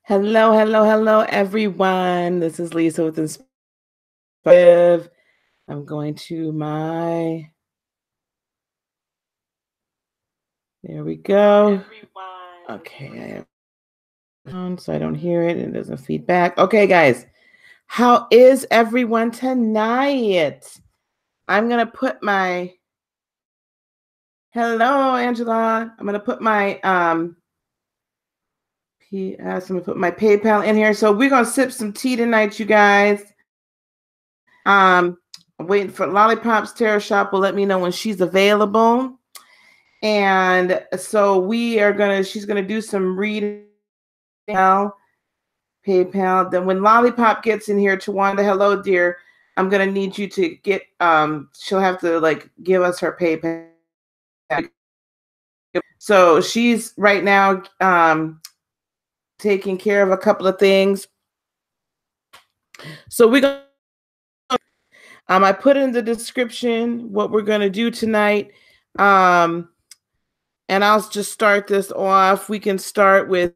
Hello, hello, hello, everyone. This is Lisa with Inspirative. I'm going to there we go. Okay, so I don't hear it. It doesn't feed back. Okay, guys, how is everyone tonight? I'm going to put hello, Angela. I'm going to put my, I'm going to put my PayPal in here. So we're going to sip some tea tonight, you guys. I'm waiting for Lollipop's Tarot Shop will let me know when she's available. And so she's gonna do some reading now. PayPal. Then when Lollipop gets in here, Tawanda, hello, dear. I'm gonna need you to get she'll have to give us her PayPal. So she's right now taking care of a couple of things. So we're gonna I put in the description what we're gonna do tonight. And I'll just start this off. We can start with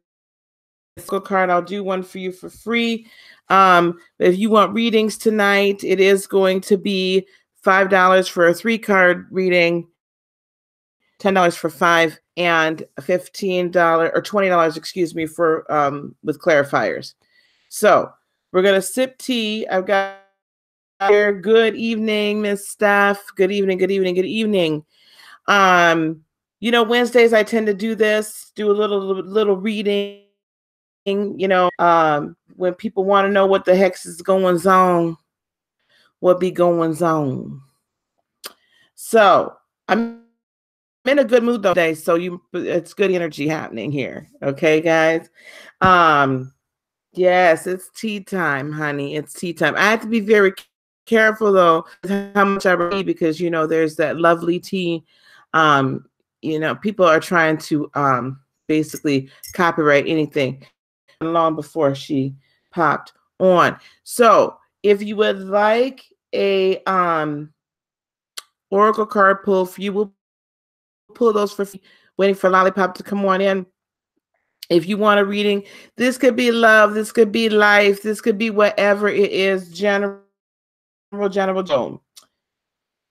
a card. I'll do one for you for free. If you want readings tonight, it is going to be $5 for a 3-card reading, $10 for 5, and $15 or $20, excuse me, for with clarifiers. So we're gonna sip tea. I've got here. Good evening, Miss Steph. Good evening. Good evening. Good evening. Wednesdays I tend to do a little reading. When people want to know what the heck is going on, what be going on. So I'm in a good mood though today, so it's good energy happening here. Okay, guys. Yes, it's tea time, honey. It's tea time. I have to be very careful though how much I read because there's that lovely tea. People are trying to basically copyright anything long before she popped on. So if you would like a oracle card pull, you will pull those for free, waiting for Lollipop to come on in. If you want a reading, this could be love, this could be life, this could be whatever it is, general.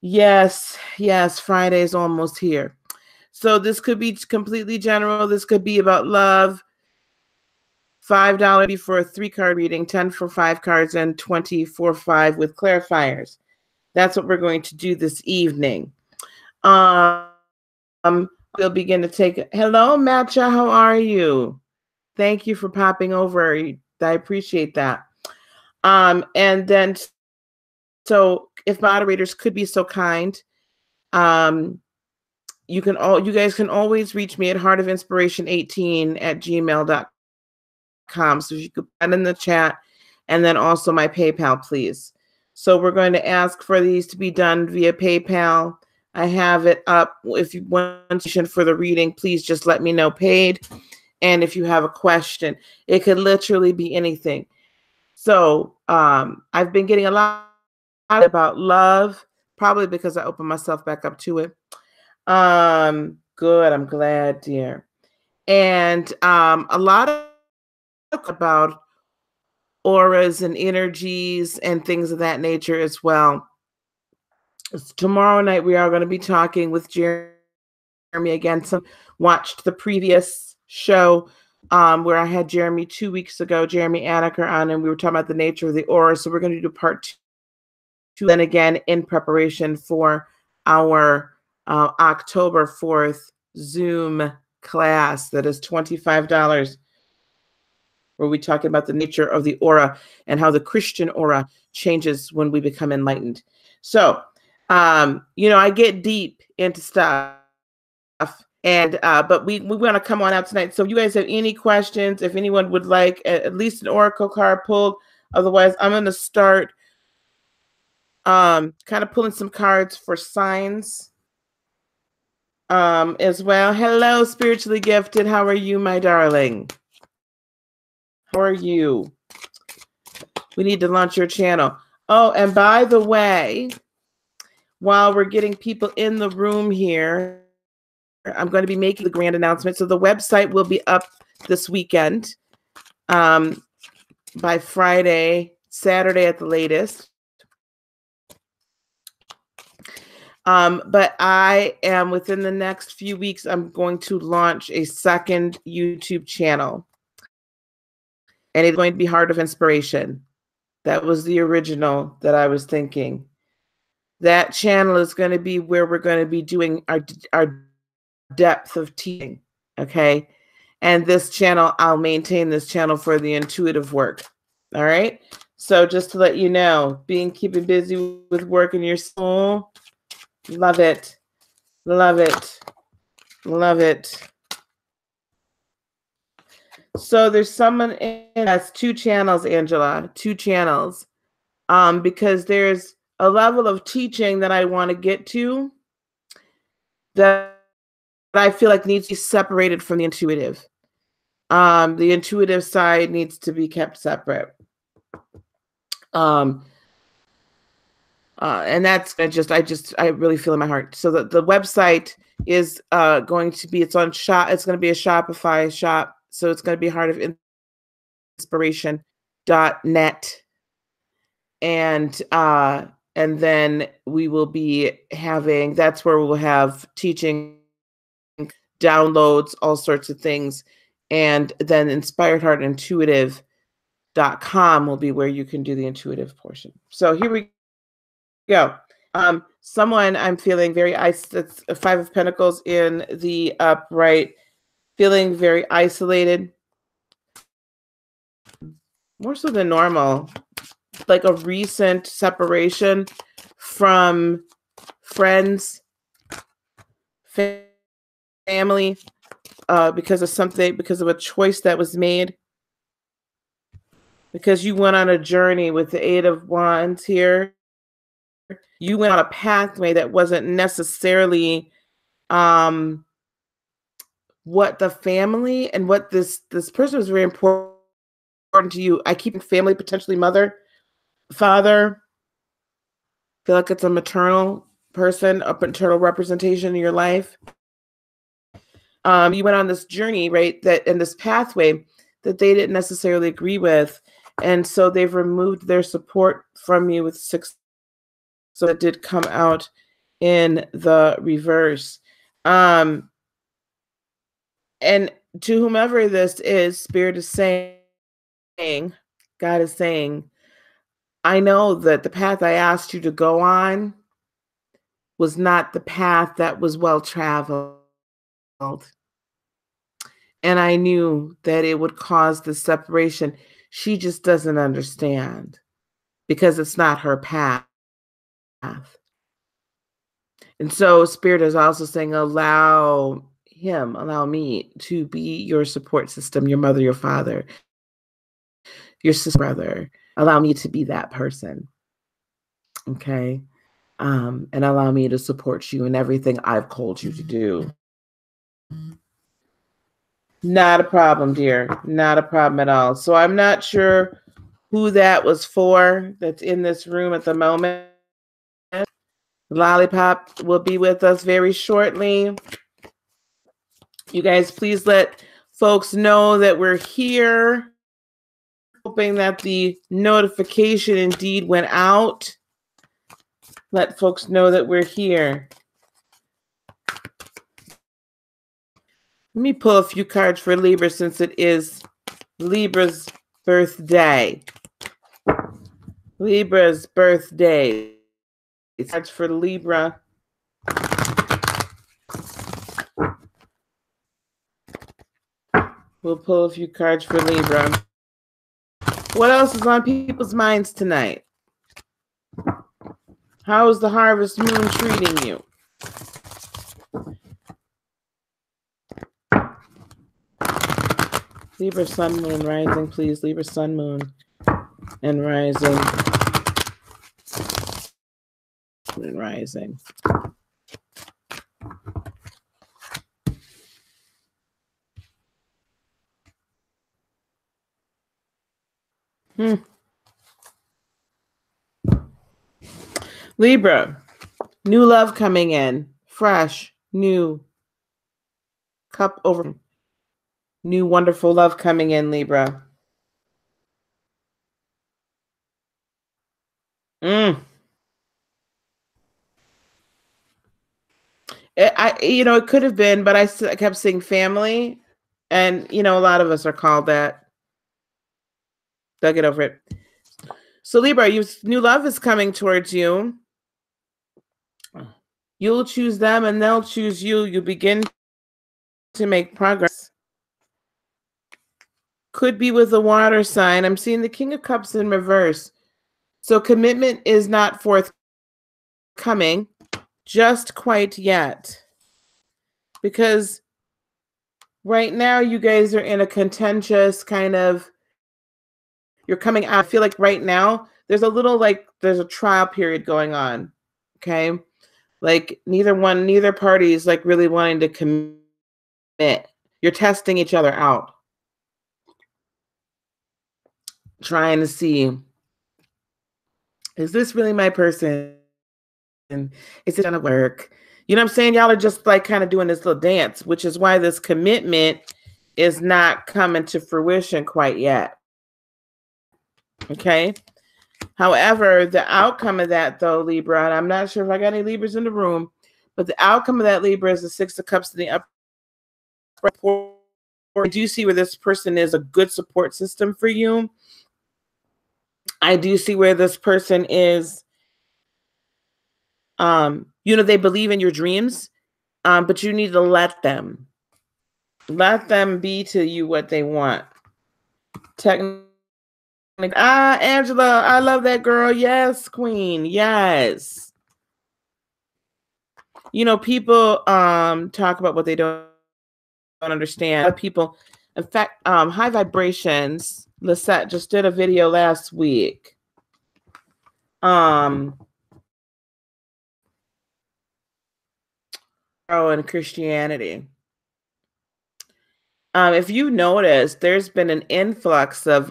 Yes, Friday's almost here. So this could be completely general. This could be about love. $5 for a 3-card reading, 10 for 5 cards, and 20 for 5 with clarifiers. That's what we're going to do this evening. We'll begin to take it. Hello, Matcha. How are you? Thank you for popping over. I appreciate that. And then, so if moderators could be so kind, you guys can always reach me at heartofinspiration18@gmail.com. So if you could put in the chat, and then also my PayPal, please. So we're going to ask for these to be done via PayPal. I have it up. If you want for the reading, please just let me know paid. And if you have a question, it could literally be anything. So I've been getting a lot about love, probably because I opened myself back up to it. Good. I'm glad, dear. And a lot of about auras and energies and things of that nature as well. Tomorrow night we are going to be talking with Jeremy again. Watched the previous show where I had Jeremy 2 weeks ago, Jeremy Anaker on, and we were talking about the nature of the aura. So we're going to do part 2 then again in preparation for our October 4th Zoom class that is $25, where we talk about the nature of the aura and how the Christian aura changes when we become enlightened. So, I get deep into stuff, and but we want to come on out tonight. So if you guys have any questions, if anyone would like at least an oracle card pulled, otherwise I'm going to start kind of pulling some cards for signs as well. Hello, spiritually gifted. How are you, my darling? How are you? We need to launch your channel. Oh, and by the way, while we're getting people in the room here, I'm going to be making the grand announcement. So the website will be up this weekend. by Friday, Saturday at the latest. But I am within the next few weeks, I'm going to launch a second YouTube channel. And it's going to be Heart of Inspiration. That was the original that I was thinking. That channel is going to be where we're going to be doing our depth of teaching. Okay. And this channel, I'll maintain this channel for the intuitive work. All right. So just to let you know, keeping busy with work in your soul. Love it. Love it. Love it. So there's someone that's 2 channels, Angela, 2 channels. Because there's a level of teaching that I want to get to that I feel like needs to be separated from the intuitive. The intuitive side needs to be kept separate. And that's I really feel in my heart. So the website is going to be, it's going to be a Shopify shop. So it's going to be heartofinspiration.net. And then we will be having, that's where we'll have teaching, downloads, all sorts of things. And then inspiredheartintuitive.com will be where you can do the intuitive portion. So here we go. Someone I'm feeling very that's a 5 of Pentacles in the upright, feeling very isolated, more so than normal, like a recent separation from friends, family, because of a choice that was made, because you went on a journey with the 8 of Wands here. You went on a pathway that wasn't necessarily what the family and what this person was very important to you. I keep family, potentially mother, father. I feel like it's a maternal person, a maternal representation in your life. You went on this journey, right? That in this pathway that they didn't necessarily agree with. And so they've removed their support from you with 6. So it did come out in the reverse. And to whomever this is, Spirit is saying, God is saying, I know that the path I asked you to go on was not the path that was well traveled. And I knew that it would cause the separation. She just doesn't understand because it's not her path. And so Spirit is also saying, allow me to be your support system, your mother, your father, your sister, brother. Allow me to be that person. Okay. And allow me to support you in everything I've called you to do. Not a problem, dear. Not a problem at all. So I'm not sure who that was for that's in this room at the moment. Lollipop will be with us very shortly. You guys, please let folks know that we're here. Hoping that the notification indeed went out. Let folks know that we're here. Let me pull a few cards for Libra since it is Libra's birthday. Libra's birthday. Cards for Libra. We'll pull a few cards for Libra. What else is on people's minds tonight? How is the harvest moon treating you? Libra, sun, moon, rising, please. Libra, sun, moon, and rising. And rising. Libra, new love coming in. Fresh, new, cup over. New wonderful love coming in, Libra. Mm. It could have been, but I kept seeing family, and a lot of us are called that. They'll get over it. So Libra, new love is coming towards you. You'll choose them, and they'll choose you. You begin to make progress. Could be with a water sign. I'm seeing the King of Cups in reverse. So commitment is not forthcoming just quite yet. Because right now you guys are in a contentious kind of, you're coming out. I feel like right now there's a trial period going on. Okay. Like neither party is like really wanting to commit. You're testing each other out. Trying to see, is this really my person? Is it gonna work? You know what I'm saying? Y'all are just like kind of doing this little dance, which is why this commitment is not coming to fruition quite yet. Okay. However, the outcome of that, though, Libra, and I'm not sure if I got any Libras in the room, but the outcome of that, Libra, is the Six of Cups in the upper. I do see where this person is a good support system for you. I do see where this person is, they believe in your dreams, but you need to let them be to you what they want. Angela, I love that girl. Yes, queen. Yes. People talk about what they don't understand. A lot of people, in fact, high vibrations. Lisette just did a video last week. In Christianity. If you notice, there's been an influx of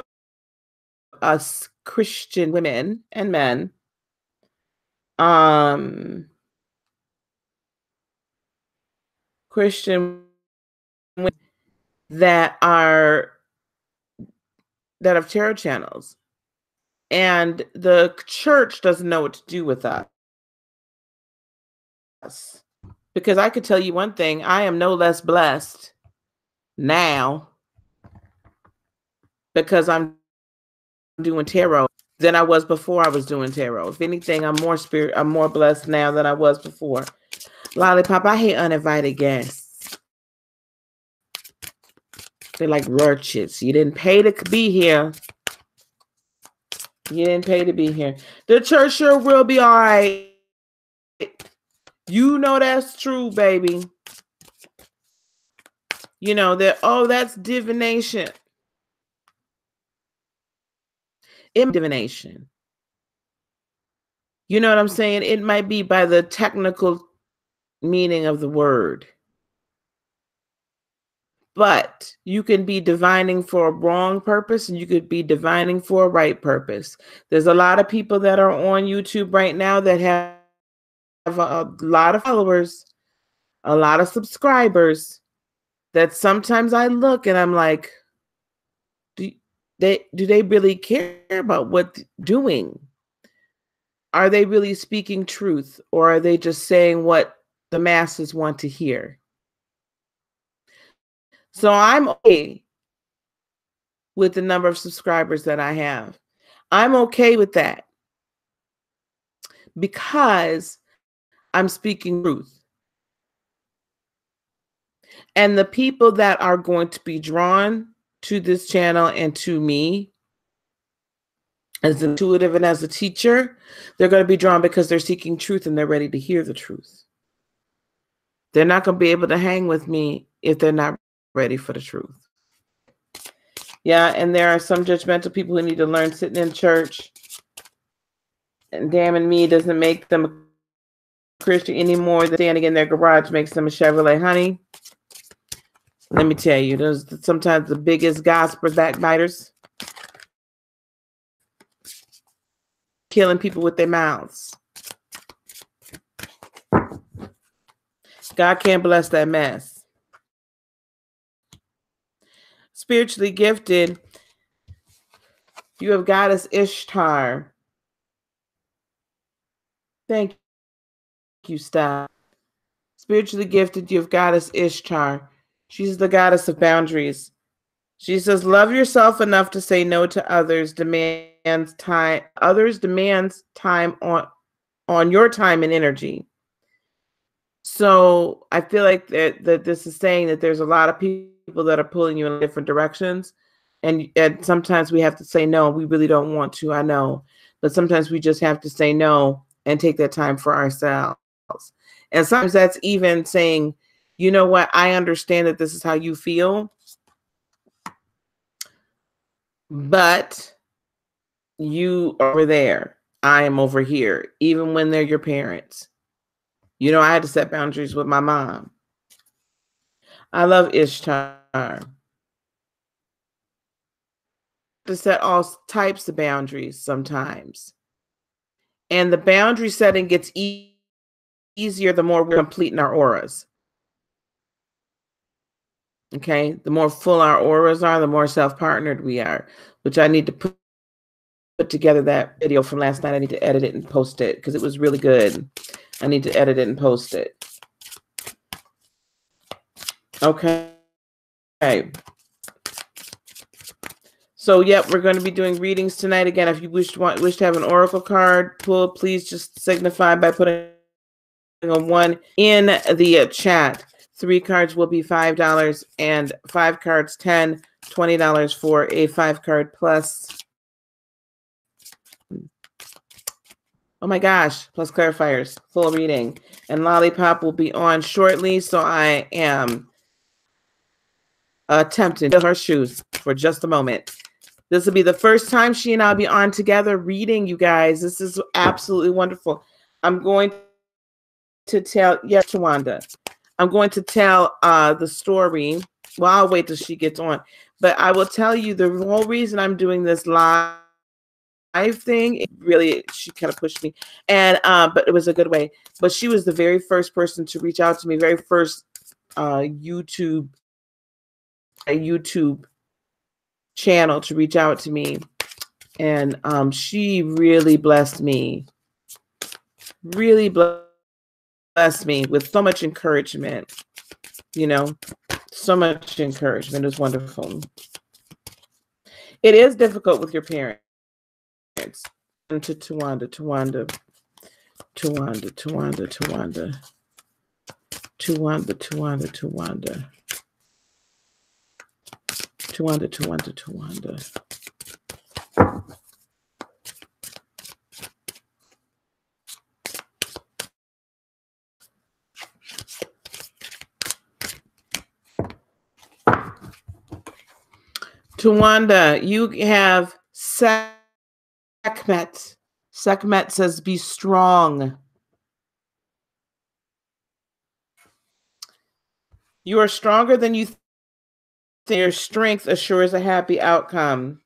us Christian women and men. Christian women that have tarot channels, and the church doesn't know what to do with us. Because I could tell you one thing, I am no less blessed now because I'm doing tarot than I was before I was doing tarot. If anything, I'm more blessed now than I was before. Lollipop, I hate uninvited guests. They're like roaches. You didn't pay to be here. You didn't pay to be here. The church sure will be all right. You know that's true, baby. That's divination. Divination. You know what I'm saying? It might be by the technical meaning of the word. But you can be divining for a wrong purpose, and you could be divining for a right purpose. There's a lot of people that are on YouTube right now that have a lot of followers, a lot of subscribers, that sometimes I look and I'm like, do they really care about what they're doing? Are they really speaking truth, or are they just saying what the masses want to hear? So I'm okay with the number of subscribers that I have. I'm okay with that because I'm speaking truth. And the people that are going to be drawn to this channel and to me as intuitive and as a teacher, they're going to be drawn because they're seeking truth and they're ready to hear the truth. They're not going to be able to hang with me if they're not ready for the truth. Yeah, and there are some judgmental people who need to learn sitting in church and damning me doesn't make them a Christian anymore. Than standing in their garage makes them a Chevrolet. Honey, let me tell you, those sometimes the biggest gospel backbiters, killing people with their mouths. God can't bless that mess. Spiritually gifted, you have Goddess Ishtar. Thank you, Steph. Spiritually gifted, you've goddess Ishtar. She's the goddess of boundaries. She says, love yourself enough to say no to others, demands time. Others demands time on your time and energy. So I feel like that this is saying that there's a lot of people that are pulling you in different directions. And sometimes we have to say no. We really don't want to, I know. But sometimes we just have to say no and take that time for ourselves. And sometimes that's even saying, you know what, I understand that this is how you feel, but you are over there. I am over here, even when they're your parents. You know, I had to set boundaries with my mom. I love Ishtar. To set all types of boundaries sometimes. And the boundary setting gets easier the more we're complete in our auras. Okay, the more full our auras are, the more self-partnered we are, which I need to put together that video from last night. I need to edit it and post it because it was really good. I need to edit it and post it. Okay. So, yep, we're going to be doing readings tonight. Again, if you wish to have an oracle card pulled, please just signify by putting a 1 in the chat. 3 cards will be $5 and 5 cards $10, $20 for a 5-card plus. Oh my gosh, plus clarifiers, full reading. And Lollipop will be on shortly, so I am attempting to fill her shoes for just a moment. This will be the first time she and I will be on together reading, you guys. This is absolutely wonderful. I'm going to tell, yes, Tawanda. I'm going to tell the story. Well, I'll wait till she gets on. But I will tell you the whole reason I'm doing this live thing. It really, she kind of pushed me. And but it was a good way. But she was the very first person to reach out to me, very first YouTube channel to reach out to me. And she really blessed me. Really blessed me with so much encouragement. You know, so much encouragement. It was wonderful. It is difficult with your parents. To Tawanda. Tawanda, you have Sekhmet. Sekhmet says, be strong. You are stronger than you think. Your strength assures a happy outcome.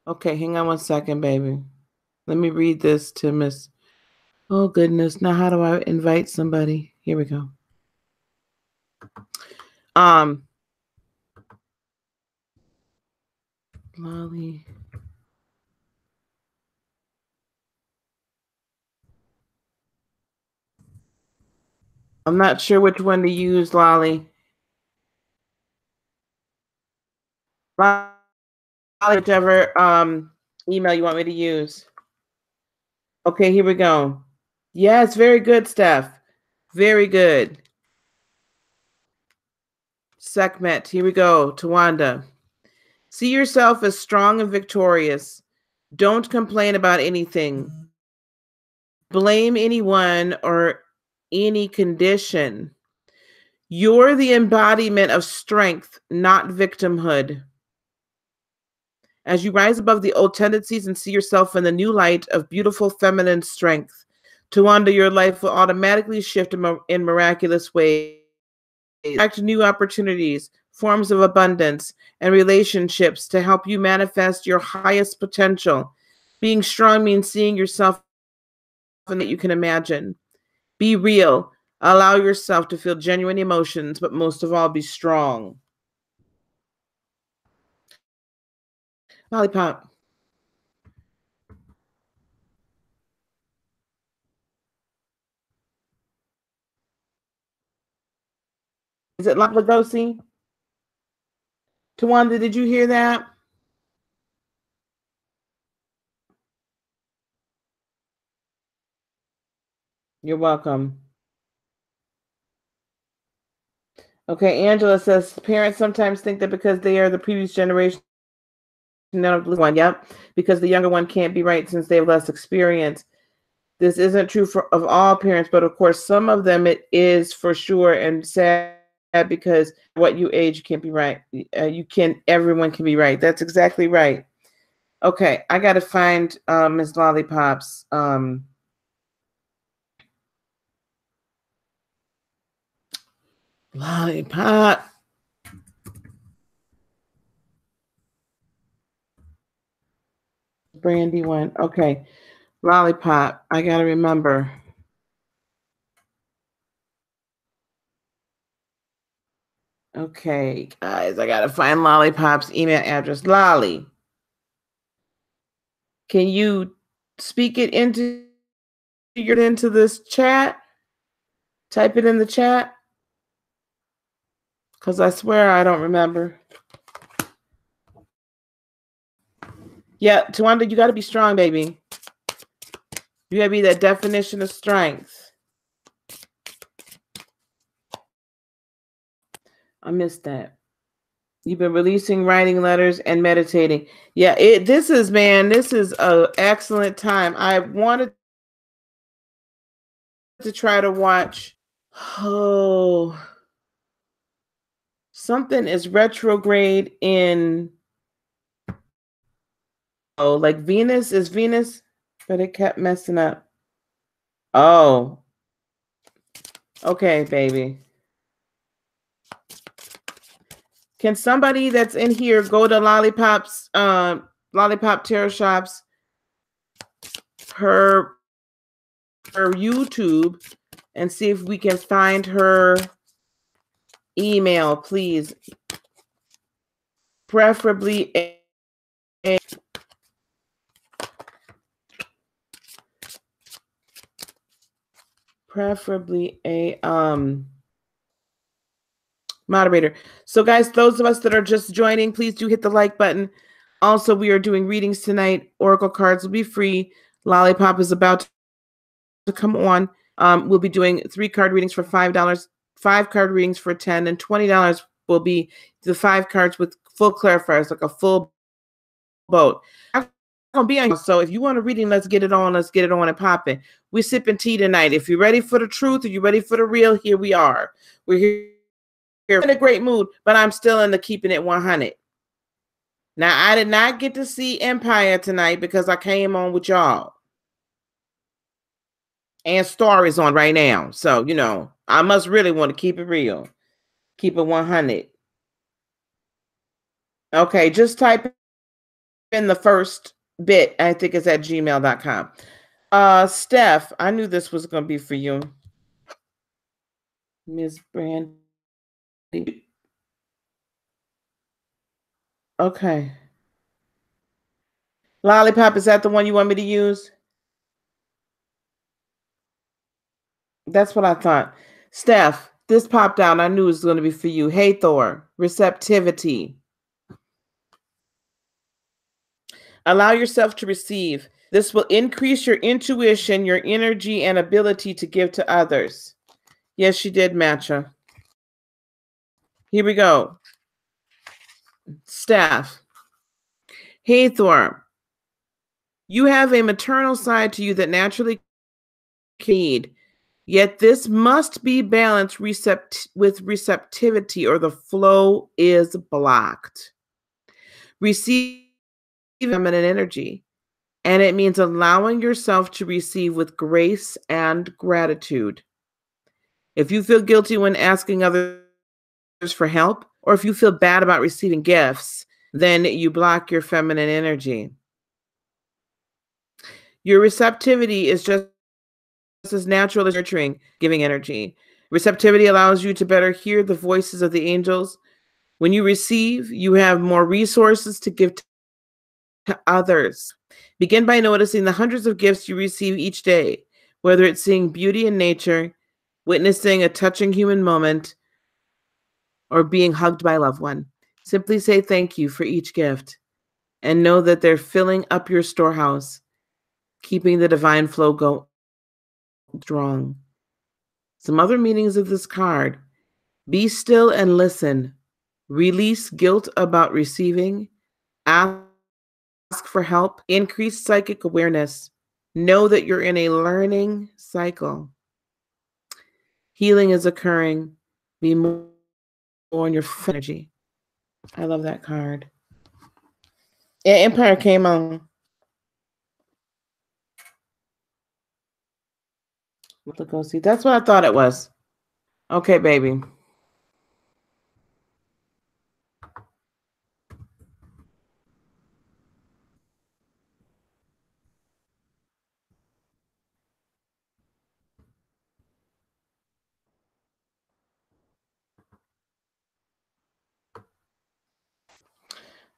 Okay, hang on one second, baby. Let me read this to Miss. Oh, goodness. Now, how do I invite somebody? Here we go. Lolly. I'm not sure which one to use, Lolly. Lolly, whichever email you want me to use. Okay, here we go. Yeah, it's very good, Steph. Very good. Sekhmet, here we go. Tawanda. See yourself as strong and victorious. Don't complain about anything. Blame anyone or any condition. You're the embodiment of strength, not victimhood. As you rise above the old tendencies and see yourself in the new light of beautiful feminine strength, Tawanda, your life will automatically shift in miraculous ways. Attract new opportunities, forms of abundance, and relationships to help you manifest your highest potential. Being strong means seeing yourself in that you can imagine. Be real. Allow yourself to feel genuine emotions, but most of all, be strong. Lollipop. Is it Laplagosi? Tawanda, did you hear that? You're welcome. Okay, Angela says parents sometimes think that because they are the previous generation, none of the one, yep, because the younger one can't be right since they have less experience. This isn't true of all parents, but of course, some of them it is for sure, and sad because what you age can't be right. Everyone can be right. That's exactly right. Okay, I got to find Miss Lollipop's. Lollipop. Brandy one. Okay. Lollipop. I got to remember. Okay, guys, I got to find Lollipop's email address. Lolly, can you speak it into this chat? Type it in the chat. Because I swear I don't remember. Yeah, Tawanda, you got to be strong, baby. You got to be that definition of strength. I missed that. You've been releasing, writing letters, and meditating. Yeah, this is an excellent time. I wanted to try to watch. Oh, something is retrograde in. Oh, like Venus is Venus, but it kept messing up. Oh, okay, baby. Can somebody that's in here go to Lollipop's Lollipop Tarot Shop's her YouTube and see if we can find her email, please? Preferably a moderator. So guys, those of us that are just joining, please do hit the like button. Also, we are doing readings tonight. Oracle cards will be free. Lollipop is about to come on. We'll be doing 3-card readings for $5, 5-card readings for $10, and $20 will be the 5 cards with full clarifiers, like a full boat. I'm gonna be on. So if you want a reading, let's get it on. Let's get it on and popping. We're sipping tea tonight. If you're ready for the truth, or you're ready for the real, here we are. We're here in a great mood, but I'm still in the keeping it 100. Now, I did not get to see Empire tonight because I came on with y'all. And Star is on right now. So, I must really want to keep it real. Keep it 100. Okay, just type in the first bit. I think it's at gmail.com. Steph, I knew this was going to be for you. Miss Brandy. Okay. Lollipop, is that the one you want me to use? That's what I thought. Steph, this popped out. I knew it was going to be for you. Hey, Thor, receptivity. Allow yourself to receive. This will increase your intuition, your energy, and ability to give to others. Yes, she did, Matcha. Here we go. Steph. Hey, Thor. You have a maternal side to you that naturally need. Yet this must be balanced with receptivity, or the flow is blocked. Receive feminine energy, and it means allowing yourself to receive with grace and gratitude. If you feel guilty when asking others for help, or if you feel bad about receiving gifts, then you block your feminine energy. Your receptivity is just as natural as nurturing, giving energy. Receptivity allows you to better hear the voices of the angels. When you receive, you have more resources to give to others. Begin by noticing the hundreds of gifts you receive each day, whether it's seeing beauty in nature, witnessing a touching human moment, or being hugged by a loved one. Simply say thank you for each gift and know that they're filling up your storehouse, keeping the divine flow go strong. Some other meanings of this card: be still and listen. Release guilt about receiving. Ask for help. Increase psychic awareness. Know that you're in a learning cycle. Healing is occurring. Be more in your energy. I love that card. Yeah, Empire came on. Let's go see. That's what I thought it was. Okay, baby.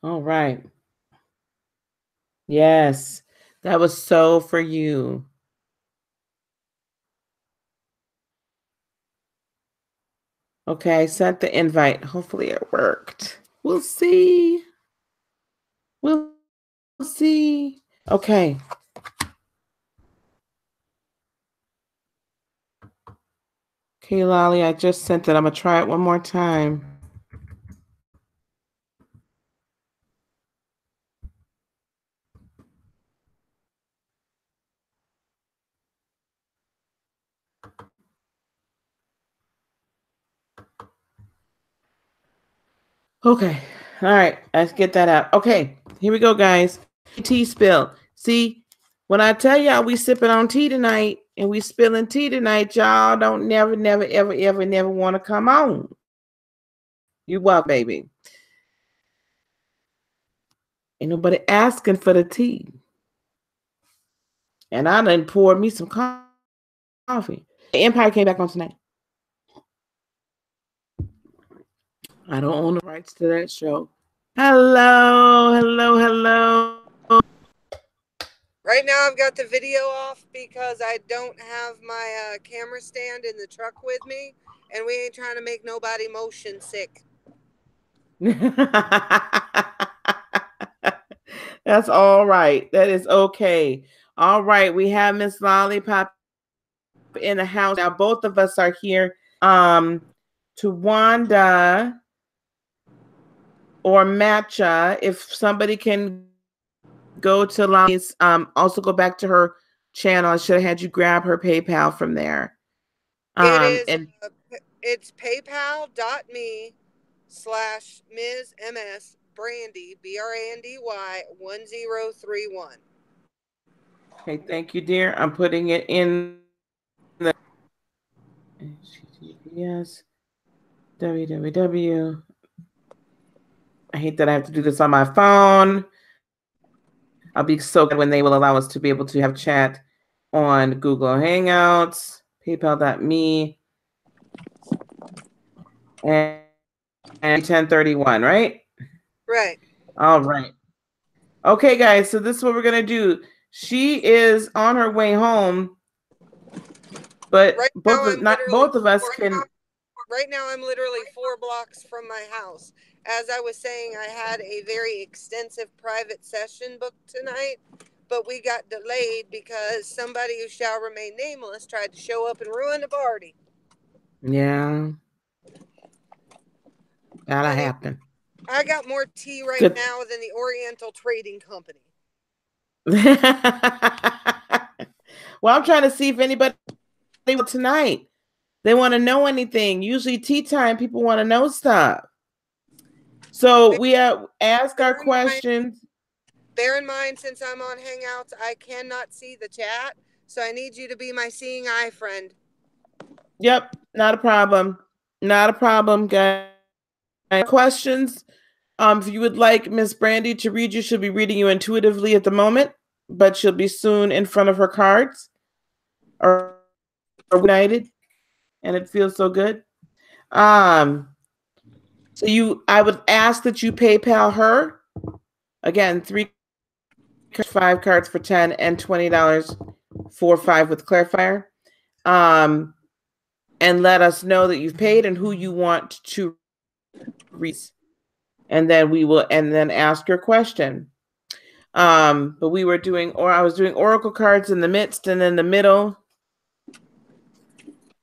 All right. Yes, that was so for you. Okay, I sent the invite. Hopefully it worked. We'll see. We'll see. Okay. Okay, Lolly, I just sent it. I'm going to try it one more time. Okay. All right. Let's get that out. Okay. Here we go, guys. Tea spill. See, when I tell y'all we sipping on tea tonight and we spilling tea tonight, y'all don't never, never want to come on. You welcome, baby. Ain't nobody asking for the tea. And I done poured me some coffee. The Empire came back on tonight. I don't own the rights to that show. Hello, hello, hello. Right now I've got the video off because I don't have my camera stand in the truck with me, and we ain't trying to make nobody motion sick. That's all right. That is okay. All right. We have Miss Lollipop in the house. Now both of us are here. To Wanda or Matcha, if somebody can go to Lolly's, also go back to her channel. I should have had you grab her PayPal from there. It is And it's paypal.me/Ms. Brandy Brandy 1031. okay, thank you, dear. I'm putting it in the HTTPS www. I hate that I have to do this on my phone. I'll be so glad when they will allow us to be able to have chat on Google Hangouts, paypal.me, and 1031, right? Right. All right. Okay, guys, so this is what we're going to do. She is on her way home, but Right not both of us can. Right now I'm literally 4 blocks from my house. As I was saying, I had a very extensive private session booked tonight, but we got delayed because somebody who shall remain nameless tried to show up and ruin the party. Yeah. That'll happen. I got more tea right now than the Oriental Trading Company. Well, I'm trying to see if anybody tonight they want to know anything. Usually tea time, people want to know stuff. So we ask our questions. Bear in mind, since I'm on Hangouts, I cannot see the chat, so I need you to be my seeing eye friend. Yep, not a problem. Not a problem, guys. Questions. If you would like Miss Brandy to read you, she'll be reading you intuitively at the moment, but she'll be soon in front of her cards. Or united, and it feels so good. So I would ask that you PayPal her. Again, 3 5 cards for 10 and $20 for 5 with clarifier. And let us know that you've paid and who you want to read. And then ask your question. But we were doing, or I was doing oracle cards in the midst and in the middle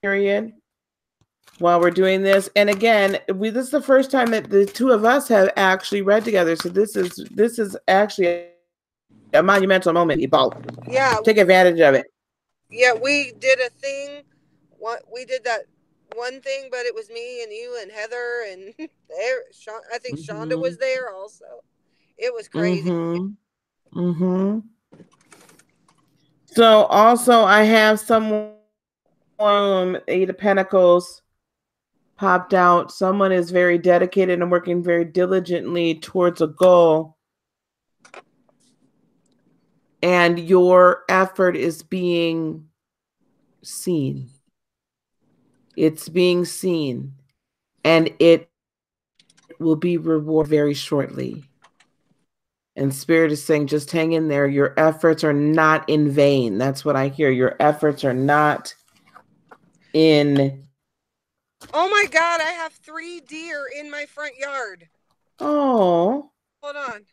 period while we're doing this. And again, this is the first time that the two of us have actually read together. So this is actually a monumental moment, people. Yeah. Take advantage of it. Yeah, we did a thing. We did that one thing, but it was me and you and Heather and I think Shonda was there also. It was crazy. So also I have someone, 8 of Pentacles popped out. Someone is very dedicated and working very diligently towards a goal. And your effort is being seen. It's being seen. And it will be rewarded very shortly. And Spirit is saying, just hang in there. Your efforts are not in vain. That's what I hear. Your efforts are not in. Oh my God, I have 3 deer in my front yard. Oh. Hold on.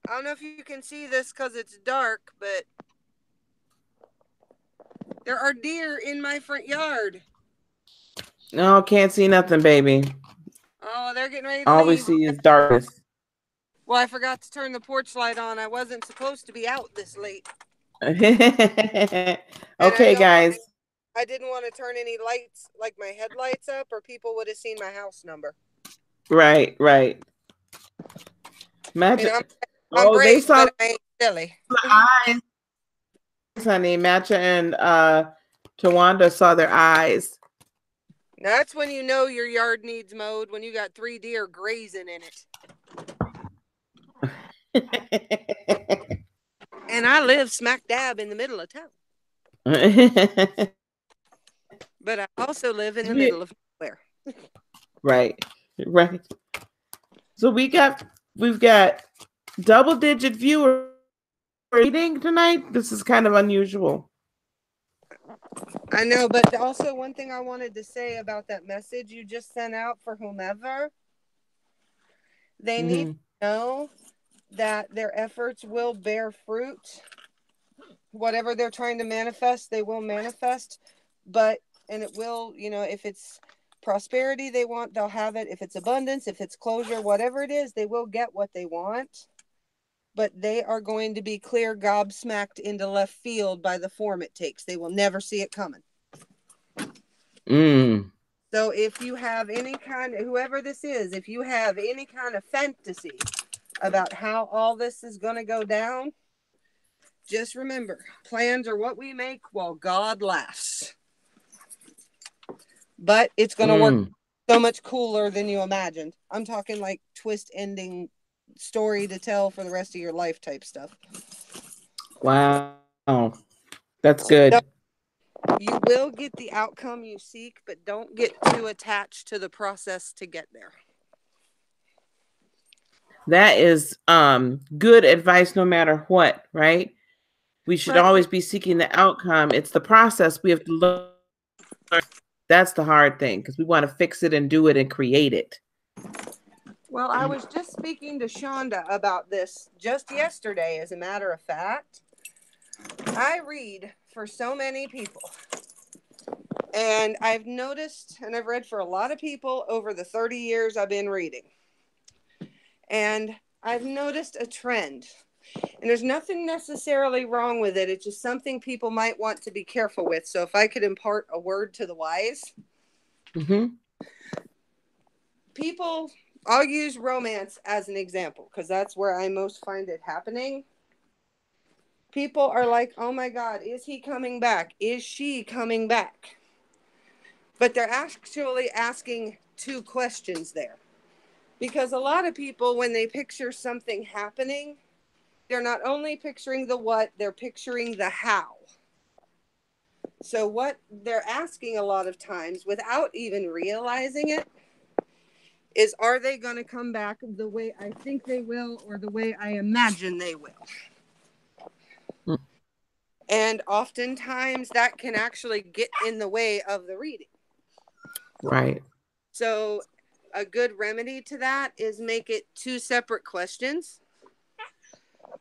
I don't know if you can see this because it's dark, but there are deer in my front yard. No, can't see nothing, baby. Oh, they're getting ready to All leave. we see is darkness. Well, I forgot to turn the porch light on. I wasn't supposed to be out this late. Okay, guys. I didn't want to turn any lights, like my headlights up, or people would have seen my house number. Right. Imagine. I'm brave, they saw, but I ain't silly. The eyes, honey. Matcha and Tawanda saw their eyes. That's when you know your yard needs mowed, when you got 3 deer grazing in it. And I live smack dab in the middle of town. But I also live in the middle of nowhere. Right. So we've got double-digit viewer reading tonight. This is kind of unusual. I know, but also one thing I wanted to say about that message you just sent out for whomever, they need to know that their efforts will bear fruit. Whatever they're trying to manifest, they will manifest. And it will, if it's prosperity they want, they'll have it. If it's abundance, if it's closure, whatever it is, they will get what they want. But they are going to be clear gobsmacked into left field by the form it takes. They will never see it coming. So if you have any kind of, whoever this is, if you have any kind of fantasy about how all this is going to go down, just remember, plans are what we make while God laughs. But it's going to work so much cooler than you imagined. I'm talking like twist ending story to tell for the rest of your life type stuff. Wow. That's good. You will get the outcome you seek, but don't get too attached to the process to get there. That is good advice no matter what, right? We should always be seeking the outcome. It's the process we have to learn. That's the hard thing, because we want to fix it and do it and create it. Well, I was just speaking to Shonda about this just yesterday, as a matter of fact. I read for so many people. And I've noticed, and I've read for a lot of people over the 30 years I've been reading. And I've noticed a trend. And there's nothing necessarily wrong with it. It's just something people might want to be careful with. So if I could impart a word to the wise. People, I'll use romance as an example, because that's where I most find it happening. People are like, oh my God, is he coming back? Is she coming back? But they're actually asking 2 questions there. Because a lot of people, when they picture something happening, they're not only picturing the what, they're picturing the how. So what they're asking a lot of times, without even realizing it, is, are they going to come back the way I think they will, or the way I imagine they will? And oftentimes that can actually get in the way of the reading. Right. So a good remedy to that is make it 2 separate questions.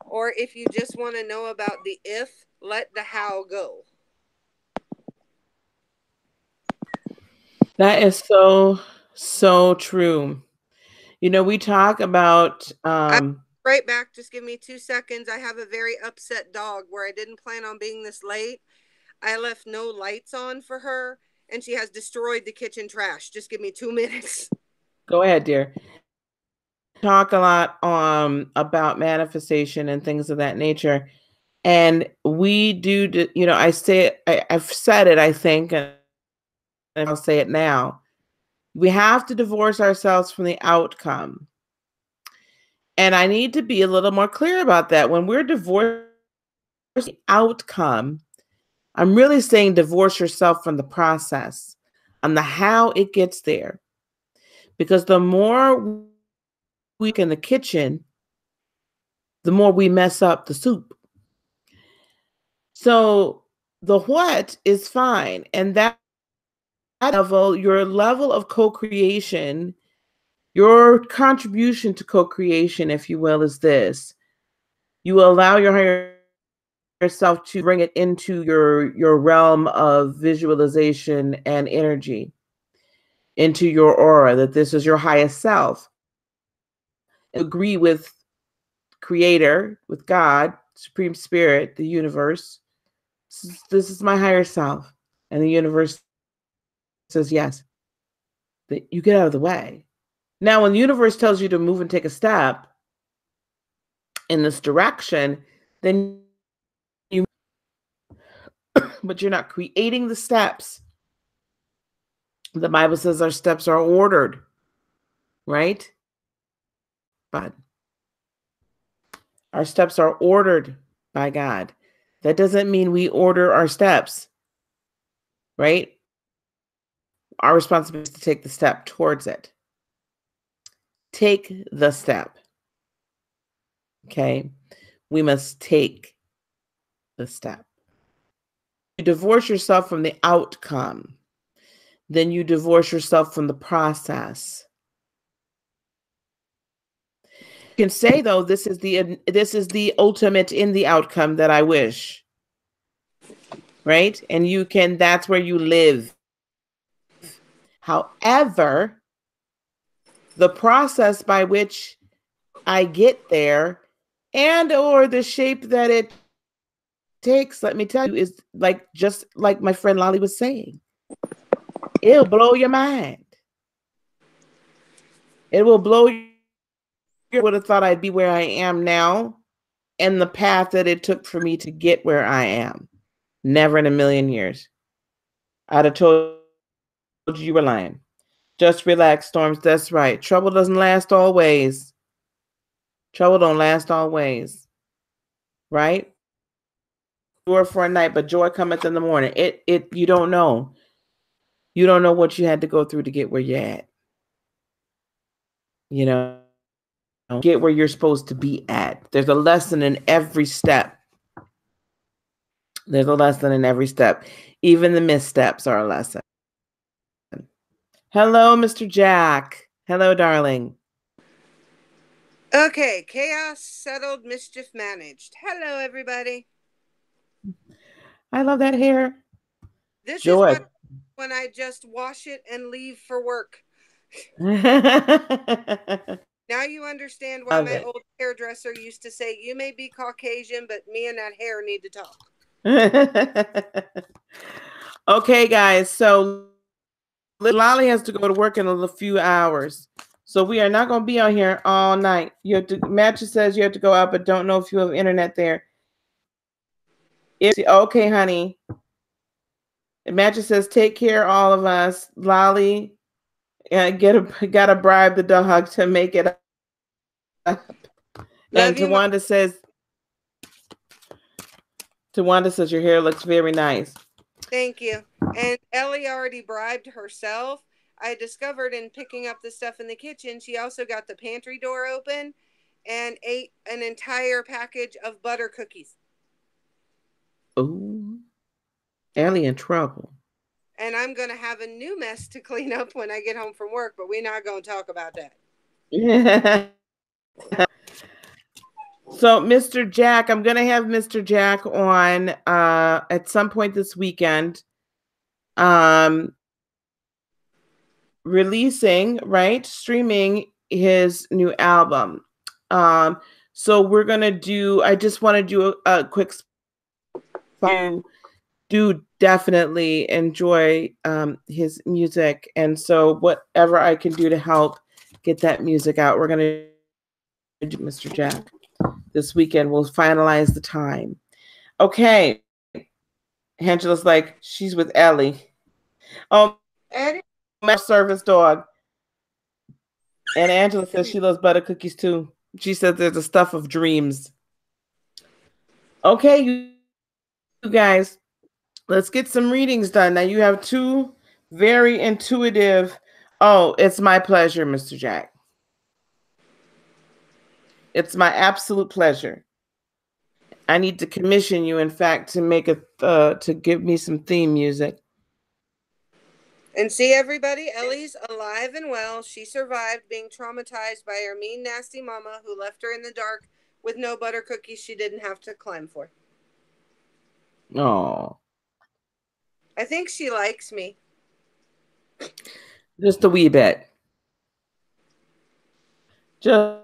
Or if you just want to know about the if, let the how go. That is so, so true. We talk about I'll be right back. Just give me 2 seconds. I have a very upset dog where I didn't plan on being this late. I left no lights on for her, and she has destroyed the kitchen trash. Just give me 2 minutes. go ahead, dear. Talk a lot about manifestation and things of that nature. And we do, I say it, I've said it, I think, and I'll say it now. We have to divorce ourselves from the outcome. And I need to be a little more clear about that. When we're divorced from the outcome, I'm really saying divorce yourself from the process and the how it gets there. Because the more we in the kitchen, the more we mess up the soup. So the what is fine. And that level, your level of co-creation, your contribution to co-creation, if you will, is this. You allow your higher self to bring it into your realm of visualization and energy, into your aura, that this is your highest self. Agree with creator, with God, supreme spirit, the universe. This is my higher self. And the universe says yes. That you get out of the way. Now, when the universe tells you to move and take a step in this direction, then you, but you're not creating the steps. The Bible says our steps are ordered, right? But our steps are ordered by God. That doesn't mean we order our steps, right? Our responsibility is to take the step towards it. Take the step. Okay? We must take the step. You divorce yourself from the outcome, then you divorce yourself from the process. You can say, though, this is the ultimate in the outcome that I wish, right? And that's where you live. However, the process by which I get there and or the shape that it takes, let me tell you, is just like my friend Lolly was saying. It'll blow your mind. It will blow your would have thought I'd be where I am now and the path that it took for me to get where I am. Never in a million years. I'd have told you were lying. Just relax, Storms. That's right. Trouble doesn't last always. Trouble don't last always. Right? Joy for a night, but joy cometh in the morning. You don't know. You don't know what you had to go through to get where you're at. Get where you're supposed to be at. There's a lesson in every step. There's a lesson in every step. Even the missteps are a lesson. Hello, Mr. Jack. Hello, darling. Okay, chaos settled, mischief managed. Hello, everybody. I love that hair. This Joy. is what when I just wash it and leave for work. Now you understand why my old hairdresser used to say, you may be Caucasian, but me and that hair need to talk. Okay, guys. So Lolly has to go to work in a few hours. So we are not going to be on here all night. Matcha says you have to go out, but don't know if you have internet there. Okay, honey. Matcha says, take care, all of us. Lolly, gotta bribe the dog to make it up. And Tawanda says your hair looks very nice. Thank you. And Ellie already bribed herself. I discovered in picking up the stuff in the kitchen, she also got the pantry door open and ate an entire package of butter cookies. Oh, Ellie in trouble. And I'm going to have a new mess to clean up when I get home from work, but we're not going to talk about that. So, Mr. Jack, I'm going to have Mr. Jack on at some point this weekend. Releasing, right? Streaming his new album. So we're going to do, I just want to do a quick do definitely enjoy his music. And so whatever I can do to help get that music out, we're going to do Mr. Jack this weekend. We'll finalize the time. Okay. Angela's like, she's with Ellie. Oh, Eddie? my service dog. And Angela says she loves butter cookies too. She says there's the stuff of dreams. Okay, you guys, let's get some readings done. Now you have two very intuitive. Oh, it's my pleasure, Mr. Jack. It's my absolute pleasure. I need to commission you, in fact, to make to give me some theme music. And see, everybody, Ellie's alive and well. She survived being traumatized by her mean, nasty mama who left her in the dark with no butter cookies she didn't have to climb for. Oh. I think she likes me. Just a wee bit. Just.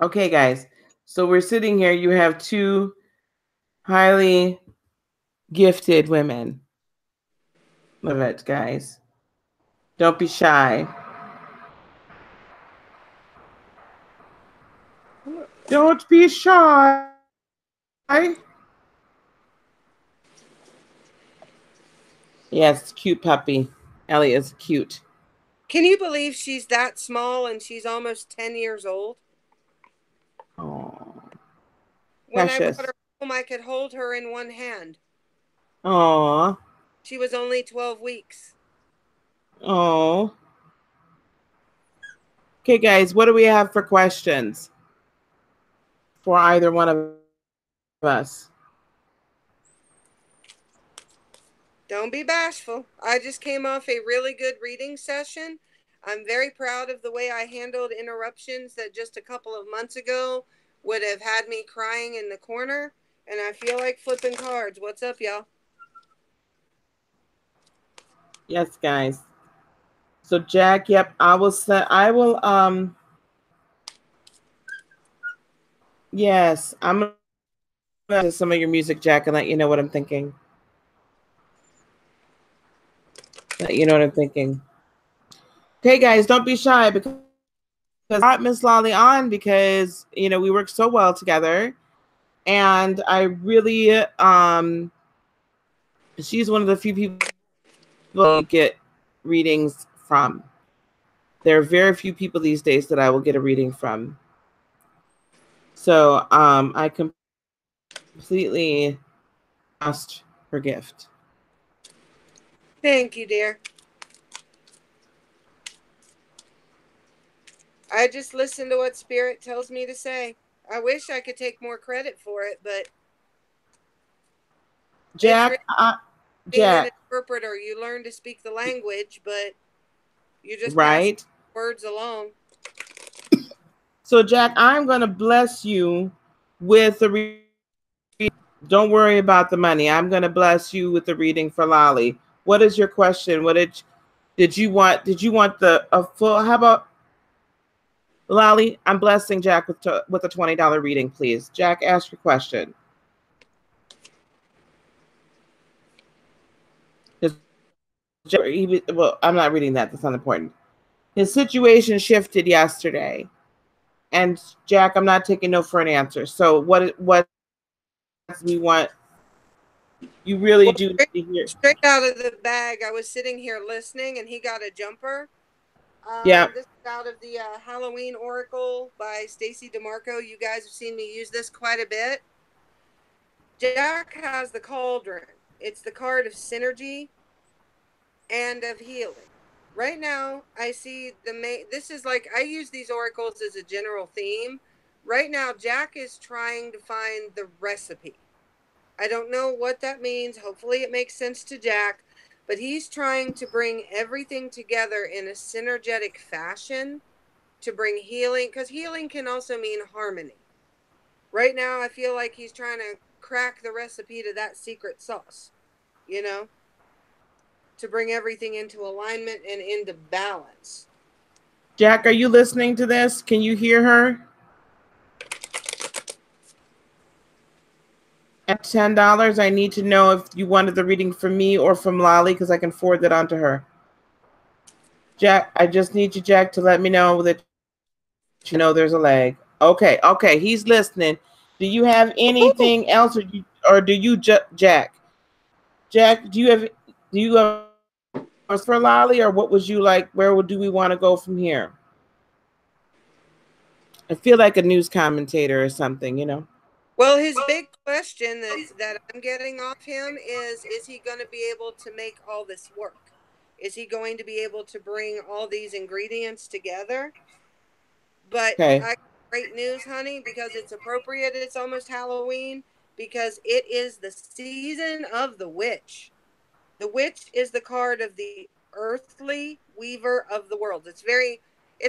Okay, guys. So we're sitting here. You have two highly gifted women. Love it, guys. Don't be shy. Don't be shy. Yes, cute puppy. Ellie is cute. Can you believe she's that small and she's almost 10 years old? Oh, When I brought precious. her home, I could hold her in one hand. Oh. She was only 12 weeks. Oh. Okay, guys, what do we have for questions for either one of us? Don't be bashful. I just came off a really good reading session. I'm very proud of the way I handled interruptions that just a couple of months ago would have had me crying in the corner. And I feel like flipping cards. What's up, y'all? Yes, guys. So Jack, yep, I will yes, I'm gonna listen to some of your music, Jack, and let you know what I'm thinking. Let you know what I'm thinking. Okay, guys, don't be shy because I brought Miss Lolly on because we work so well together, and I really she's one of the few people I get readings from. There are very few people these days that I will get a reading from. So I completely lost her gift. Thank you, dear. I just listen to what Spirit tells me to say. I wish I could take more credit for it, but it's really Jack, being an Jack, interpreter. You learn to speak the language, but you just pass right? words along. So Jack, I'm going to bless you with a reading. Don't worry about the money. I'm going to bless you with the reading for Lolly. What is your question? What did you want? Did you want the a full? How about Lolly? I'm blessing Jack with a $20 reading, please. Jack, ask your question. Well, I'm not reading that. That's not important. His situation shifted yesterday, and Jack, I'm not taking no for an answer. So what we want? You really Well, do need to hear. straight out of the bag, I was sitting here listening, and he got a jumper. Yeah. This is out of the Halloween Oracle by Stacy DeMarco. You guys have seen me use this quite a bit. Jack has the cauldron. It's the card of synergy and of healing. Right now, I see this is like, I use these oracles as a general theme, Right now, Jack is trying to find the recipe. I don't know what that means. Hopefully, it makes sense to Jack. But he's trying to bring everything together in a synergetic fashion to bring healing, because healing can also mean harmony. Right now, I feel like he's trying to crack the recipe to that secret sauce, you know, to bring everything into alignment and into balance. Jack, are you listening to this? Can you hear her? At $10, I need to know if you wanted the reading from me or from Lolly because I can forward that on to her. Jack, I just need you, Jack, to let me know that you know there's a lag. Okay, okay, he's listening. Do you have Woo-hoo. anything else, or do you, Jack? Jack, do you have for Lolly, or what was you like? Where do we want to go from here? I feel like a news commentator or something, you know. Well, his big question that I'm getting off him is he going to be able to make all this work? Is he going to be able to bring all these ingredients together? But Okay. I got great news, honey, because it's appropriate. It's almost Halloween because it is the season of the witch. The witch is the card of the earthly weaver of the world. It's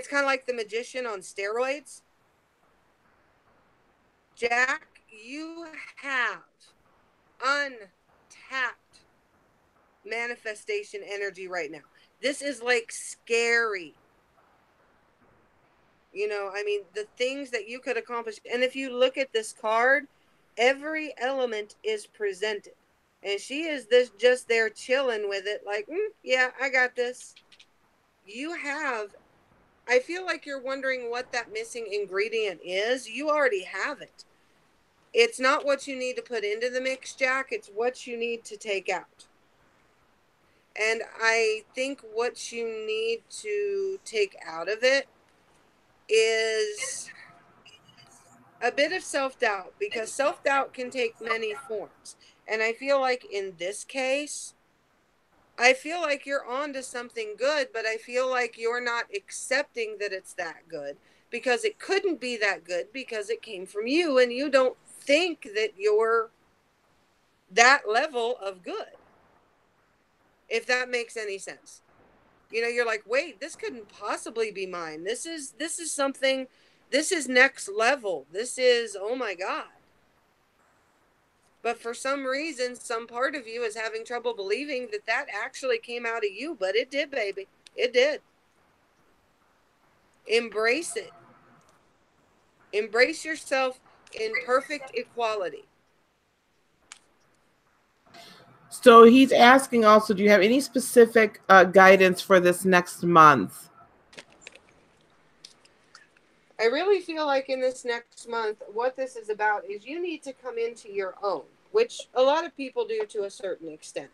kind of like the magician on steroids. Jack, you have untapped manifestation energy right now. This is like scary. I mean, the things that you could accomplish. And if you look at this card, every element is presented. And she is this just there chilling with it, like, yeah, I got this. You have, I feel like you're wondering what that missing ingredient is. You already have it. It's not what you need to put into the mix, Jack. It's what you need to take out. And I think what you need to take out of it is a bit of self doubt, because self doubt can take many forms. And I feel like in this case, I feel like you're on to something good, but I feel like you're not accepting that it's that good, because it couldn't be that good because it came from you and you don't think that you're that level of good, if that makes any sense. You're like, wait, this couldn't possibly be mine. This is something, this is next level. This is, oh my God. But for some reason, some part of you is having trouble believing that that actually came out of you, but it did, baby. It did. Embrace it. Embrace yourself in perfect equality. So he's asking also, do you have any specific guidance for this next month? I really feel like in this next month, what this is about is you need to come into your own, which a lot of people do to a certain extent.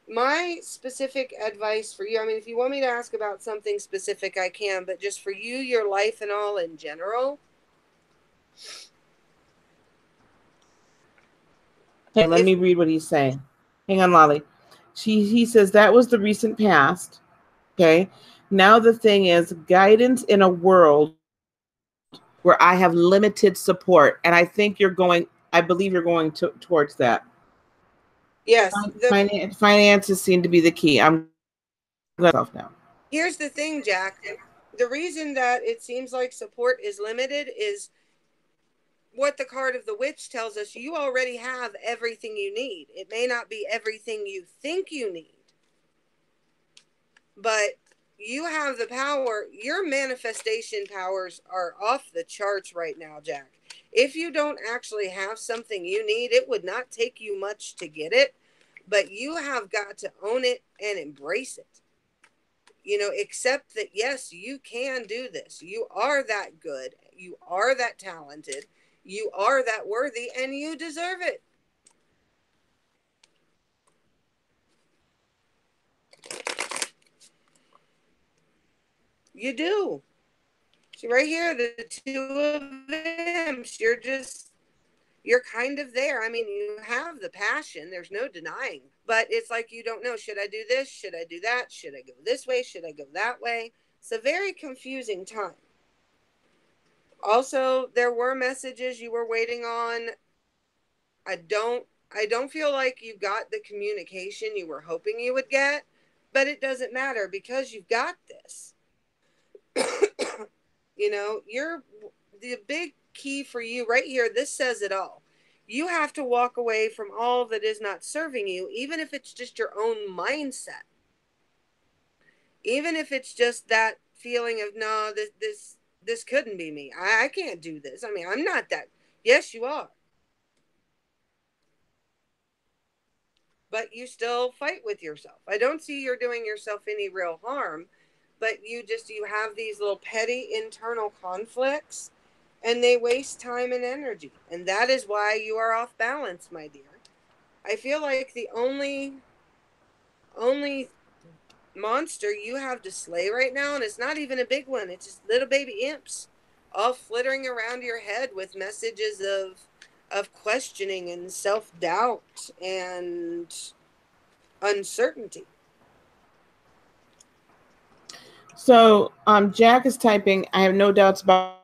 My specific advice for you, I mean, if you want me to ask about something specific, I can, but just for you, your life and all in general. Hey, let If me read what he's saying. Hang on, Lolly. He says that was the recent past. Okay. Now the thing is guidance in a world where I have limited support. And I think I believe you're going towards that. yes, Finances seem to be the key. I'm myself now. here's the thing, Jack. The reason that it seems like support is limited is what the card of the witch tells us. You already have everything you need. It may not be everything you think you need, but you have the power. Your manifestation powers are off the charts right now, Jack. If you don't actually have something you need, it would not take you much to get it, but you have got to own it and embrace it. Accept that, yes, you can do this. You are that good. You are that talented. You are that worthy, and you deserve it. You do. See, right here, the two of them, you're kind of there. I mean, you have the passion. There's no denying. But it's like you don't know, should I do this? Should I do that? Should I go this way? Should I go that way? It's a very confusing time. Also, there were messages you were waiting on. I don't feel like you got the communication you were hoping you would get, but it doesn't matter because you've got this. You know, you're the big key for you right here. This says it all. You have to walk away from all that is not serving you, even if it's just your own mindset. Even if it's just that feeling of no, this couldn't be me. I can't do this. I mean, I'm not that. Yes, you are. But you still fight with yourself. I don't see you're doing yourself any real harm, but you have these little petty internal conflicts and they waste time and energy. And that is why you are off balance, my dear. I feel like the only monster you have to slay right now, and it's not even a big one, it's just little baby imps all flittering around your head with messages of questioning and self-doubt and uncertainty. So Jack is typing, I have no doubts about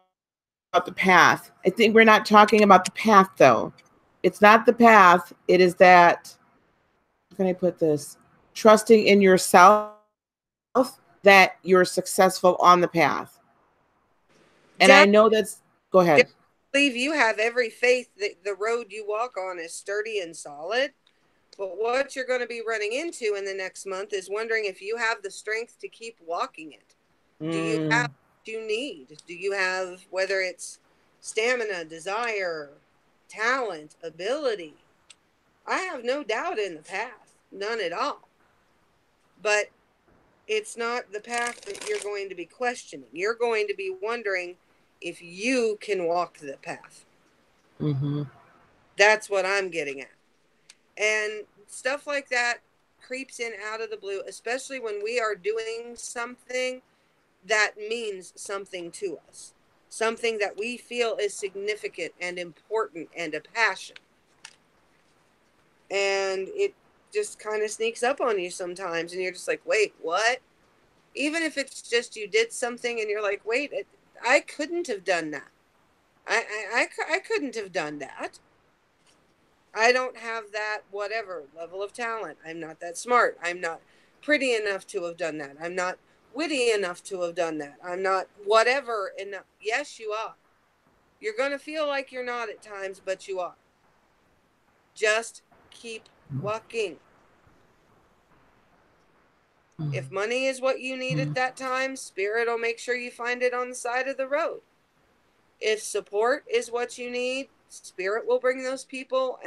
the path. I think we're not talking about the path though. It's not the path. It is that, how can I put this? Trusting in yourself that you're successful on the path. And Jack, I know that's, go I ahead. believe you have every faith that the road you walk on is sturdy and solid. But what you're going to be running into in the next month is wondering if you have the strength to keep walking it. Do you have Mm. what you need? Do you have, whether it's stamina, desire, talent, ability? I have no doubt in the path, none at all. But it's not the path that you're going to be questioning. You're going to be wondering if you can walk the path. Mm-hmm. That's what I'm getting at. And stuff like that creeps in out of the blue, especially when we are doing something that means something to us, something that we feel is significant and important and a passion. And it just kind of sneaks up on you sometimes, and you're just like, wait, what? Even if it's just you did something and you're like, wait, I couldn't have done that. I couldn't have done that. I don't have that whatever level of talent. I'm not that smart. I'm not pretty enough to have done that. I'm not witty enough to have done that. I'm not whatever enough. Yes, you are. You're going to feel like you're not at times, but you are. Just keep walking. If money is what you need at that time, Spirit will make sure you find it on the side of the road. If support is what you need, Spirit will bring those people,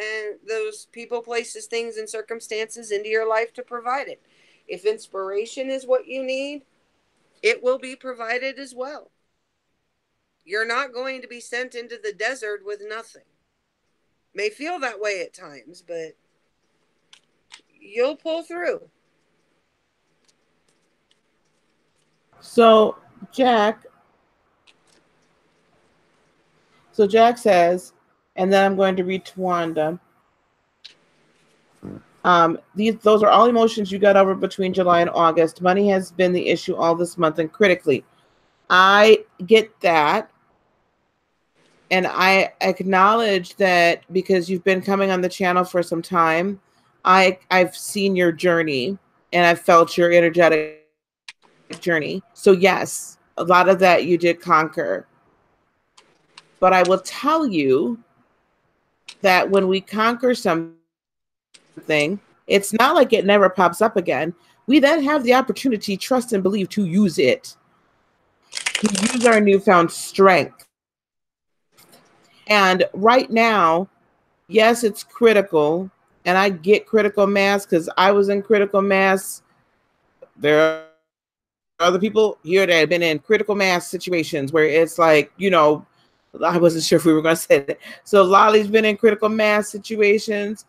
places, things, and circumstances into your life to provide it. If inspiration is what you need, it will be provided as well. You're not going to be sent into the desert with nothing. May feel that way at times, but you'll pull through. So Jack, Jack says, and then I'm going to read to Wanda. Those are all emotions you got over between July and August. Money has been the issue all this month and critically. I get that. And I acknowledge that because you've been coming on the channel for some time. I've seen your journey and I've felt your energetic journey. So yes, a lot of that you did conquer. But I will tell you that when we conquer something, it's not like it never pops up again. We then have the opportunity, trust and believe, to use it, to use our newfound strength. And right now, yes, it's critical. And I get critical mass because I was in critical mass. There are other people here that have been in critical mass situations where it's like, I wasn't sure if we were going to say that. So Lolly's been in critical mass situations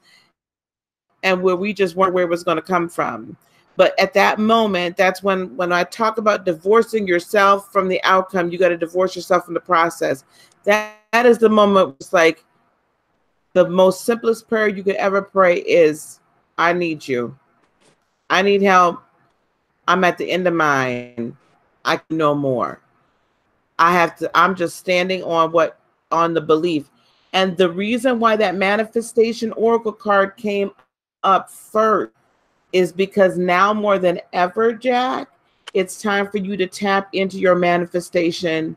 and where we just weren't where it was going to come from. But at that moment, that's when I talk about divorcing yourself from the outcome, you got to divorce yourself from the process. That is the moment. It's like the most simplest prayer you could ever pray is, I need you. I need help. I'm at the end of mine. I can know more. I'm just standing on the belief. And the reason why that manifestation oracle card came up first is because now more than ever, Jack, it's time for you to tap into your manifestation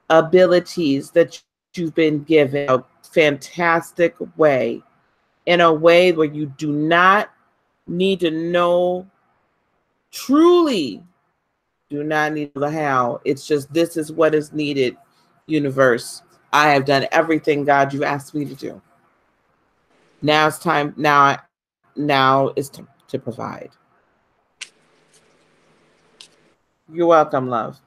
abilities that you've been given in a fantastic way, in a way where you do not need to know, truly do not need the how. It's just, this is what is needed, universe. I have done everything, God, you've asked me to do. Now it's time. Now it's time to provide. You're welcome, love.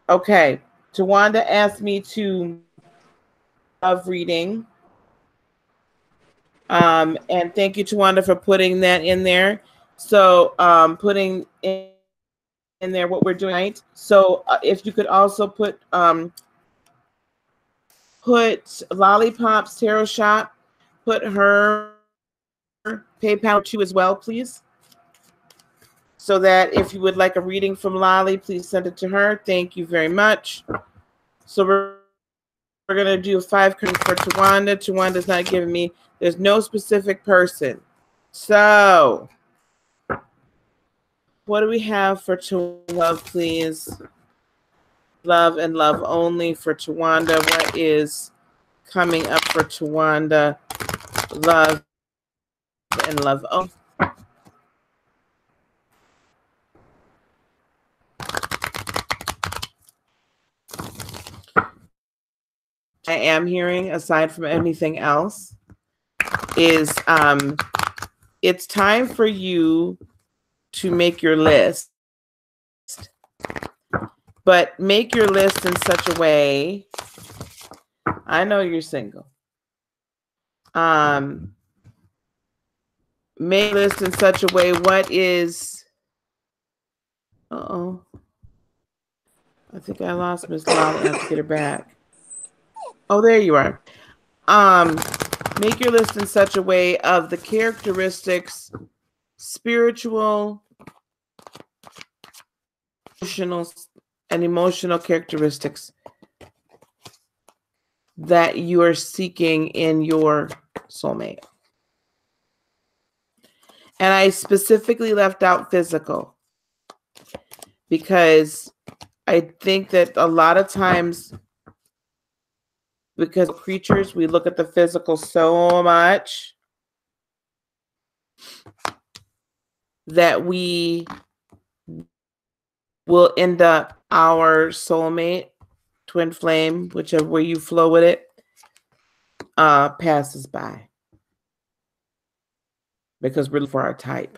Okay. Tawanda asked me to love reading. And thank you, Tawanda, for putting that in there. So putting in there what we're doing tonight. So if you could also put Lollipop's Tarot Shop, put her PayPal too as well, please. So that if you would like a reading from Lolly, please send it to her. Thank you very much. So we're going to do 5 cards for Tawanda. Tawanda's not giving me, there's no specific person. So what do we have for love, please? Love and love only for Tawanda. What is coming up for Tawanda? Love and love only. I am hearing, aside from anything else, is it's time for you to make your list. But make your list in such a way. I know you're single. Make a list in such a way. What is? Uh-oh. I think I lost Miss Lolly. I have to get her back. Oh, there you are. Make your list in such a way of the characteristics, spiritual, emotional characteristics that you are seeking in your soulmate. And I specifically left out physical because I think that a lot of times, because creatures, we look at the physical so much that we will end up our soulmate, twin flame, whichever way you flow with it, passes by. Because we're looking for our type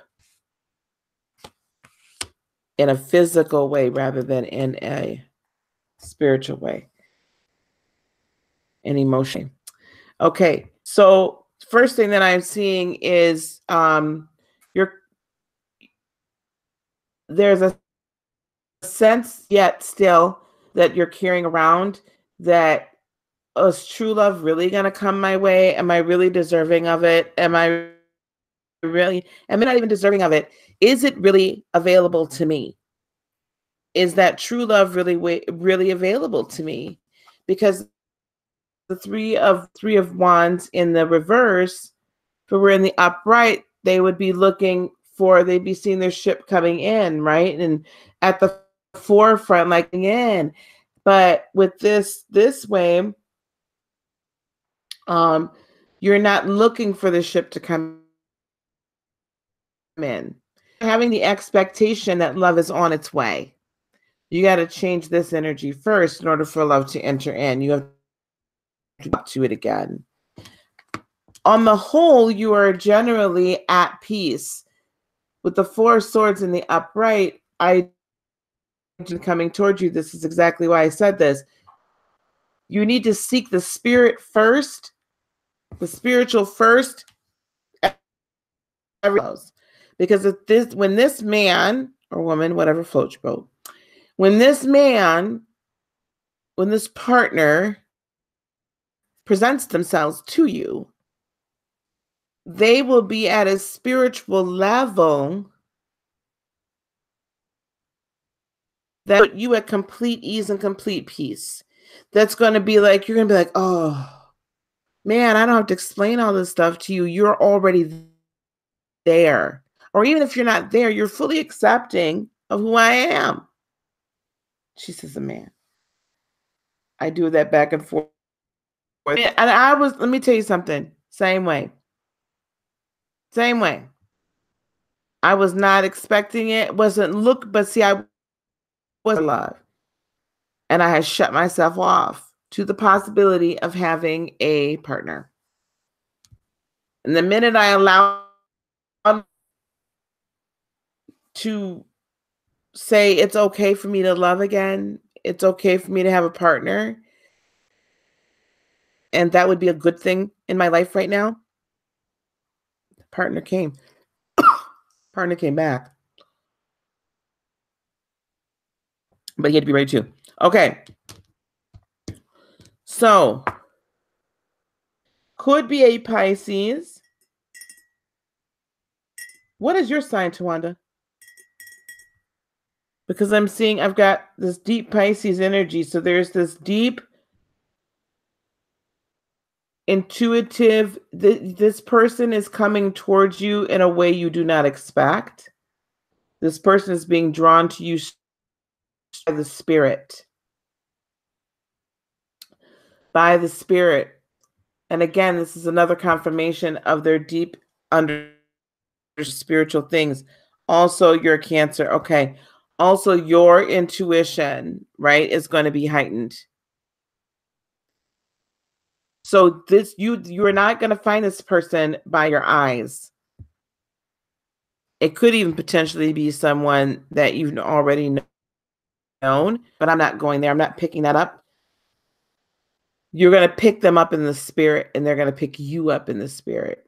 in a physical way rather than in a spiritual way and emotion. Okay, so first thing that I'm seeing is there's a sense yet still that you're carrying around that, is true love really gonna come my way? Am I really deserving of it? Am I not even deserving of it? Is it really available to me? Is that true love really available to me? Because the three of wands in the reverse, if we were in the upright, they would be looking for, they'd be seeing their ship coming in, right? And at the forefront, like in. But with this way, you're not looking for the ship to come in. Having the expectation that love is on its way. You got to change this energy first in order for love to enter in. You have to talk to it again. On the whole, you are generally at peace. With the 4 swords in the upright, I coming towards you. This is exactly why I said this. You need to seek the spirit first, the spiritual first, because when this man or woman, whatever floats your boat, when this partner presents themselves to you, they will be at a spiritual level that put you at complete ease and complete peace. That's going to be like, you're going to be like, oh, man, I don't have to explain all this stuff to you. You're already there. Or even if you're not there, you're fully accepting of who I am. She says, a man. I do that back and forth. And let me tell you something, same way. Same way. I was not expecting it, but see, I was in love. And I had shut myself off to the possibility of having a partner. And the minute I allowed to say it's okay for me to love again, it's okay for me to have a partner, and that would be a good thing in my life right now, the partner came. Partner came back. But he had to be ready too. Okay. So, could be a Pisces. What is your sign, Tawanda? Because I'm seeing I've got this deep Pisces energy. So there's this deep intuitive, this person is coming towards you in a way you do not expect. This person is being drawn to you by the spirit. By the spirit. And again, this is another confirmation of their deep under spiritual things. Also, your Cancer. Okay. Also, your intuition, right, is going to be heightened. So you are not going to find this person by your eyes. It could even potentially be someone that you've already known, but I'm not going there. I'm not picking that up. You're going to pick them up in the spirit, and they're going to pick you up in the spirit.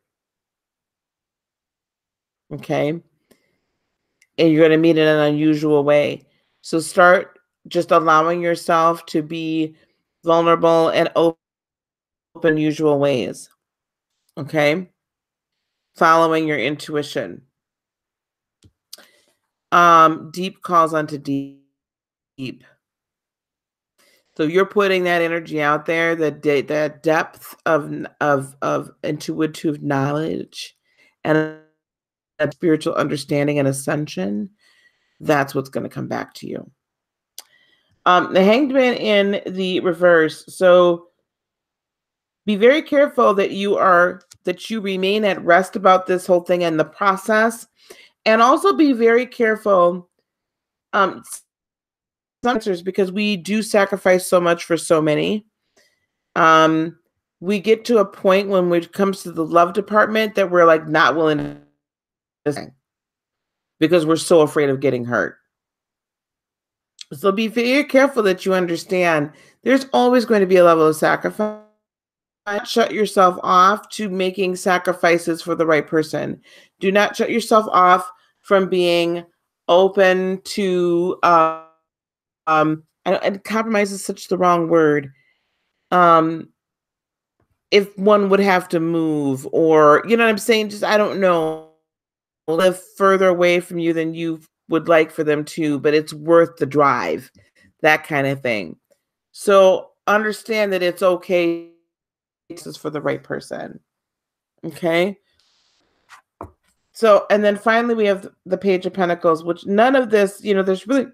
Okay? And you're going to meet in an unusual way. So start just allowing yourself to be vulnerable and open unusual ways. Okay? Following your intuition. Deep calls onto deep. So you're putting that energy out there, that depth of intuitive knowledge and a spiritual understanding and ascension. That's what's going to come back to you. The Hanged Man in the reverse. So be very careful that you remain at rest about this whole thing and the process, and also be very careful. Because we do sacrifice so much for so many. We get to a point when it comes to the love department that we're like not willing to, because we're so afraid of getting hurt. So be very careful that you understand there's always going to be a level of sacrifice. Shut yourself off to making sacrifices for the right person. Do not shut yourself off from being open to and compromise is such the wrong word. If one would have to move, or you know what I'm saying, just I don't know, live further away from you than you would like for them to, but it's worth the drive, that kind of thing. So understand that it's okay. This is for the right person. Okay. So, and then finally we have the Page of Pentacles, which none of this, there's really,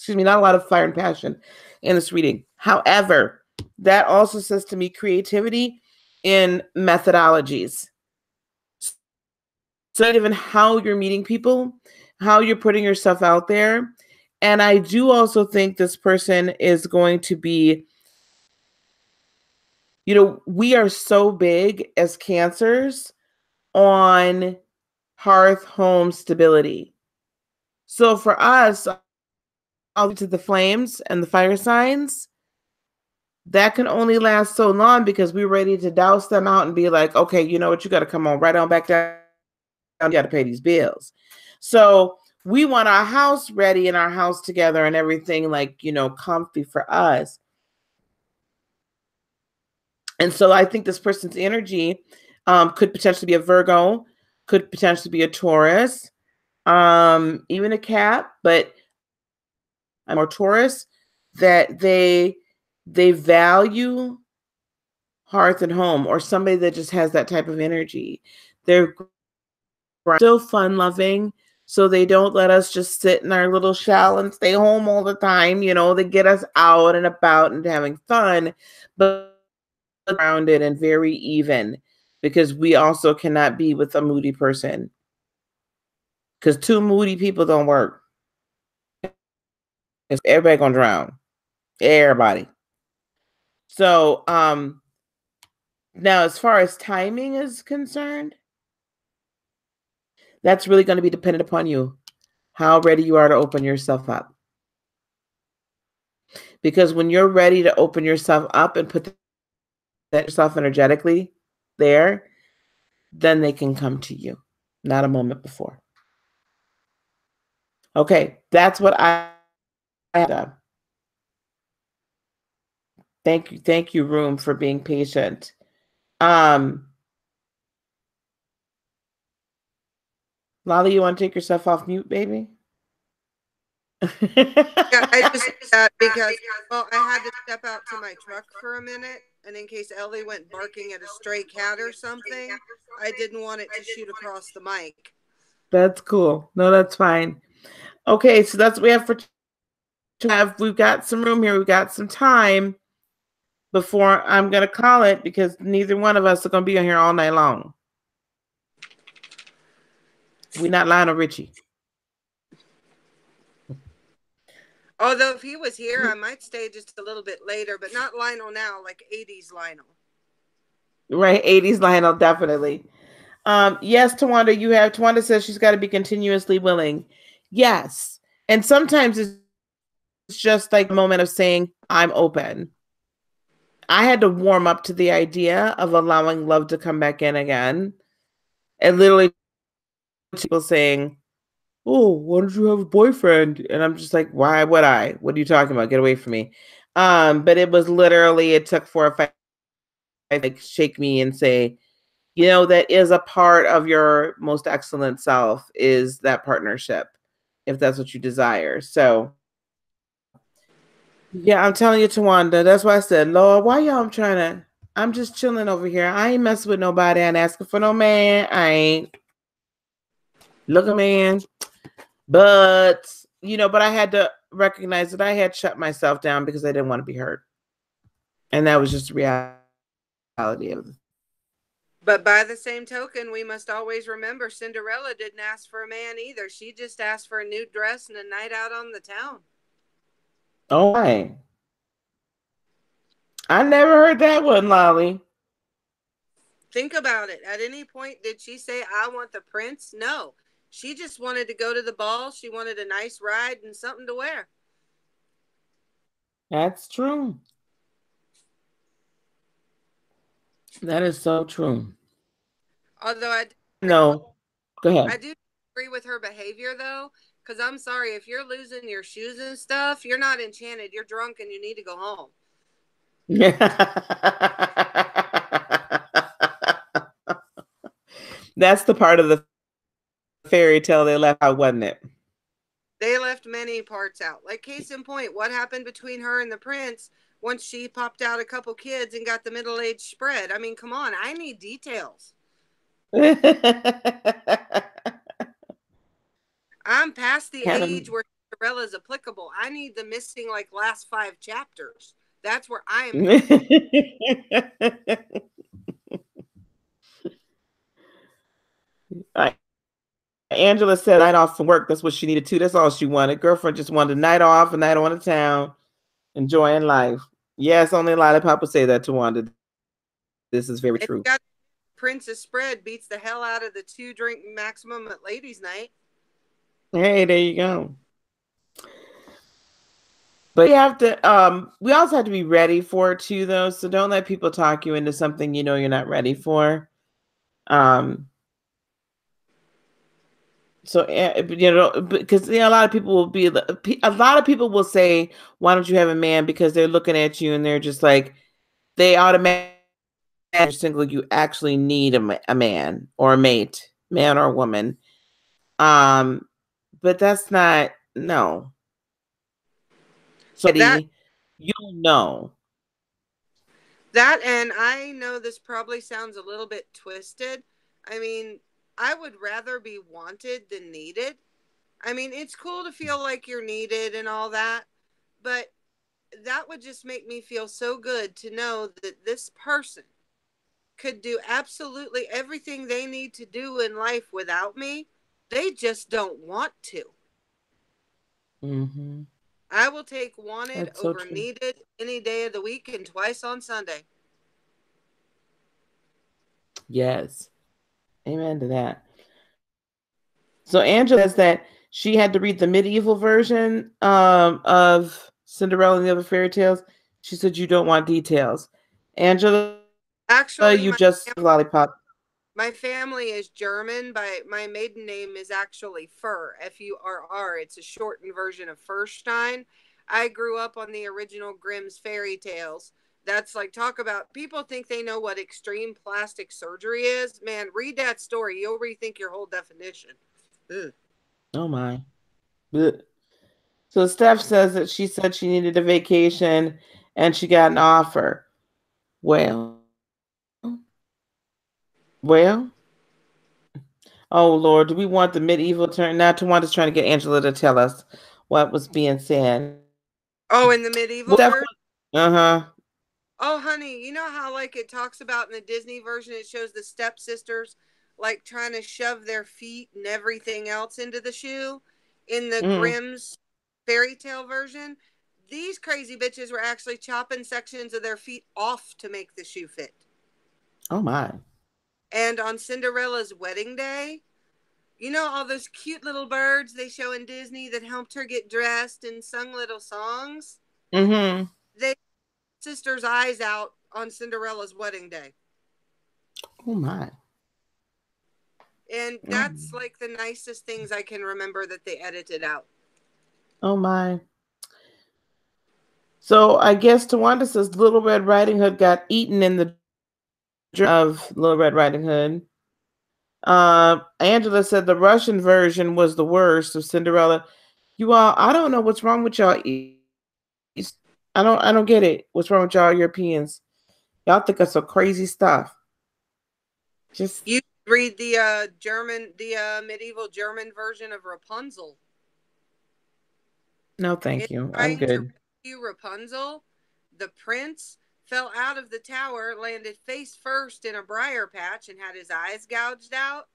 not a lot of fire and passion in this reading. However, that also says to me creativity in methodologies. So even how you're meeting people, how you're putting yourself out there. And I do also think this person is going to be, we are so big as Cancers on hearth home stability. So for us, all to the flames and the fire signs, that can only last so long because we're ready to douse them out and be like, okay, you know what, you got to come on right on back down. You got to pay these bills. So we want our house ready and our house together and everything like, comfy for us. And so I think this person's energy could potentially be a Virgo, could potentially be a Taurus, even a Cap, but I'm more Taurus, that they value hearth and home, or somebody that just has that type of energy. They're still fun loving, so they don't let us just sit in our little shell and stay home all the time. You know, they get us out and about and having fun, but grounded and very even, because we also cannot be with a moody person, because two moody people don't work. Everybody gonna drown. Everybody. So now as far as timing is concerned, that's really going to be dependent upon you, how ready you are to open yourself up. Because when you're ready to open yourself up and put that yourself energetically there, then they can come to you, not a moment before. Okay, that's what I have. Thank you, Room, for being patient. Lolly, you want to take yourself off mute, baby? Yeah, I just did that because, well, I had to step out to my truck for a minute, and in case Ellie went barking at a stray cat or something, I didn't want it to shoot across the mic. That's cool. No, that's fine. Okay, so that's what we have for we've got some room here. We've got some time before I'm gonna call it, because neither one of us are gonna be on here all night long. We're not Lionel Richie. Although if he was here, I might stay just a little bit later, but not Lionel now, like 80s Lionel. Right, 80s Lionel, definitely. Yes, Tawanda says she's got to be continuously willing. Yes. And sometimes it's just like a moment of saying, I'm open. I had to warm up to the idea of allowing love to come back in again. And literally people saying, oh, why don't you have a boyfriend? And I'm just like, why would I? What are you talking about? Get away from me. But it was literally, it took 4 or 5 like shake me and say, you know, that is a part of your most excellent self, is that partnership, if that's what you desire. So yeah, I'm telling you, Tawanda, that's why I said, Lord, why y'all I'm just chilling over here. I ain't messing with nobody. I ain't asking for no man. I ain't looking man. But, but I had to recognize that I had shut myself down because I didn't want to be hurt. And that was just the reality of it. But by the same token, we must always remember Cinderella didn't ask for a man either. She just asked for a new dress and a night out on the town. Oh, my. I never heard that one, Lolly. Think about it. At any point, did she say, I want the prince? No. She just wanted to go to the ball. She wanted a nice ride and something to wear. That's true. That is so true. Although No, go ahead. I do agree with her behavior, though, because I'm sorry, if you're losing your shoes and stuff, you're not enchanted. You're drunk and you need to go home. That's the part of the fairy tale they left out, wasn't it? They left many parts out. Like, case in point, what happened between her and the prince once she popped out a couple kids and got the middle-aged spread? I mean, come on, I need details. I'm past the age where Cinderella is applicable. I need the missing, like, last 5 chapters. That's where I am. Angela said night off from work. That's what she needed too. That's all she wanted. Girlfriend just wanted a night off, a night on the town, enjoying life. Yes, only Lollipop would say that to Wanda. This is very true. Princess spread beats the hell out of the 2-drink maximum at ladies' night. Hey, there you go. But we also have to be ready for it too, though. So don't let people talk you into something you're not ready for. So because a lot of people will say, "Why don't you have a man?" Because they're looking at you and they're just like, they automatically single. You actually need a man or a mate, man or woman. But that's not, no. That you'll know. that and I know this probably sounds a little bit twisted. I mean, I would rather be wanted than needed. I mean, it's cool to feel like you're needed and all that, but that would just make me feel so good to know that this person could do absolutely everything they need to do in life without me. They just don't want to. Mm-hmm. I will take wanted That's so over true. needed any day of the week and twice on Sunday. Yes. Amen to that. So Angela says that she had to read the medieval version of Cinderella and the other fairy tales. She said you don't want details. Angela, you just Actually, lollipop. my family is German. By my maiden name is actually Fur, Furr. It's a shortened version of Furstein. I grew up on the original Grimm's fairy tales. That's like, talk about people think they know what extreme plastic surgery is. Man, read that story. You'll rethink your whole definition. Ugh. Oh my. Blech. So Steph says that she said she needed a vacation and she got an offer. Well, well. Oh Lord, do we want the medieval turn? Now Tawanda's trying to get Angela to tell us what was being said. Oh, in the Well, Steph, medieval version? uh-huh. Oh, honey, you know how like it talks about in the Disney version, it shows the stepsisters like trying to shove their feet and everything else into the shoe. In the Mm. Grimm's fairy tale version, these crazy bitches were actually chopping sections of their feet off to make the shoe fit. Oh my. And on Cinderella's wedding day, you know all those cute little birds they show in Disney that helped her get dressed and sung little songs? Mm-hmm. They sisters' eyes out on Cinderella's wedding day. Oh my. And Oh, that's like the nicest things I can remember that they edited out. oh my. So I guess Tawanda says Little Red Riding Hood got eaten in the of Little Red Riding Hood. Angela said the Russian version was the worst of Cinderella. You all, I don't know what's wrong with y'all. I don't get it. What's wrong with y'all Europeans? Y'all think of some crazy stuff. Just You read the medieval German version of Rapunzel. no, In thank you. I'm trying to good. rescue Rapunzel, the prince fell out of the tower, landed face first in a briar patch, and had his eyes gouged out.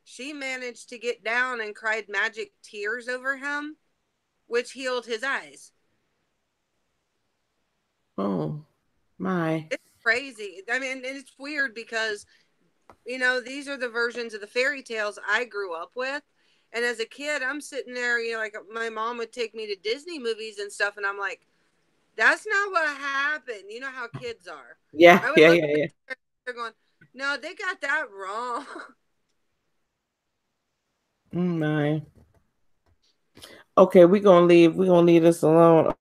She managed to get down and cried magic tears over him, which healed his eyes. Oh my. It's crazy. I mean, and it's weird because these are the versions of the fairy tales I grew up with. And as a kid, I'm sitting there, like my mom would take me to Disney movies and stuff, and I'm like, that's not what happened. You know how kids are. Yeah, I would yeah, look yeah, at yeah. them, they're going, no, they got that wrong. Oh my. Okay, we're gonna leave. We're gonna leave this alone.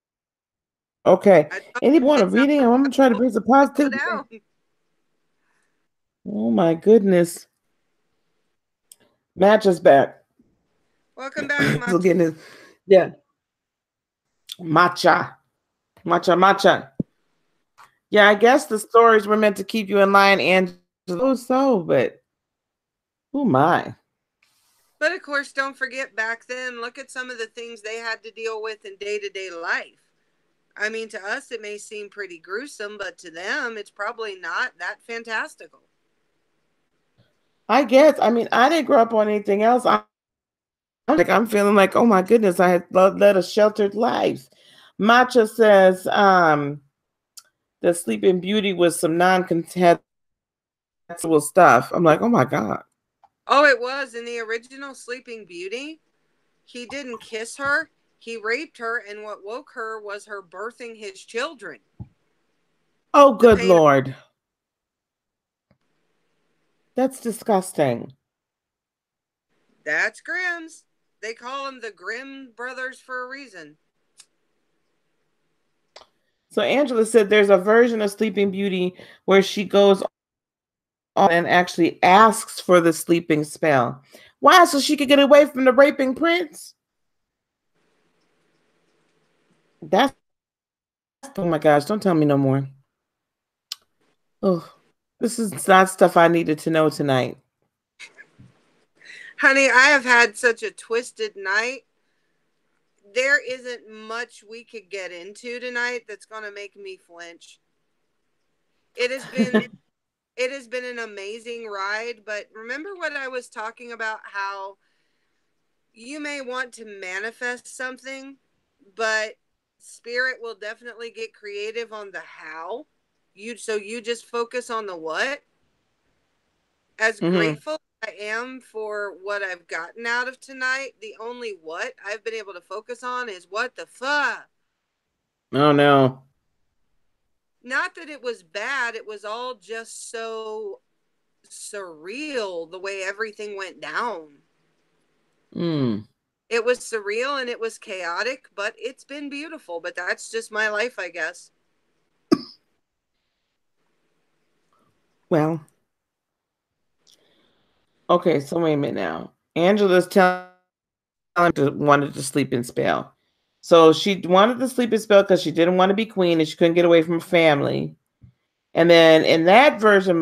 Okay. I thought Anybody want you a said something reading? I'm gonna try to about bring some go positivity. down. Oh my goodness. Match us back. Welcome back, So Machi. getting this, yeah. Matcha. Matcha, matcha. Yeah, I guess the stories were meant to keep you in line, Angela. So, but oh my. But of course, don't forget back then, look at some of the things they had to deal with in day to day life. I mean, to us, it may seem pretty gruesome, but to them, it's probably not that fantastical. I guess. I mean, I didn't grow up on anything else. I'm feeling like, oh my goodness, I had led a sheltered life. Matcha says, the Sleeping Beauty was some non-compatible stuff. I'm like, oh my God. Oh, it was in the original Sleeping Beauty. He didn't kiss her, he raped her, and what woke her was her birthing his children. Oh, The good pain. Lord. That's disgusting. That's Grimm's. They call them the Grimm brothers for a reason. So Angela said there's a version of Sleeping Beauty where she goes on and actually asks for the sleeping spell. Why? So she could get away from the raping prince? That's Oh my gosh, don't tell me no more. Oh, this is not stuff I needed to know tonight. Honey, I have had such a twisted night. There isn't much we could get into tonight that's going to make me flinch. It has been it has been an amazing ride, but remember what I was talking about, how you may want to manifest something, but spirit will definitely get creative on the how. You just focus on the what. As Hmm. grateful I am for what I've gotten out of tonight, the only what I've been able to focus on is what the fuck. Oh no. Not that it was bad, it was all just so surreal the way everything went down. Mm. It was surreal and it was chaotic, but it's been beautiful. But that's just my life, I guess. Well, okay, so wait a minute now. Angela's telling to wanted to sleep and spell. So she wanted to sleep and spell because she didn't want to be queen and she couldn't get away from her family. And then in that version,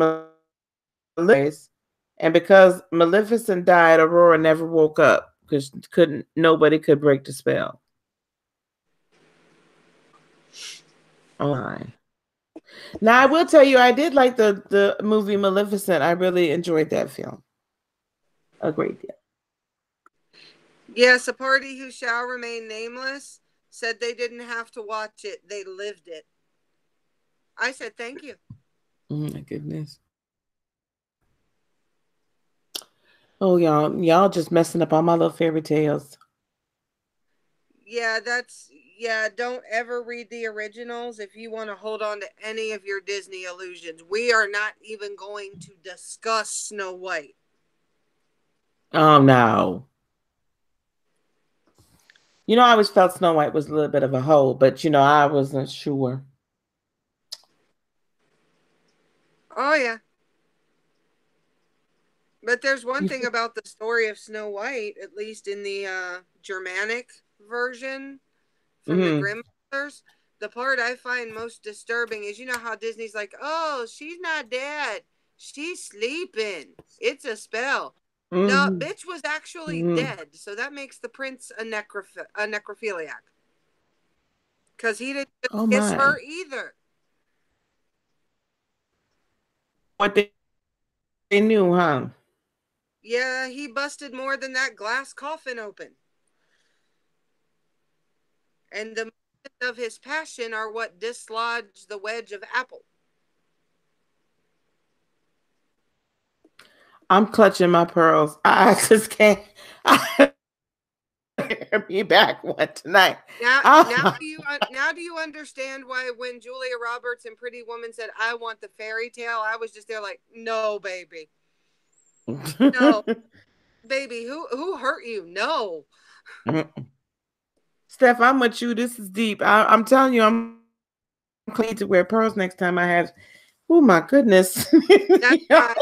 and because Maleficent died, Aurora never woke up because nobody could break the spell. Oh my. Now I will tell you, I did like the movie Maleficent. I really enjoyed that film a great deal. Yes, a party who shall remain nameless said they didn't have to watch it, they lived it. I said, thank you. Oh my goodness. Oh y'all just messing up all my little fairy tales. Yeah, yeah, don't ever read the originals if you want to hold on to any of your Disney illusions. We are not even going to discuss Snow White. Oh no. I always felt Snow White was a little bit of a hoe, but I wasn't sure. Oh, yeah. But there's one You thing about the story of Snow White, at least in the Germanic version from the mm-hmm. Grimm brothers. The part I find most disturbing is, you know how Disney's like, oh, she's not dead. She's sleeping. It's a spell. No, Mm-hmm. bitch was actually Mm-hmm. dead. So that makes the prince a necrophiliac. Because he didn't just Oh kiss my. her either. What they knew, huh? Yeah, he busted more than that glass coffin open. And the moments of his passion are what dislodge the wedge of apple. I'm clutching my pearls. I just can't. I be back one tonight. Now, Oh. now do you understand why when Julia Roberts and Pretty Woman said, "I want the fairy tale," I was just there like, "No, baby, no, baby, who hurt you? No." Steph, I'm with you. This is deep. I'm telling you, I'm clean to wear pearls next time I have. Oh my goodness. That's why.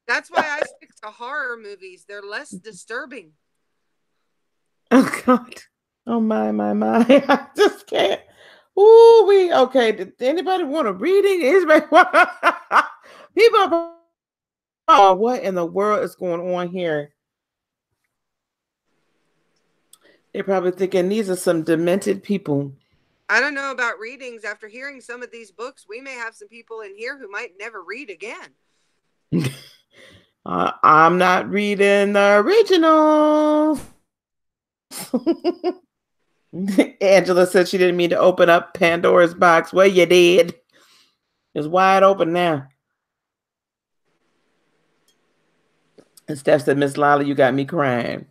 That's why I stick to horror movies. They're less disturbing. Oh God. Oh my. I just can't. Ooh, we okay. Did anybody want a reading? People are, oh, what in the world is going on here? They're probably thinking these are some demented people. I don't know about readings. After hearing some of these books, we may have some people in here who might never read again. I'm not reading the originals. Angela said she didn't mean to open up Pandora's box. Well, you did. It's wide open now. And Steph said, Miss Lala, you got me crying.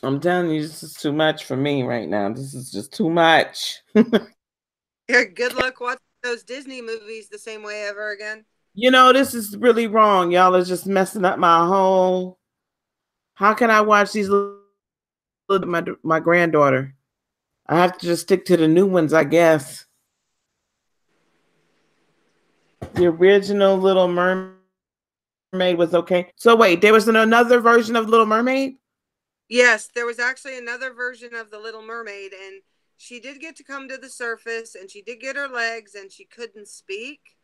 I'm telling you, this is too much for me right now. This is just too much. Yeah, good luck watching those Disney movies the same way ever again. This is really wrong. Y'all are just messing up my whole. How can I watch these my granddaughter? I have to just stick to the new ones, I guess. The original Little Mermaid was okay. So wait, there was another version of Little Mermaid? Yes, there was actually another version of The Little Mermaid, and she did get to come to the surface and she did get her legs and she couldn't speak.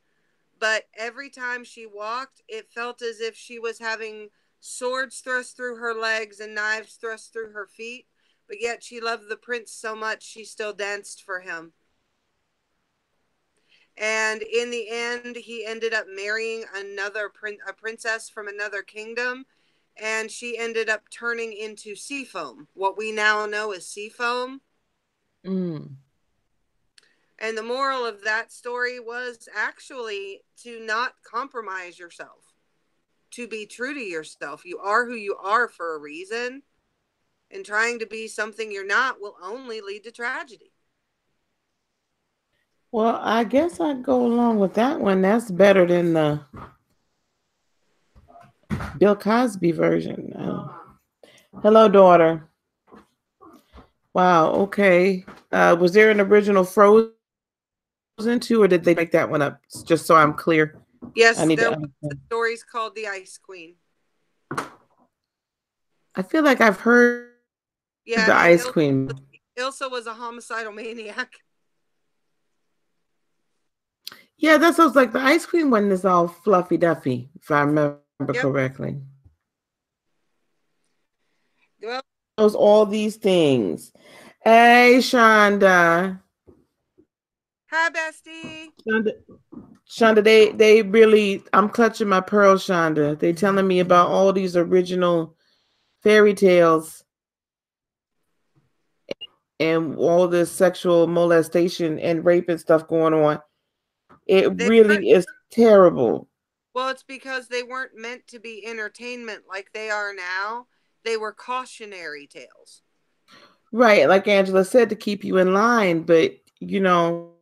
But every time she walked, it felt as if she was having swords thrust through her legs and knives thrust through her feet. But yet she loved the prince so much she still danced for him. And in the end, he ended up marrying a princess from another kingdom, and she ended up turning into sea foam, what we now know as sea foam. Mm. And the moral of that story was actually to not compromise yourself, to be true to yourself. You are who you are for a reason, and trying to be something you're not will only lead to tragedy. Well, I guess I'd go along with that one. That's better than the Bill Cosby version. Hello, daughter. Wow. Okay. Was there an original Frozen too, or did they make that one up? Just so I'm clear. I Yes, need there to was a understand. stories called The Ice Queen. I feel like I've heard Yeah, the and Ice Queen. Ilsa was a homicidal maniac. Yeah, that sounds like the Ice Queen one is all fluffy duffy, if I remember Yep. correctly. Well, Knows all these things. Hey, Shonda. hi, bestie. Shonda, Shonda, they really. I'm clutching my pearls, Shonda. They telling me about all these original fairy tales and all this sexual molestation and rape and stuff going on. It They weren't, really is terrible. well, it's because they weren't meant to be entertainment like they are now. They were cautionary tales. Right, like Angela said, to keep you in line, but you know,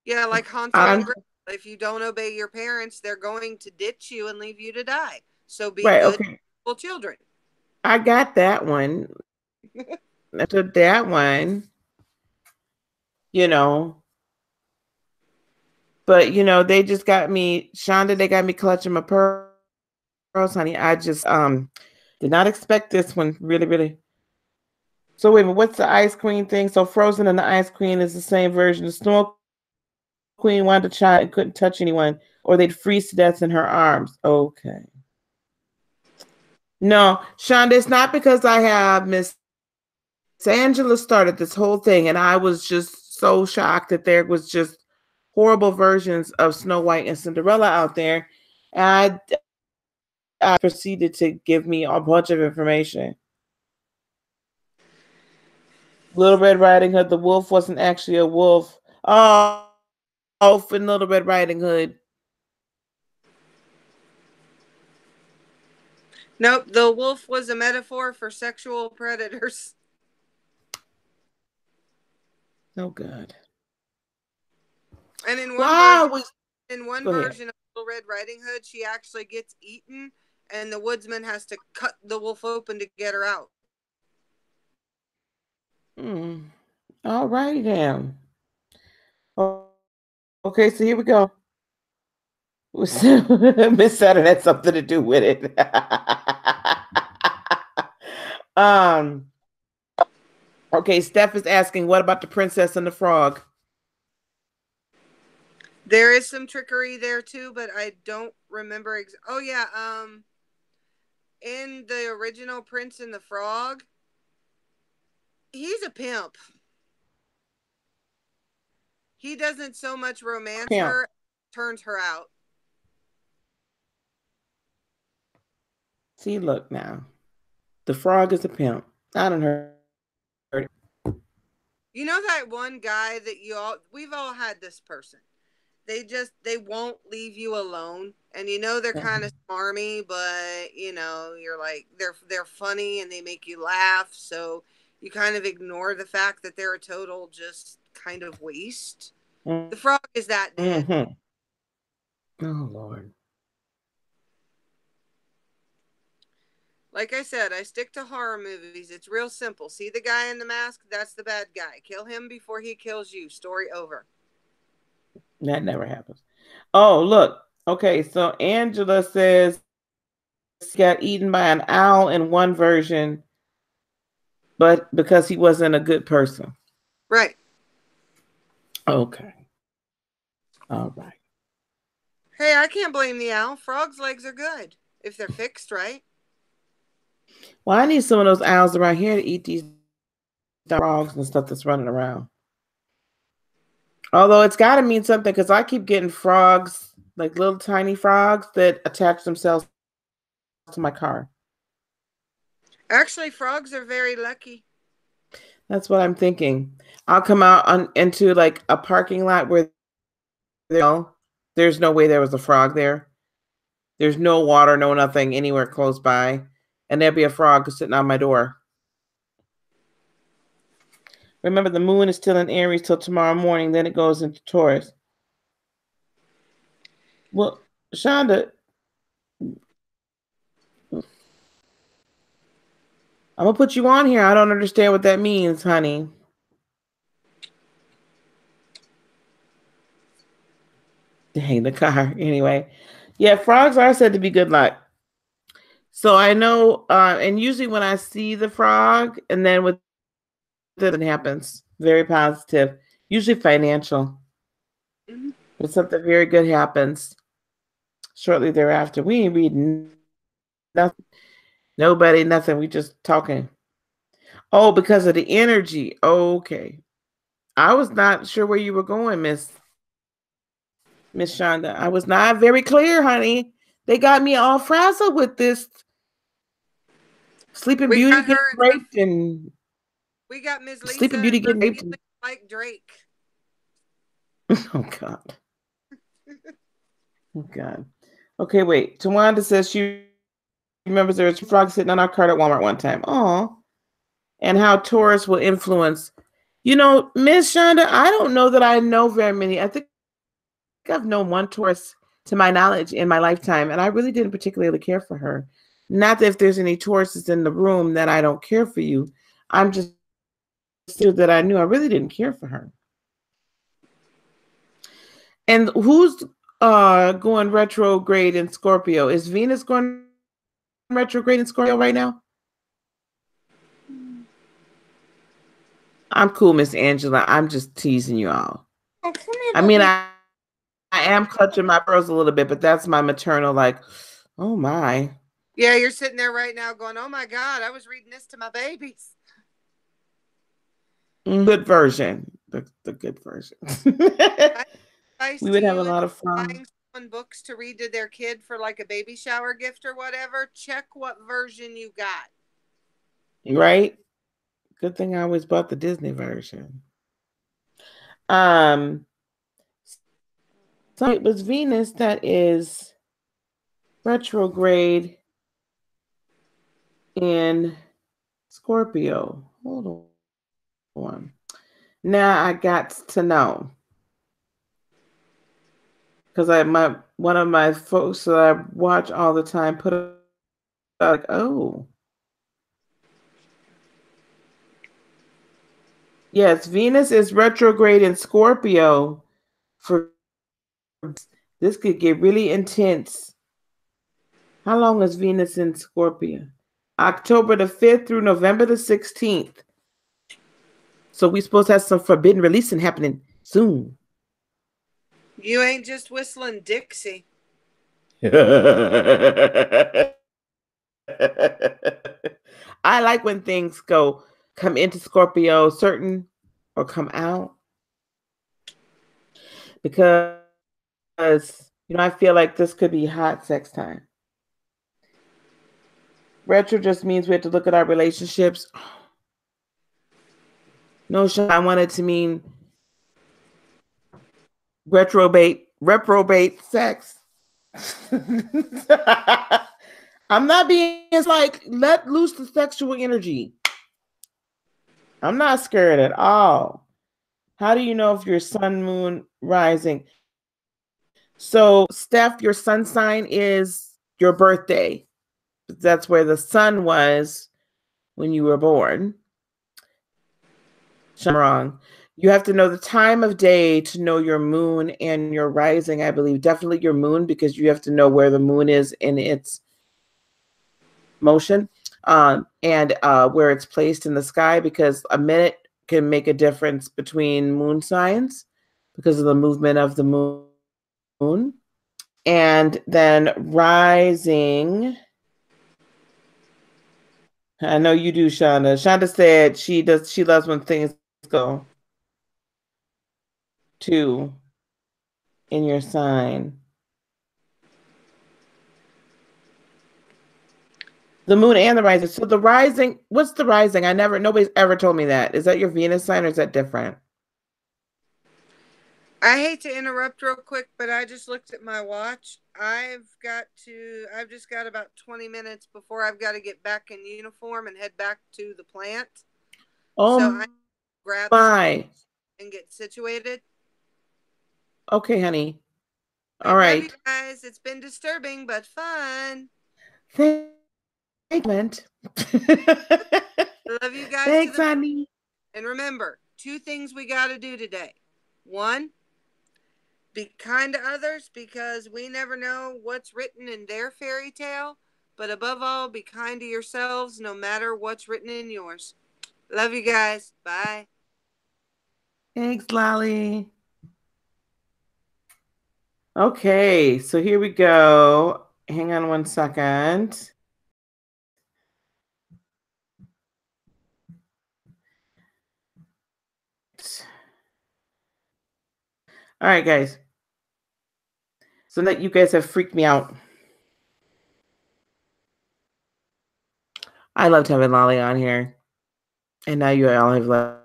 Yeah, like I'm Hansel and Gretel. If you don't obey your parents, they're going to ditch you and leave you to die. So be right. good, Okay, children. I got that one. After that one, you know, but they just got me, Shonda. They got me clutching my pearls, honey. I just did not expect this one. Really, really. So wait a minute, what's the Ice Queen thing? So Frozen and the Ice Queen is the same version. The Snow Queen wanted to try and couldn't touch anyone, or they'd freeze to death in her arms. Okay. No, Shonda, it's not because I have Miss Angela started this whole thing, and I was just so shocked that there was just horrible versions of Snow White and Cinderella out there. And I proceeded to give me a bunch of information. Little Red Riding Hood, the wolf wasn't actually a wolf. Oh, for Little Red Riding Hood. Nope, the wolf was a metaphor for sexual predators. Oh, God. And in one Why version, we in one go ahead? version of Little Red Riding Hood, she actually gets eaten, and the woodsman has to cut the wolf open to get her out. Mm. All righty then. Okay, so here we go. Miss Saturn had something to do with it. um. Okay, Steph is asking, what about the Princess and the Frog? There is some trickery there too, but I don't remember. Oh yeah, in the original Prince and the Frog, he's a pimp. He doesn't so much romance Pimp. her, turns her out. See, look now. The frog is a pimp. I don't heard it. You know that one guy that we've all had this person. They won't leave you alone, and you know they're kind of smarmy, but you're like they're funny and they make you laugh, so you kind of ignore the fact that they're a total just kind of waste. The frog is that dude. Mm-hmm. Oh, Lord. Like I said, I stick to horror movies. It's real simple. See the guy in the mask? That's the bad guy. Kill him before he kills you. Story over. That never happens. Oh, look. Okay, so Angela says he got eaten by an owl in one version, but because he wasn't a good person. Right. Okay. All right. Hey, I can't blame the owl. Frog's legs are good if they're fixed right. Well, I need some of those owls around here to eat these frogs and stuff that's running around. Although it's got to mean something because I keep getting frogs, like little tiny frogs that attach themselves to my car. Actually, frogs are very lucky. That's what I'm thinking. I'll come out into like a parking lot where there's no way there was a frog there. There's no water, no nothing anywhere close by. And there'll be a frog sitting on my door. Remember, the moon is still in Aries till tomorrow morning. Then it goes into Taurus. Well, Shonda, I'm going to put you on here. I don't understand what that means, honey. Dang, the car. Anyway. Yeah, frogs are said to be good luck. So I know, and usually when I see the frog, and then with it happens, very positive, usually financial. Mm-hmm. But something very good happens shortly thereafter. We ain't reading nothing. Nobody, nothing. We just talking. Oh, because of the energy. Okay. I was not sure where you were going, Miss Shonda. I was not very clear, honey. They got me all frazzled with this Sleeping Beauty getting raped and we got Ms. Lisa Sleeping Beauty getting raped. Like Drake. Oh God. Oh God. Okay, wait. Tawanda says she remembers there was a frog sitting on our cart at Walmart one time. Oh. And how Taurus will influence. You know, Miss Shonda, I don't know that I know very many. I think I've known one Taurus to my knowledge in my lifetime, and I really didn't particularly care for her. Not that if there's any Tauruses in the room that I don't care for you. I'm just sure that I knew I really didn't care for her. And who's going retrograde in Scorpio? Is Venus going retrograde in Scorpio right now? I'm cool, Miss Angela. I'm just teasing you all. Oh, come here, I mean, I am clutching my pearls a little bit, but that's my maternal, like, oh my. Yeah, you're sitting there right now going, oh my God, I was reading this to my babies. Good version. The good version. We would have a lot of fun. Buying someone books to read to their kid for like a baby shower gift or whatever. Check what version you got. Right? Good thing I always bought the Disney version. So it was Venus that is retrograde in Scorpio. Hold on. Now I got to know. Because one of my folks that I watch all the time put up like, oh. Yes, Venus is retrograde in Scorpio. For this could get really intense. How long is Venus in Scorpio? October the 5th through November the 16th. So we supposed to have some forbidden releasing happening soon. You ain't just whistling Dixie. I like when things come into Scorpio certain or come out. Because, I feel like this could be hot sex time. Retro just means we have to look at our relationships. No, I wanted to mean reprobate sex. I'm not being like, let loose the sexual energy. I'm not scared at all. How do you know if your sun, moon, rising? So, Steph, your sun sign is your birthday. That's where the sun was when you were born. I'm wrong. You have to know the time of day to know your moon and your rising, I believe. Definitely your moon, because you have to know where the moon is in its motion and where it's placed in the sky, because a minute can make a difference between moon signs. because of the movement of the moon. And then rising. I know you do, Shonda. Shonda said she loves when things go two in your sign. The moon and the rising. So the rising, what's the rising? Nobody's ever told me that. Is that your Venus sign or is that different? I hate to interrupt real quick, but I just looked at my watch. I've just got about 20 minutes before I've got to get back in uniform and head back to the plant. Oh, so I grab my. and get situated. Okay, honey. All right. Love you guys. It's been disturbing, but fun. Thank you. Love you guys. Thanks, honey. And remember, 2 things we got to do today. 1, be kind to others because we never know what's written in their fairy tale. But above all, be kind to yourselves no matter what's written in yours. Love you guys. Bye. Thanks, Lolly. Okay, so here we go. Hang on one second. All right, guys. So that you guys have freaked me out. I loved having Lolly on here. And now you all have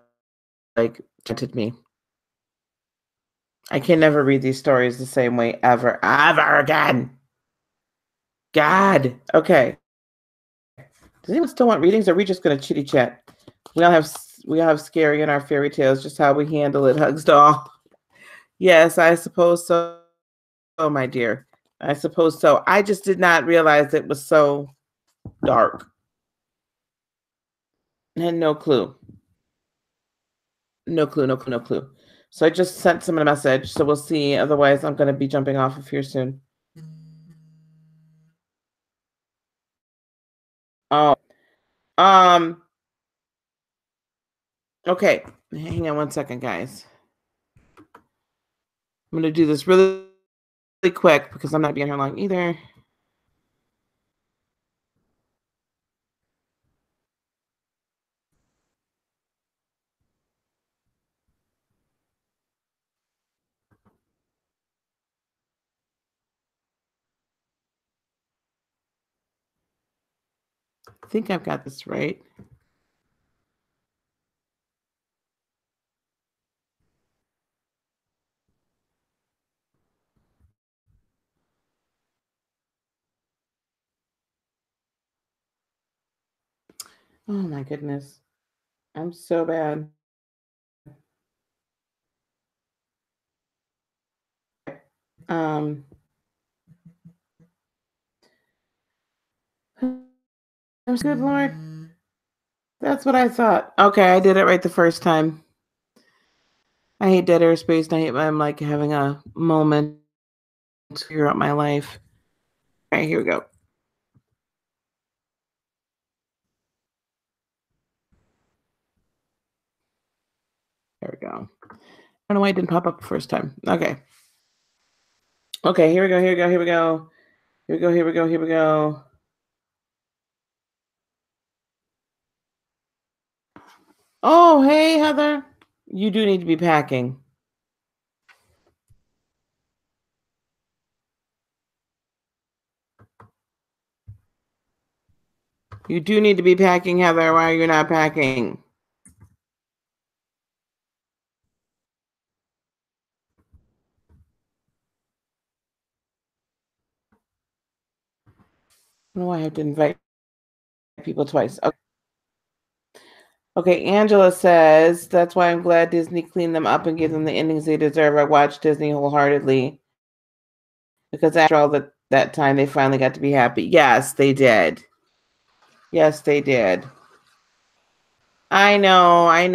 like tempted me. I can never read these stories the same way ever again. God. Okay. Does anyone still want readings, or are we just gonna chitty chat? We all have scary in our fairy tales, just how we handle it, Hugs doll. Yes, I suppose so. Oh, my dear. I suppose so. I just did not realize it was so dark. I had no clue. No clue. So I just sent someone a message. So we'll see. Otherwise, I'm going to be jumping off of here soon. Oh. Okay. Hang on one second, guys. I'm going to do this really quick because I'm not being here long either. I think I've got this right. Oh my goodness. I'm so bad. Good Lord. That's what I thought. Okay, I did it right the first time. I hate dead air space. I'm like having a moment to figure out my life. All right, here we go. There we go. I don't know why it didn't pop up the first time. Okay. Okay, here we go. Oh, hey, Heather. You do need to be packing. You do need to be packing, Heather. Why are you not packing? I don't know why I have to invite people twice. Okay, Angela says, that's why I'm glad Disney cleaned them up and gave them the endings they deserve. I watched Disney wholeheartedly because after all that time, they finally got to be happy. Yes, they did. Yes, they did. I know. I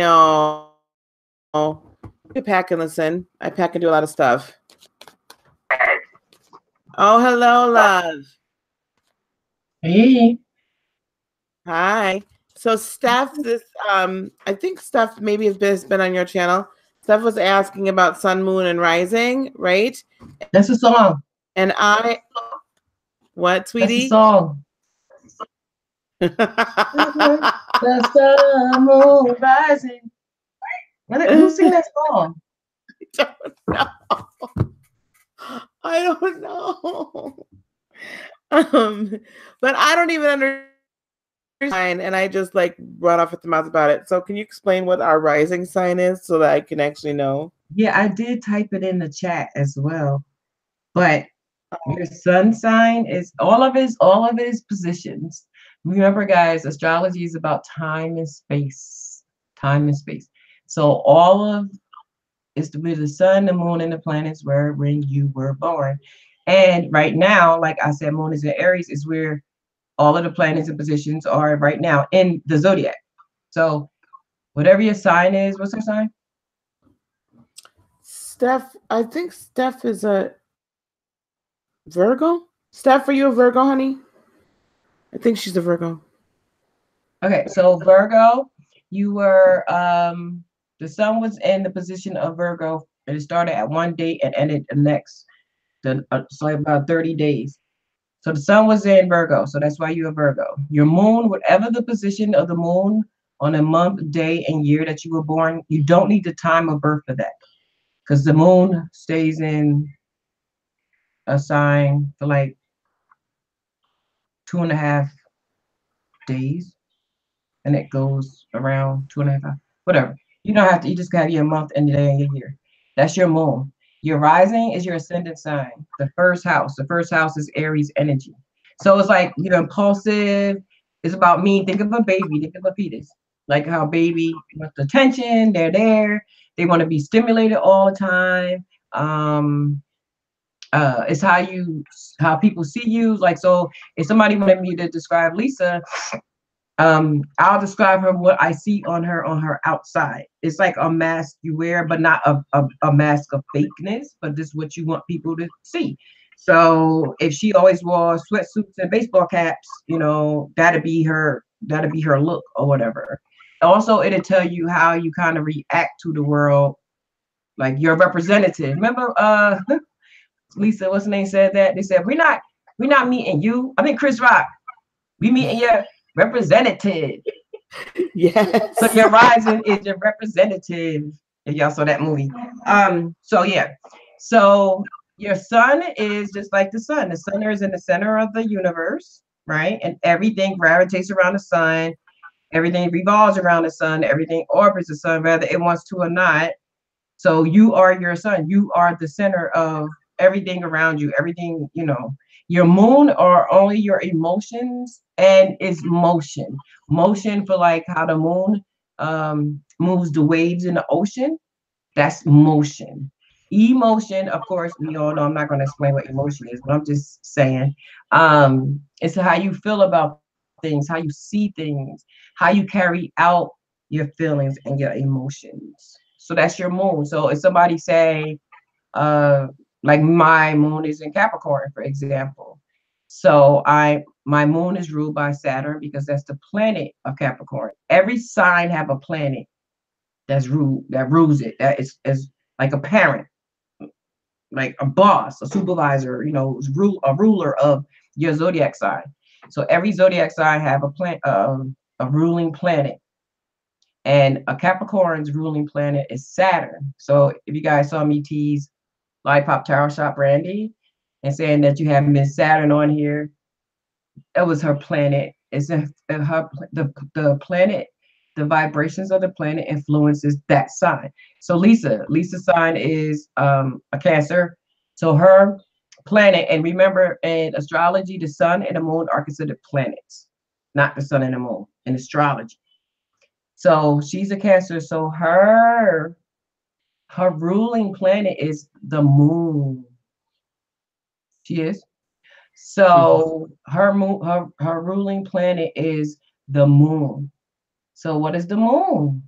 pack and listen. I pack and do a lot of stuff. Oh, hello, love. Hey. Hi. So Steph, I think Steph maybe has been on your channel. Steph was asking about sun, moon, and rising, right? That's a song. And I, what, That's a sweetie? song. The sun, moon, rising. Who sing that song? I don't know. Um, but I don't even understand, and I just like run off at the mouth about it. So can you explain what our rising sign is so that I can actually know? Yeah, I did type it in the chat as well. But your sun sign is all of his positions. Remember, guys, astrology is about time and space. Time and space. So all of it's with the sun, the moon, and the planets were when you were born. And right now, like I said, moon is in Aries, is where all of the planets and positions are right now in the zodiac. So whatever your sign is, what's your sign? Steph, I think Steph is a Virgo. Steph, are you a Virgo, honey? I think she's a Virgo. Okay, so Virgo, you were the sun was in the position of Virgo, and it started at one date and ended the next, so about 30 days. So the sun was in Virgo, so that's why you're a Virgo. Your moon, whatever the position of the moon on a month, day, and year that you were born, you don't need the time of birth for that, because the moon stays in a sign for like 2.5 days, and it goes around 2.5 hours, whatever. You don't have to, you just got your month and the day and your year. That's your moon. Your rising is your ascendant sign, the first house. The first house is Aries energy. So it's like you're impulsive. It's about me. Think of a baby, think of a fetus. Like how baby wants attention, they're there. They want to be stimulated all the time. Um, it's how people see you. Like, so if somebody wanted me to describe Lisa, I'll describe her what I see on her outside. It's like a mask you wear, but not a mask of fakeness, but this is what you want people to see. So if she always wore sweatsuits and baseball caps, that'd be her look or whatever. Also, it'll tell you how you kind of react to the world, like your representative. Remember, Lisa, what's the name, said that? They said, we're not meeting you. I mean, Chris Rock, we meeting your representative. Yes. So your rising is your representative. If y'all saw that movie. So yeah. So your sun is just like the sun. The sun is in the center of the universe, right? And everything gravitates around the sun. Everything revolves around the sun. Everything orbits the sun, whether it wants to or not. So you are your sun. You are the center of everything around you. Everything. Your moon are only your emotions and its motion. Motion for like how the moon moves the waves in the ocean. That's motion. Emotion, of course, we all know. I'm not going to explain what emotion is, but I'm just saying, it's how you feel about things, how you see things, how you carry out your feelings and your emotions. So that's your moon. So if somebody say, uh, like my moon is in Capricorn, for example. So my moon is ruled by Saturn because that's the planet of Capricorn. Every sign have a planet that rules it. That is like a parent, like a boss, a supervisor, a ruler of your zodiac sign. So every zodiac sign have a ruling planet, and a Capricorn's ruling planet is Saturn. So if you guys saw me tease Lollipop Tarot Shop Randy and saying that you have Miss Saturn on here, it was her planet. It's the planet, the vibrations of the planet influences that sign. So Lisa's sign is a Cancer. So her planet, and remember in astrology, the sun and the moon are considered planets, not the sun and the moon in astrology. So she's a Cancer. So her ruling planet is the moon. She is. So her moon, her ruling planet is the moon. So what is the moon?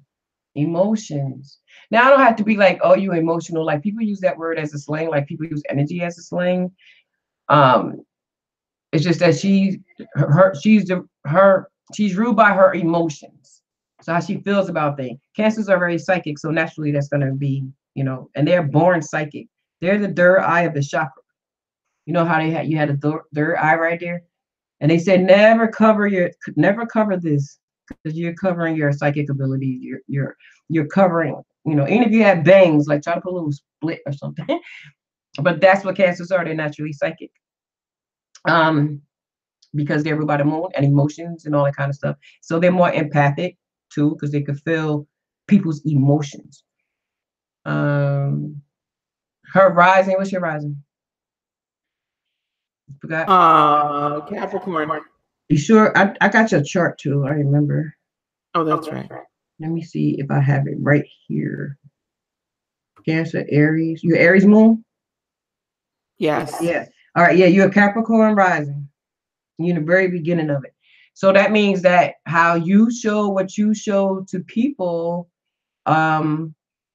Emotions. Now I don't have to be like, oh, you emotional. Like people use that word as a slang. Like people use energy as a slang. Um, it's just that she's ruled by her emotions. So how she feels about things. Cancers are very psychic, so naturally that's gonna be, and they're born psychic. They're the third eye of the chakra. You know how you had a third eye right there, and they said never cover this because you're covering your psychic abilities. You're covering, even if you have bangs, like try to put a little split or something. But that's what cancers are. They're naturally psychic. Um, because they're ruled by the moon and emotions and all that kind of stuff. So they're more empathic too, because they could feel people's emotions. Um, her rising, what's your rising? Forgot. Capricorn. You sure? I got your chart too. I remember. Oh, that's right. Let me see if I have it right here. Cancer, Aries. You Aries moon? Yes. Yeah. All right. Yeah, you're a Capricorn rising. You're in the very beginning of it. So that means that how you show what you show to people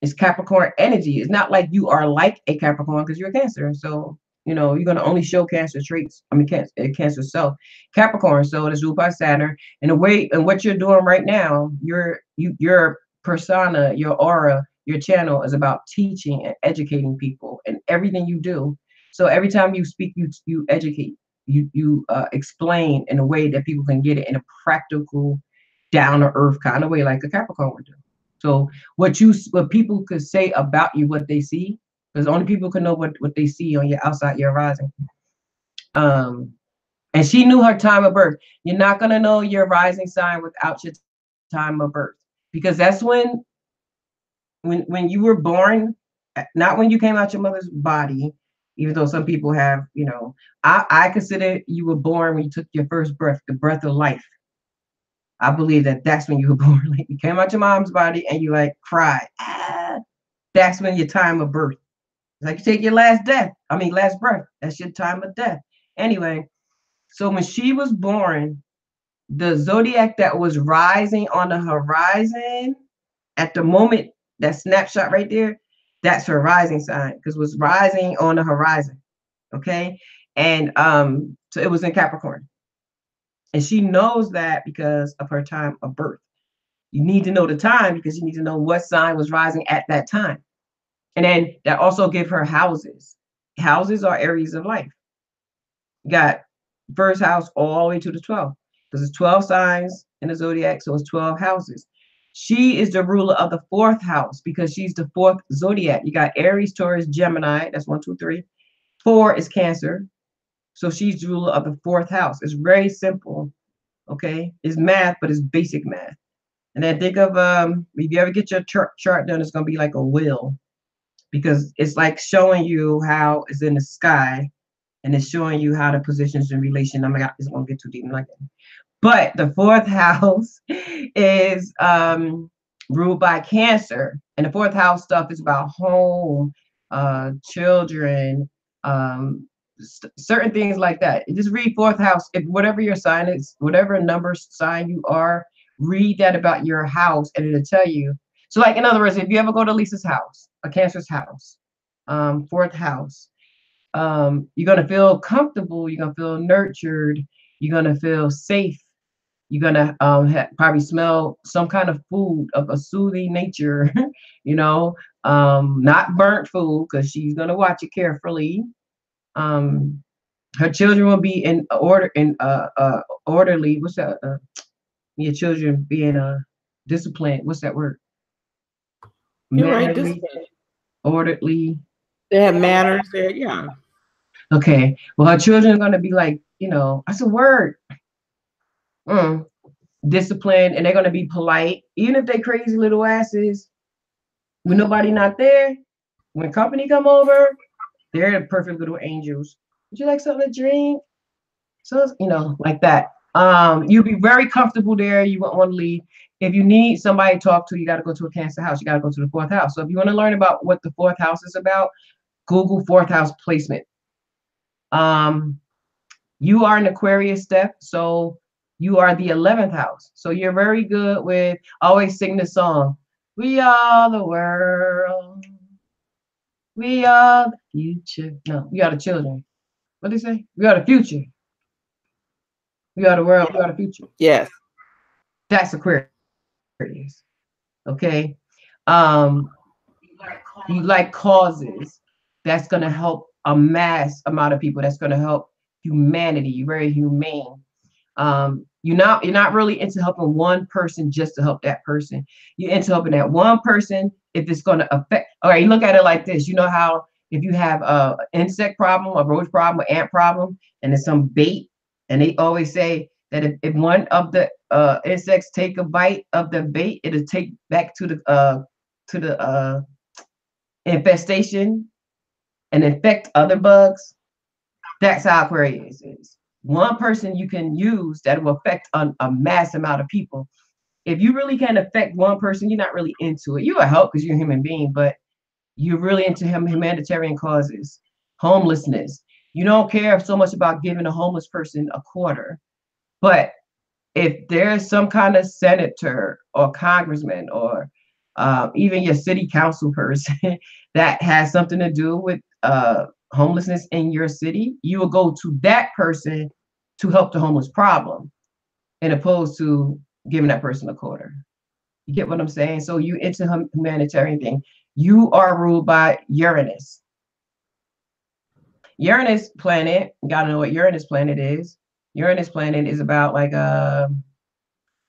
is Capricorn energy. It's not like you are like a Capricorn because you're a Cancer. So, you're going to only show Cancer traits. I mean, Cancer self. Capricorn, so it's ruled by Saturn. And the way, and what you're doing right now, your persona, your aura, your channel is about teaching and educating people and everything you do. So every time you speak, you educate, you explain in a way that people can get it in a practical, down to earth kind of way, like a Capricorn would do. So what people could say about you, what they see, because only people can know what they see on your outside your rising. Um, and she knew her time of birth. You're not gonna know your rising sign without your time of birth, because that's when you were born, not when you came out your mother's body. Even though some people have, I consider you were born when you took your first breath, the breath of life. I believe that that's when you were born. Like you came out your mom's body and you like cried. That's when your time of birth. It's like you take your last breath. That's your time of death. Anyway, so when she was born, the zodiac that was rising on the horizon at the moment, that snapshot right there, that's her rising sign because it was rising on the horizon. Okay. And so it was in Capricorn. And she knows that because of her time of birth. You need to know the time because you need to know what sign was rising at that time. And then that also give her houses. Houses are areas of life. You got first house all the way to the 12th because it's 12 signs in the zodiac, so it's 12 houses. She is the ruler of the fourth house because she's the fourth zodiac. You got Aries, Taurus, Gemini. That's 1, 2, 3. 4 is Cancer. So she's the ruler of the fourth house. It's very simple. Okay. It's math, but it's basic math. And then think of if you ever get your chart done, it's gonna be like a wheel because it's like showing you how it's in the sky and it's showing you how the positions in relation. Oh my God, it's gonna get too deep like that. But the fourth house is ruled by Cancer, and the fourth house stuff is about home, children, certain things like that. Just read fourth house. If whatever your sign is, whatever number sign you are, read that about your house, and it'll tell you. So, like in other words, if you ever go to Lisa's house, a Cancer's house, fourth house, you're gonna feel comfortable. You're gonna feel nurtured. You're gonna feel safe. You're gonna probably smell some kind of food of a soothing nature, not burnt food because she's gonna watch it carefully. Um, Her children will be in orderly. What's that? Your children being disciplined. What's that word? You're right. Mannerly, orderly. They have manners there. Yeah. Okay. Well, her children are gonna be like, that's a word. Mm, disciplined, and they're gonna be polite, even if they crazy little asses. When nobody not there, when company come over, they're the perfect little angels. Would you like something to drink? So like that. You'll be very comfortable there. You won't want to leave. If you need somebody to talk to, you got to go to a Cancer house. You got to go to the fourth house. So if you want to learn about what the fourth house is about, Google fourth house placement. Um, you are an Aquarius step, so you are the 11th house. So you're very good with always sing the song. We are the world. We are the future. No, we are the children. What do they say? We are the future. We are the world. We are the future. Yes. That's Aquarius. Okay. Um, you like causes that's going to help a mass amount of people, that's going to help humanity. You're very humane. You're not really into helping one person just to help that person. You're into helping that one person if it's going to affect. All right, you look at it like this. You know how if you have a insect problem, a roach problem, an ant problem, and there's some bait, and they always say that if one of the insects take a bite of the bait, it'll take back to the infestation and infect other bugs. That's how Aquarius is. One person you can use that will affect a mass amount of people. If you really can affect one person, you're not really into it. You will help because you're a human being, but you're really into humanitarian causes, homelessness. You don't care so much about giving a homeless person a quarter, but if there's some kind of senator or congressman or even your city council person that has something to do with homelessness in your city, you will go to that person to help the homeless problem, in opposed to giving that person a quarter. You get what I'm saying? So you into humanitarian thing. You are ruled by Uranus. Uranus planet, you gotta know what Uranus planet is. Uranus planet is about like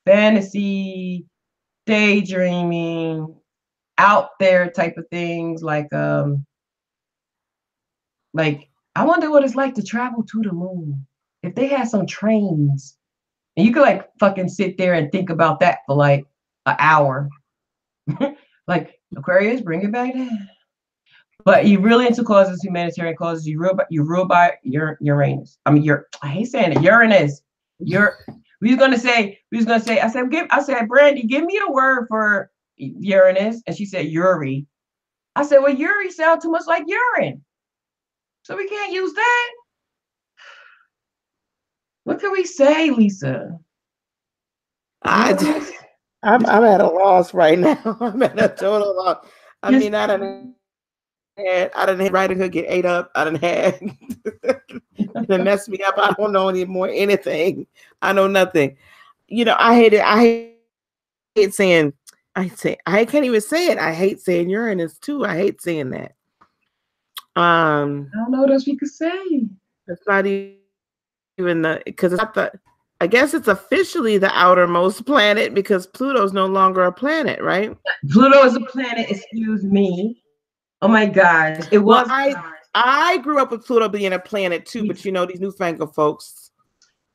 fantasy, daydreaming, out there type of things, like I wonder what it's like to travel to the moon. If they had some trains and you could like fucking sit there and think about that for like an hour. Like Aquarius, bring it back down. But you really into causes, humanitarian causes. You rule by Uranus. I mean, I hate saying it. Uranus. You're. We was gonna say. I said, Brandy, give me a word for Uranus, and she said Uri. I said, well, Uri sounds too much like urine, so we can't use that. What can we say, Lisa? I, I'm at a loss right now. I'm at a total loss. I Just mean, I done had Riding Hood get ate up. I done had it messed me up. I don't know anymore anything. I know nothing. You know, I hate it. Hate saying I can't even say it. I hate saying Uranus too. I hate saying that. I don't know what else we could say. It's not even because it's not I guess it's officially the outermost planet because Pluto's no longer a planet, right? Pluto is a planet. Excuse me. Oh my gosh, it Well, was. I grew up with Pluto being a planet too, but you know these newfangled folks.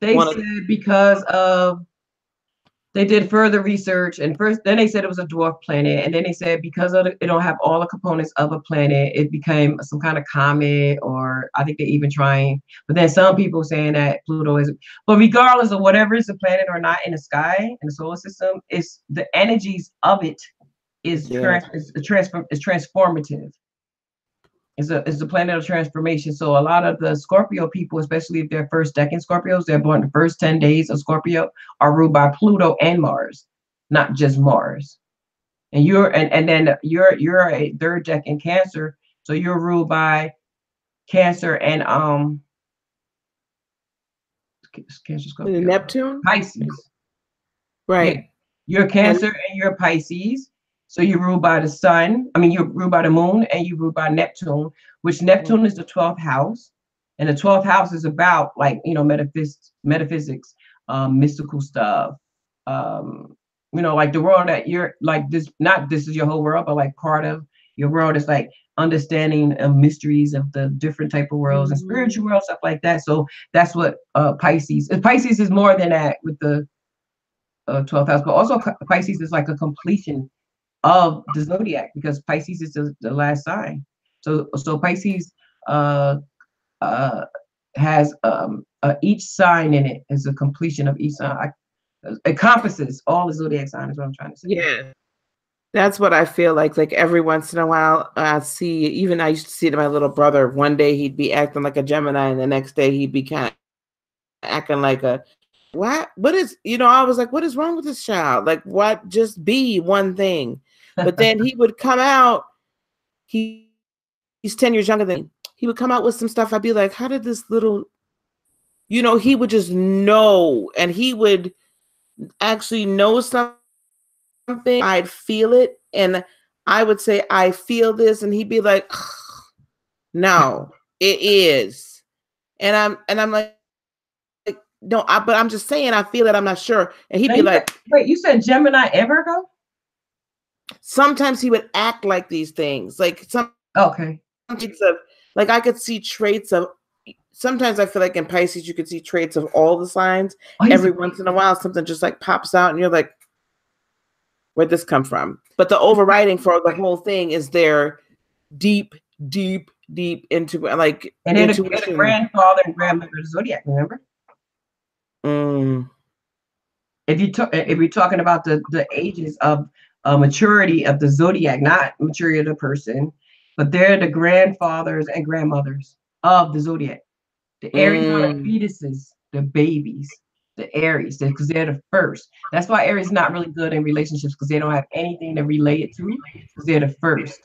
They said because of they did further research, and then they said it was a dwarf planet, and then they said because of it don't have all the components of a planet, it became some kind of comet, or I think they're even trying. But then some people saying that Pluto is. But regardless of whatever is a planet or not in the sky in the solar system, it's the energies of it is transformative. It's a planet of transformation. So a lot of the Scorpio people, especially if they're first decan Scorpios, they're born the first 10 days of Scorpio, are ruled by Pluto and Mars, not just Mars. And then you're a third decan Cancer, so you're ruled by Cancer and Cancer Scorpio. Neptune? Pisces. Right. Yeah. You're Cancer and you're Pisces. So you're ruled by the sun. I mean, you're ruled by the moon and you're ruled by Neptune, which Neptune is the 12th house. And the 12th house is about like, metaphysics, mystical stuff. Like the world that you're like this, not this is your whole world, but like part of your world is like understanding mysteries of the different type of worlds and spiritual world, stuff like that. So that's what Pisces. Pisces is more than that with the 12th house, but also Pisces is like a completion of the zodiac because Pisces is the last sign. So Pisces has each sign in it is a completion of each sign. It encompasses all the zodiac signs is what I'm trying to say. Yeah. That's what I feel like. Like every once in a while, I used to see it in my little brother. One day he'd be acting like a Gemini, and the next day he'd be kind of acting like a what is, I was like, what is wrong with this child? Like, what? Just be one thing. But then he would come out, he's 10 years younger than me. He would come out with some stuff. I'd be like, how did this little, he would just know, and he would actually know something something, I'd feel it, and I would say, I feel this, and he'd be like, no, it is. And I'm like, no, but I'm just saying I feel it, I'm not sure. And he'd be like, wait, you said Gemini and Virgo? Sometimes he would act like these things. Like Okay. traits of, like I could see traits of, sometimes I feel like in Pisces you could see traits of all the signs. Every once in a while something just like pops out and you're like, where'd this come from? But the overriding for the whole thing is their deep into like and intuition. the grandfather and grandmother of the zodiac, remember? If you're talking about the ages of maturity of the zodiac, not maturity of the person, but they're the grandfathers and grandmothers of the zodiac. The Aries are the fetuses, the babies, the Aries, because they're the first. That's why Aries is not really good in relationships, because they don't have anything to relate it to, because they're the first.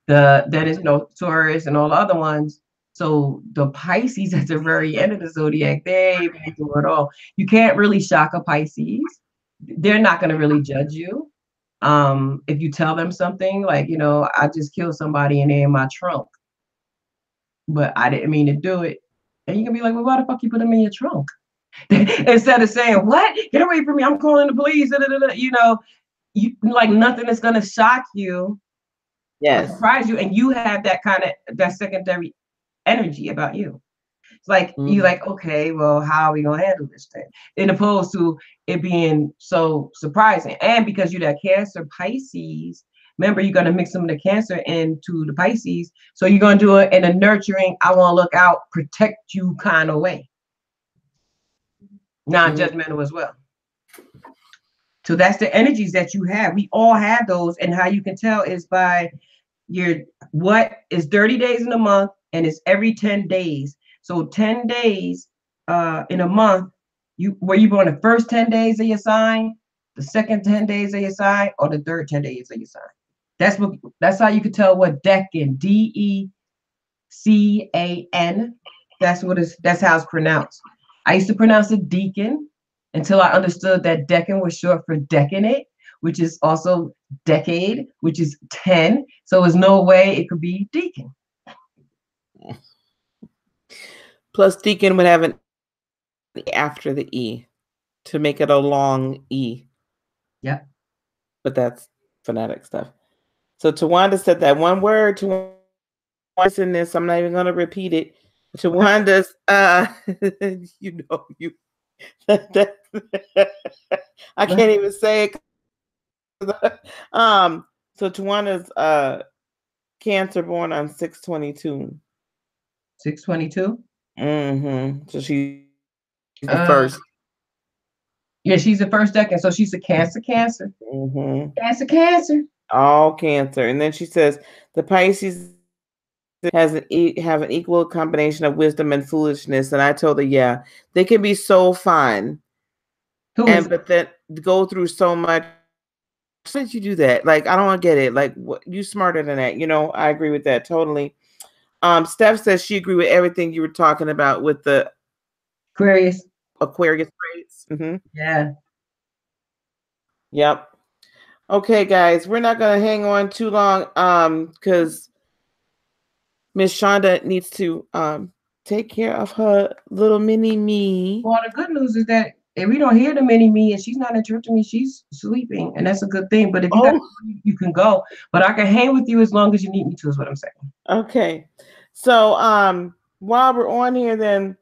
Then is Taurus and all the other ones. So the Pisces at the very end of the zodiac, they do it all. You can't really shock a Pisces. They're not going to really judge you. If you tell them something like, I just killed somebody and they're in my trunk, but I didn't mean to do it. And you can be like, well, why the fuck you put them in your trunk? Instead of saying, what? Get away from me. I'm calling the police. You like nothing is going to shock you. Yes. Surprise you, and you have that secondary energy about you. It's like you're like, okay, well, how are we gonna handle this thing? In opposed to it being so surprising. And because you're that Cancer Pisces, remember you're gonna mix some of the Cancer into the Pisces. So you're gonna do it in a nurturing, I wanna look out, protect you kind of way. Non-judgmental as well. So that's the energies that you have. We all have those, and how you can tell is by what is 30 days in a month, and it's every 10 days. So 10 days in a month, were you born the first 10 days of your sign, the second 10 days of your sign, or the third 10 days of your sign? That's how you can tell what Decan, Decan. That's how it's pronounced. I used to pronounce it Deacon until I understood that Decan was short for decade, which is also decade, which is 10. So there's no way it could be Deacon. Plus, Deacon would have an after the E to make it a long E. Yeah. But that's phonetic stuff. So Tawanda said that one word. Tawanda's in this. I'm not even going to repeat it. Tawanda's, I can't even say it. So Tawanda's Cancer, born on 6/22. 6/22. So she's the first. Yeah, she's the first Decan. So she's a Cancer. Cancer. All Cancer. And then she says the Pisces have an equal combination of wisdom and foolishness. And I told her, yeah, they can be so fun. But then go through so much. Why did you do that? Like, I don't get it. Like, you smarter than that. I agree with that totally. Steph says she agreed with everything you were talking about with the Aquarius traits. Yeah. Yep. Okay, guys, we're not going to hang on too long because Miss Shonda needs to take care of her little mini me. Well, the good news is that if we don't hear the mini me and she's not interrupting me, she's sleeping, and that's a good thing. But if you can go, but I can hang with you as long as you need me to, is what I'm saying. Okay. So while we're on here, then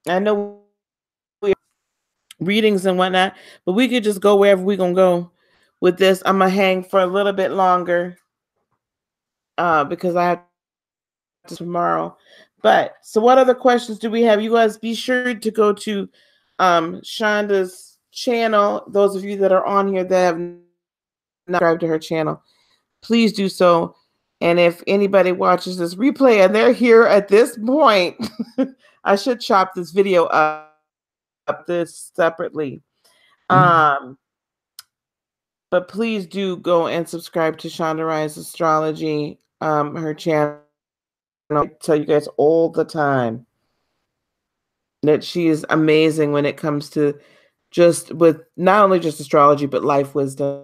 I know we readings and whatnot, but we could just go wherever we're gonna go with this. I'm gonna hang for a little bit longer because I have to tomorrow. But so what other questions do we have? You guys be sure to go to Shonda's channel. Those of you that are on here that have not subscribed to her channel, please do so. And if anybody watches this replay and they're here at this point, I should chop this video up this separately. But please do go and subscribe to Shonda Rhimes Astrology, her channel. I tell you guys all the time that she is amazing when it comes to just with not only just astrology, but life wisdom.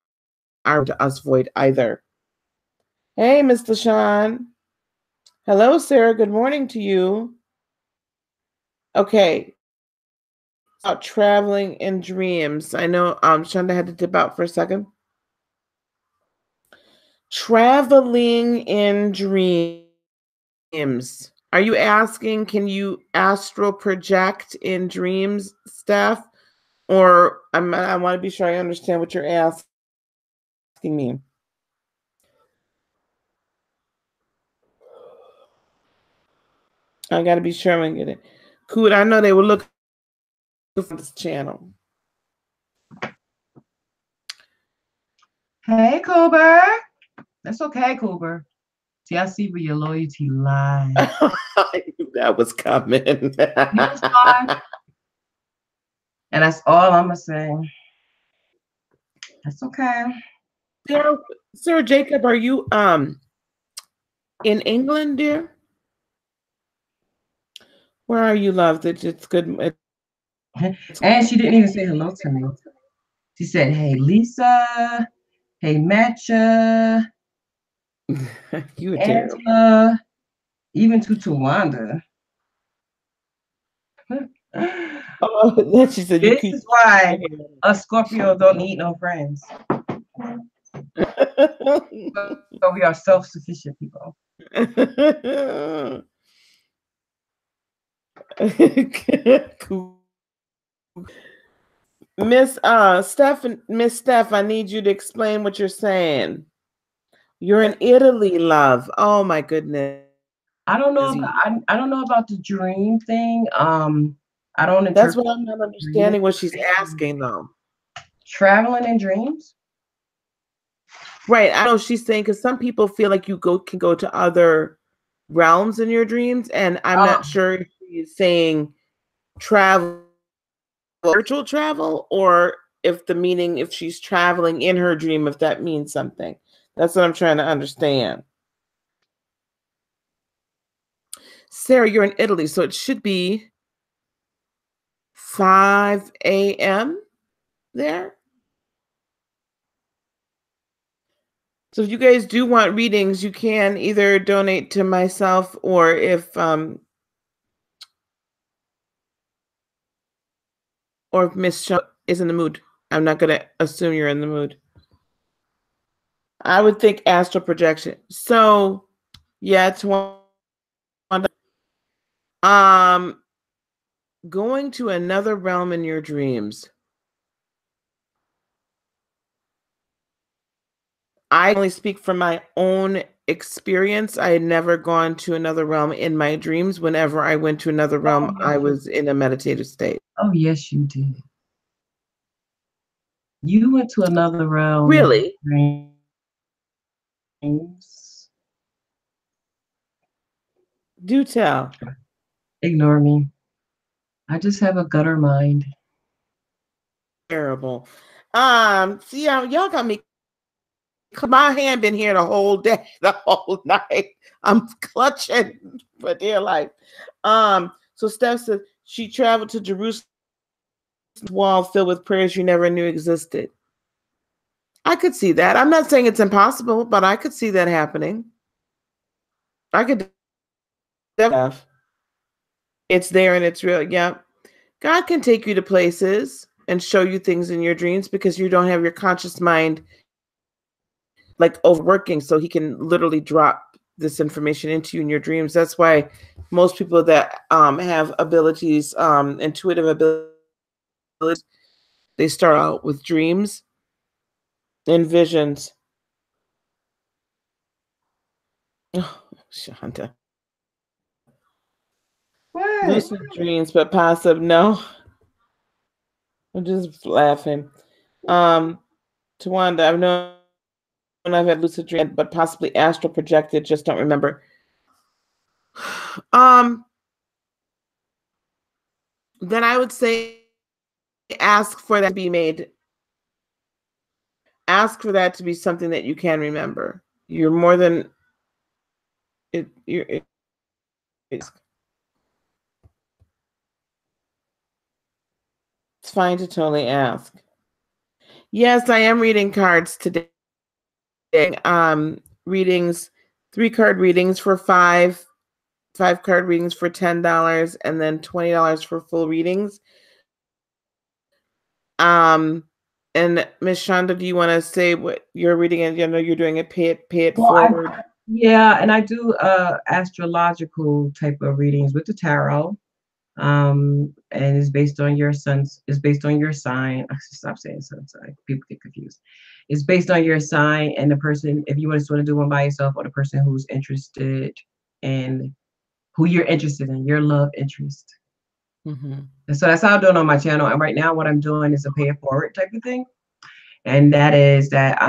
are to us void either. Hey, Mr. Sean. Hello, Sarah. Good morning to you. Okay. About traveling in dreams. I know Shonda had to dip out for a second. Traveling in dreams. Are you asking, can you astral project in dreams, Steph? Or I want to be sure I understand what you're asking me. I got to be sure I get it. Cool. I know they were looking for this channel. Hey, Cooper. That's okay, Cooper. See, I see where your loyalty lies. I knew that was coming. And that's all I'm gonna say. That's okay. Sarah Jacob, are you in England, dear? Where are you, love? It's good. And she didn't even say hello to me. She said, "Hey, Lisa. Hey, Matcha. You Angela. Even to Tawanda." Oh, she said you This is why a Scorpio don't need no friends. So we are self-sufficient people. Cool. Miss Steph, I need you to explain what you're saying. You're in Italy, love. Oh my goodness. I don't know. I don't know about the dream thing. I don't. That's what I'm not understanding. What she's asking, though. Traveling in dreams. Right. I know she's saying because some people feel like you can go to other realms in your dreams, and I'm not sure if she's saying travel, virtual travel, or if the meaning, if she's traveling in her dream, if that means something. That's what I'm trying to understand. Sarah, you're in Italy, so it should be 5 a.m. there. So if you guys do want readings, you can either donate to myself, or if Miss Shaw is in the mood. I'm not going to assume you're in the mood. I would think astral projection. So yeah, it's one. Going to another realm in your dreams. I only speak from my own experience. I had never gone to another realm in my dreams. Whenever I went to another realm, I was in a meditative state. Oh, yes, you did. You went to another realm. Really? Dreams. Do tell. Ignore me. I just have a gutter mind. Terrible. See, y'all got me. My hand been here the whole day, the whole night. I'm clutching for dear life. So Steph says she traveled to Jerusalem, wall filled with prayers you never knew existed. I could see that. I'm not saying it's impossible, but I could see that happening. I could. It's there and it's real. Yeah. God can take you to places and show you things in your dreams because you don't have your conscious mind like overworking, so he can literally drop this information into you in your dreams. That's why most people that have abilities, intuitive abilities, they start out with dreams and visions. Oh, Shonda. What? Lucid dreams, but passive, no. I'm just laughing. Tawanda, I've had lucid dreams, but possibly astral projected, just don't remember. Then I would say ask for that to be made. Ask for that to be something that you can remember. You're more than it. It's fine to totally ask. Yes, I am reading cards today. readings, 3-card readings for five-card readings for $10, and then $20 for full readings. And Miss Shonda, do you want to say what you're reading? And I know you're doing it. Pay it forward. Yeah, and I do astrological type of readings with the tarot. And it's based on your sign. I should stop saying sun sign. People get confused. It's based on your sign and the person, if you just want to do one by yourself, or the person who's interested in who you're interested in, your love interest. Mm-hmm. And so that's how I'm doing on my channel. And right now what I'm doing is a pay it forward type of thing. And that is that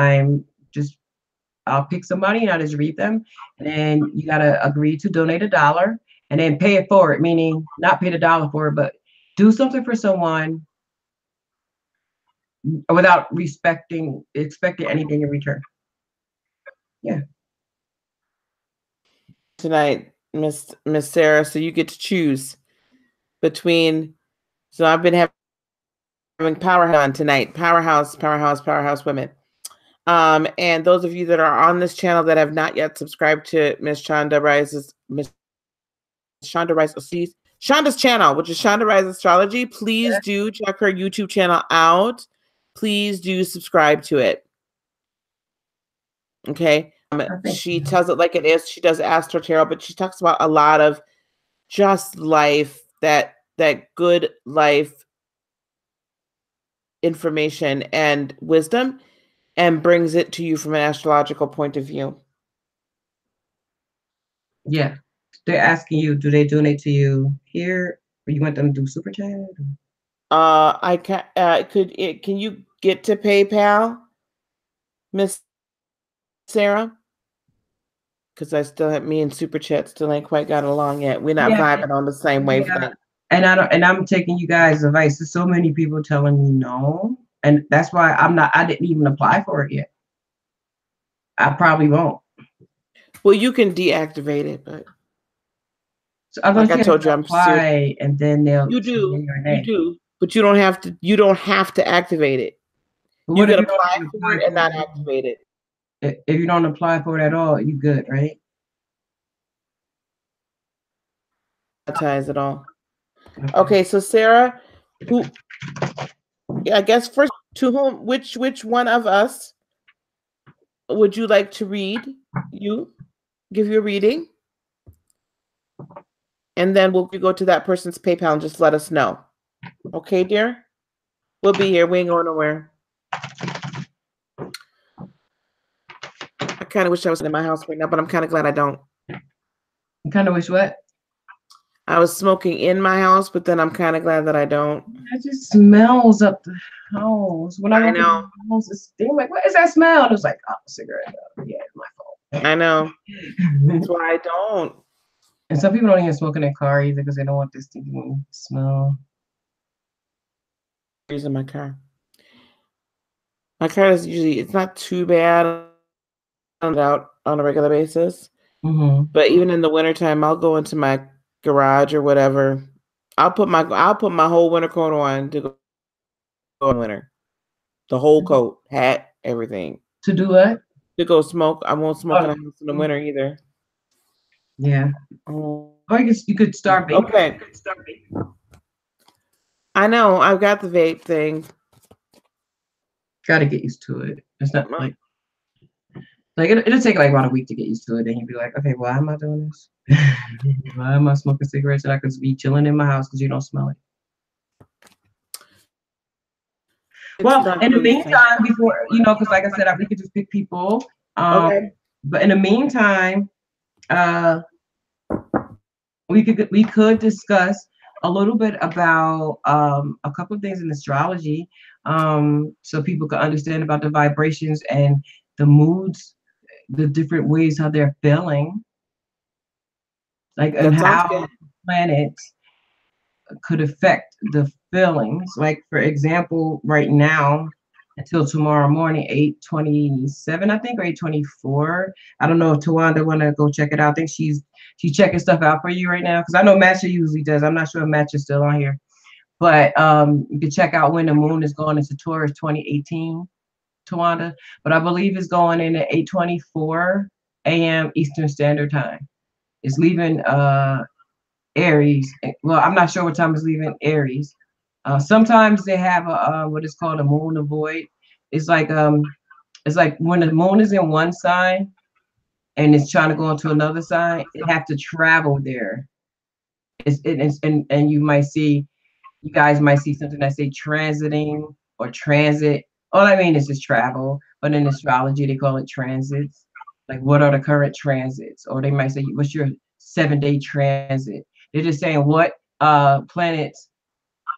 I'll pick somebody and I'll just read them. And then you gotta agree to donate $1 and then pay it forward, meaning not pay the dollar for it, but do something for someone without expecting anything in return. Yeah. Tonight, Miss Sarah, so you get to choose between. So I've been having Powerhouse on tonight. Powerhouse women. And those of you that are on this channel that have not yet subscribed to Shonda's channel, which is Shonda Rise Astrology, please do check her YouTube channel out. Please do subscribe to it. Okay. She tells it like it is. She does Astro Tarot, but she talks about a lot of just life, that good life information and wisdom, and brings it to you from an astrological point of view. Yeah. They're asking you, do they donate to you here, or you want them to do super chat? I can can you get to PayPal, Miss Sarah? Because I still have, me and Super Chat still ain't quite got along yet. We're not vibing on the same wavelength. And I'm taking you guys' advice. There's so many people telling me no. And that's why I didn't even apply for it yet. I probably won't. Well, you can deactivate it, but so like I told you, I'm serious. And then you do, but you don't have to activate it. You can apply for it and not activate it. If you don't apply for it at all, you good, right? Ties at all. Okay, so Sarah, I guess first, to whom, which one of us would you like to read? Give you a reading, and then we'll go to that person's PayPal and just let us know. Okay, dear? We'll be here. We ain't going nowhere. I kind of wish I was in my house right now, but I'm kind of glad I don't. You kind of wish what? I was smoking in my house, but then I'm kind of glad that I don't. It just smells up the house. When I know. The house, it's like, what is that smell? And it was like, oh, cigarette. Yeah, my fault. I know. That's why I don't. And some people don't even smoke in their car either because they don't want this stinky smell. Using my car. My car is usually, it's not too bad out on a regular basis. Mm-hmm. But even in the wintertime, I'll go into my garage or whatever. I'll put my whole winter coat on to go in winter. The whole coat, hat, everything. To do what? To go smoke. I won't smoke in the house in the winter either. Yeah. Or you could start vaping. Okay. I know. I've got the vape thing. Got to get used to it. It's not like it'll take like about a week to get used to it. Then you'll be like, okay, why am I doing this? Why am I smoking cigarettes and I could be chilling in my house because you don't smell it? Well, in the meantime, before because like I said, we could just pick people. Okay. But in the meantime, we could discuss a little bit about a couple of things in astrology, so people can understand about the vibrations and the moods, the different ways how they're feeling, like and how planets could affect the feelings. Like for example, right now until tomorrow morning, 8:27, I think, or 8:24. I don't know if Tawanda want to go check it out. I think she's checking stuff out for you right now because I know Matcha usually does. I'm not sure if Match is still on here, but you can check out when the moon is going into Taurus 2018. Tawanda, but I believe it's going in at 8:24 a.m. Eastern Standard Time. It's leaving Aries. Well, I'm not sure what time it's leaving Aries. Sometimes they have a what is called a moon avoid. It's like it's like when the moon is in one sign and it's trying to go into another sign, it have to travel there. And you might see, you guys might see something that say transiting or transit. All I mean is just travel, but in astrology they call it transits. Like what are the current transits? Or they might say, what's your 7-day transit? They're just saying what planets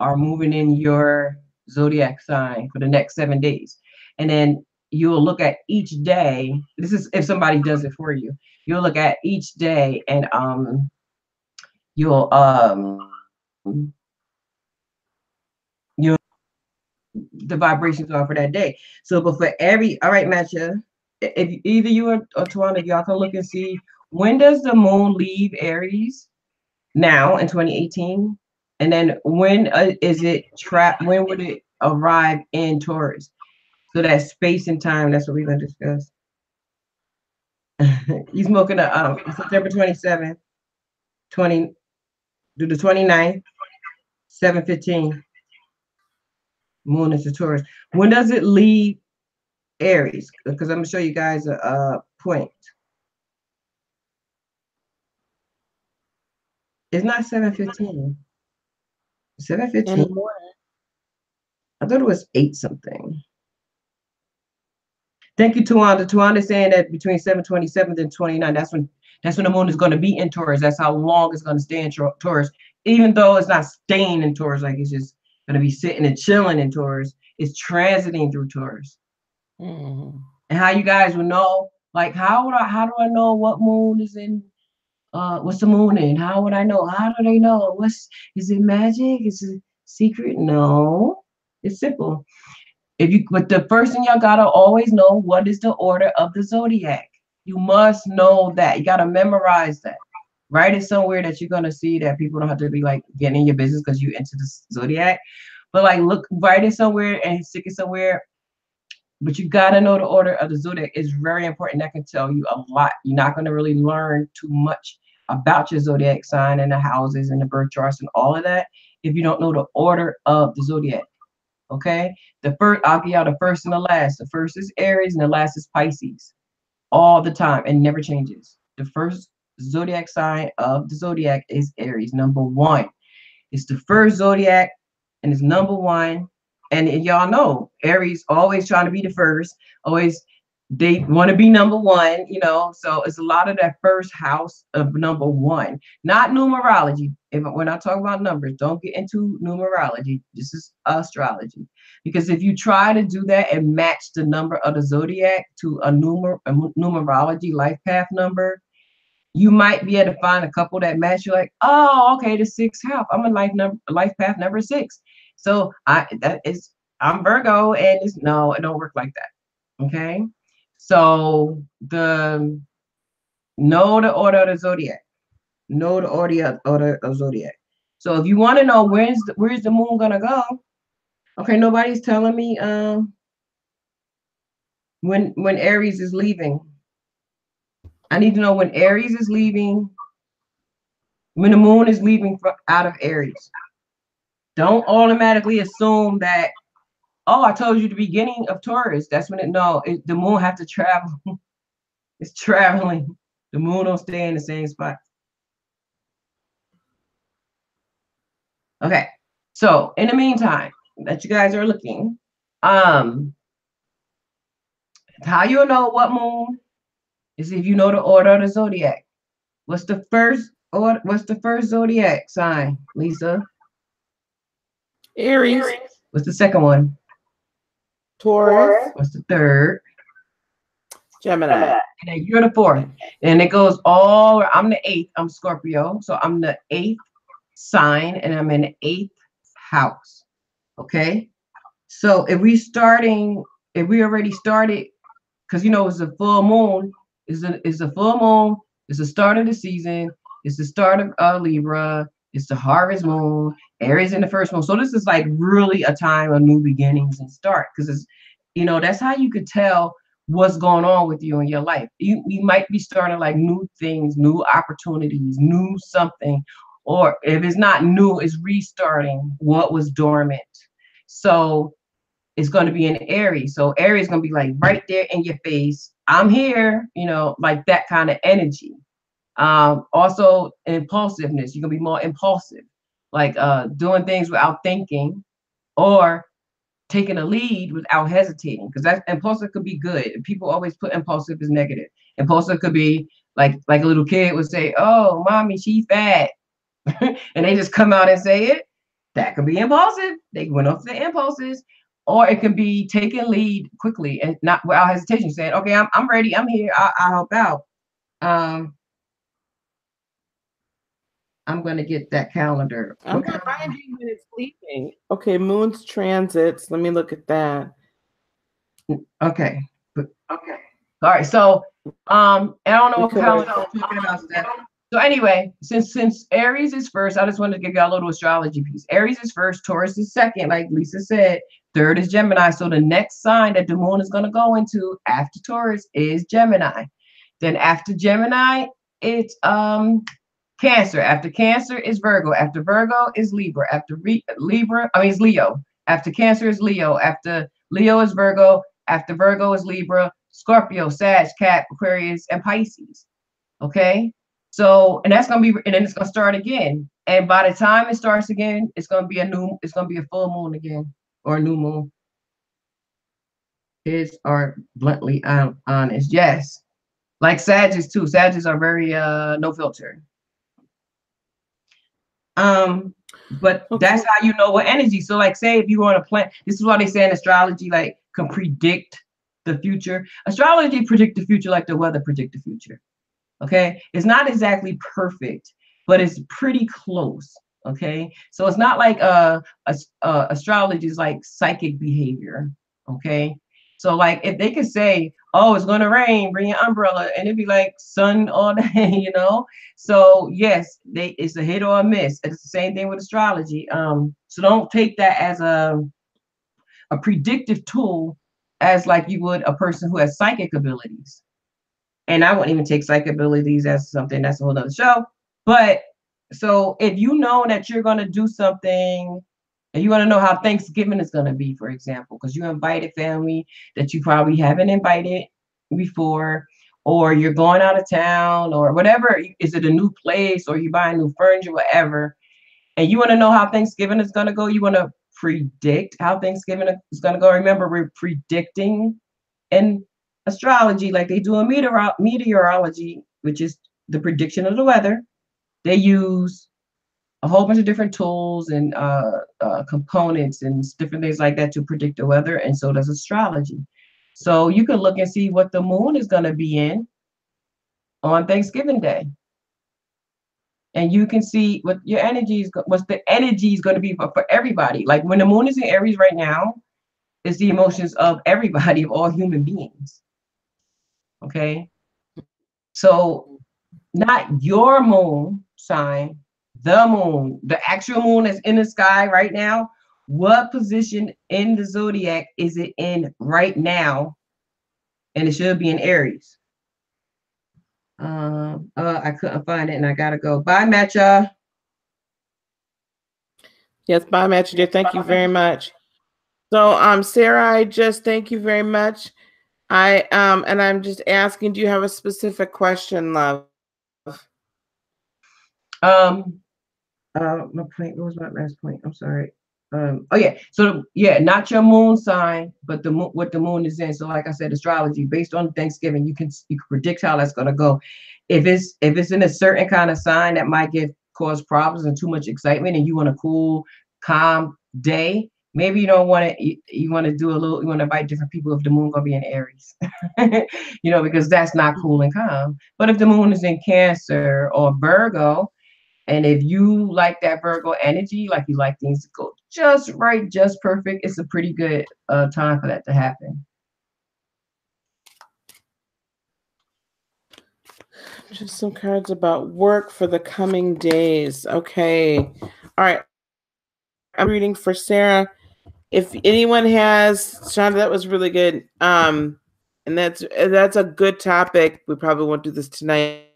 are moving in your zodiac sign for the next 7 days. And then you'll look at each day. This is if somebody does it for you. You'll look at each day and you'll you the vibrations are for that day. So, but for every, all right, Matcha, if either you or Tawana, if y'all can look and see when does the moon leave Aries now in 2018, and then when is it trapped? When would it arrive in Taurus? So that space and time, that's what we're gonna discuss. You smoking a September 27th, 20 to the 29th, 7:15. Moon is the Taurus. When does it leave Aries? Because I'm gonna show you guys a point. It's not 7:15. In the 7:15. morning. I thought it was 8 something. Thank you, Tuanda. Tuanda saying that between 7:27 and 29, that's when the moon is going to be in Taurus. That's how long it's going to stay in Taurus. Even though it's not staying in Taurus, like it's just going to be sitting and chilling in Taurus, it's transiting through Taurus. Mm-hmm. And how you guys will know, like how do I know what moon is in what's the moon in? How would I know? How do they know? Is it magic? Is it secret? No. It's simple. But the first thing y'all gotta always know, what is the order of the zodiac? You must know that. You gotta memorize that. Write it somewhere that you're gonna see that people don't have to be like getting in your business because you into the zodiac. But like look, write it somewhere and stick it somewhere. But you gotta know the order of the zodiac. It's very important. That can tell you a lot. You're not gonna really learn too much about your zodiac sign and the houses and the birth charts and all of that if you don't know the order of the zodiac. Okay, the first, I'll give y'all the first and the last. The first is Aries and the last is Pisces, all the time and never changes. The first zodiac sign of the zodiac is Aries, number one. It's the first zodiac and it's number one. And y'all know Aries always trying to be the first, always they want to be number one, So it's a lot of that first house of number one, not numerology. When I talk about numbers, don't get into numerology. This is astrology. Because if you try to do that and match the number of the zodiac to a numerology life path number, you might be able to find a couple that match. You're like, oh, okay, the sixth house. I'm a life path number 6. So I'm Virgo, and no, it don't work like that. Okay. So know the order of the zodiac. Know the order of zodiac. So if you want to know where's the moon gonna go, okay, nobody's telling me when Aries is leaving. I need to know when Aries is leaving, when the moon is leaving out of Aries. Don't automatically assume that, oh, I told you the beginning of Taurus. That's when the moon have to travel. It's traveling. The moon don't stay in the same spot. Okay. So in the meantime, that you guys are looking, how you'll know what moon is if you know the order of the zodiac. What's the first zodiac sign, Lisa? Aries. What's the second one? Taurus. What's the third? Gemini. And then you're the fourth. And it goes all, I'm the 8th. I'm Scorpio. So I'm the 8th sign and I'm in the 8th house. Okay. So if we already started, because it's a full moon, it's a full moon, it's the start of the season, it's the start of Libra, it's the harvest moon, Aries in the first moon. So this is like really a time of new beginnings and start, because That's how you could tell what's going on with you in your life. You might be starting like new things, new opportunities, new something, or if it's not new, it's restarting what was dormant. So it's going to be in Aries. So Aries is going to be like right there in your face. I'm here, like that kind of energy. Also impulsiveness. You're gonna be more impulsive, like doing things without thinking, or taking a lead without hesitating. Because that impulsive could be good. People always put impulsive as negative. Impulsive could be like a little kid would say, "Oh, mommy, she's fat," and they just come out and say it. That could be impulsive. They went off the impulses. Or it can be taking lead quickly and not without hesitation, saying, "Okay, I'm ready. I'm here. I'll help out." Um, I'm going to get that calendar. I'm What calendar? finding when it's leaving. Okay, moon's transits. Let me look at that. Okay. Okay. All right. So, I don't know what Because calendar I'm talking about. So anyway, since Aries is first, I just wanted to give you a little astrology piece. Aries is first, Taurus is second, like Lisa said. Third is Gemini. So the next sign that the moon is going to go into after Taurus is Gemini. Then after Gemini, it's Cancer. After Cancer is Virgo. After Virgo is Libra. After Libra, it's Leo. After Cancer is Leo. After Leo is Virgo. After Virgo is Libra, Scorpio, Sag, Cap, Aquarius, and Pisces. Okay. So, and that's gonna be, and then it's gonna start again. And by the time it starts again, it's gonna be a full moon again, or a new moon. Kids are bluntly honest. Yes. Like Sagittarius too. Sagittarius are very no filter. But that's how you know what energy. So, like, say if you want to plan, this is why they say in astrology, like, can predict the future. Astrology predict the future like the weather predict the future. Okay, it's not exactly perfect, but it's pretty close. Okay, so it's not like astrology is like psychic behavior. Okay, so like if they could say, "Oh, it's gonna rain, bring your umbrella," and it'd be like sun all day. So yes, it's a hit or a miss. It's the same thing with astrology. So don't take that as a predictive tool as like you would a person who has psychic abilities. And I wouldn't even take psychic abilities as something that's a whole other show. But so if you know that you're gonna do something and you want to know how Thanksgiving is going to be, for example, because you invited family that you probably haven't invited before, or you're going out of town, or whatever. Is it a new place, or you buying new furniture, whatever, and you want to know how Thanksgiving is going to go? You want to predict how Thanksgiving is going to go. Remember, we're predicting in astrology like they do in meteorology, which is the prediction of the weather. They use a whole bunch of different tools and components and different things like that to predict the weather, and so does astrology. So you can look and see what the moon is going to be in on Thanksgiving Day, and you can see what your what's the energy is going to be for everybody. Like when the moon is in Aries right now, it's the emotions of everybody, of all human beings. Okay, so not your moon sign, the actual moon that's in the sky right now. What position in the zodiac is it in right now? And it should be in Aries. I couldn't find it and I gotta go. Bye, Matcha. yes, bye, Match dear. Thank you very much. So, Sarah, I just thank you very much. And I'm just asking, do you have a specific question, love? My point, what was my last point? I'm sorry. Oh yeah, so yeah, not your moon sign, but what the moon is in. So like I said, astrology based on Thanksgiving, you can predict how that's gonna go. If it's in a certain kind of sign that might cause problems and too much excitement, and you want a cool, calm day, maybe you don't want to. You want to do a little. You want to invite different people if the moon gonna be in Aries, because that's not cool and calm. But if the moon is in Cancer or Virgo, and if you like that Virgo energy, like you like things to go just right, just perfect, it's a pretty good time for that to happen. Just some cards about work for the coming days. Okay. All right. I'm reading for Sarah. If anyone has, Shonda, that was really good. And that's a good topic. We probably won't do this tonight.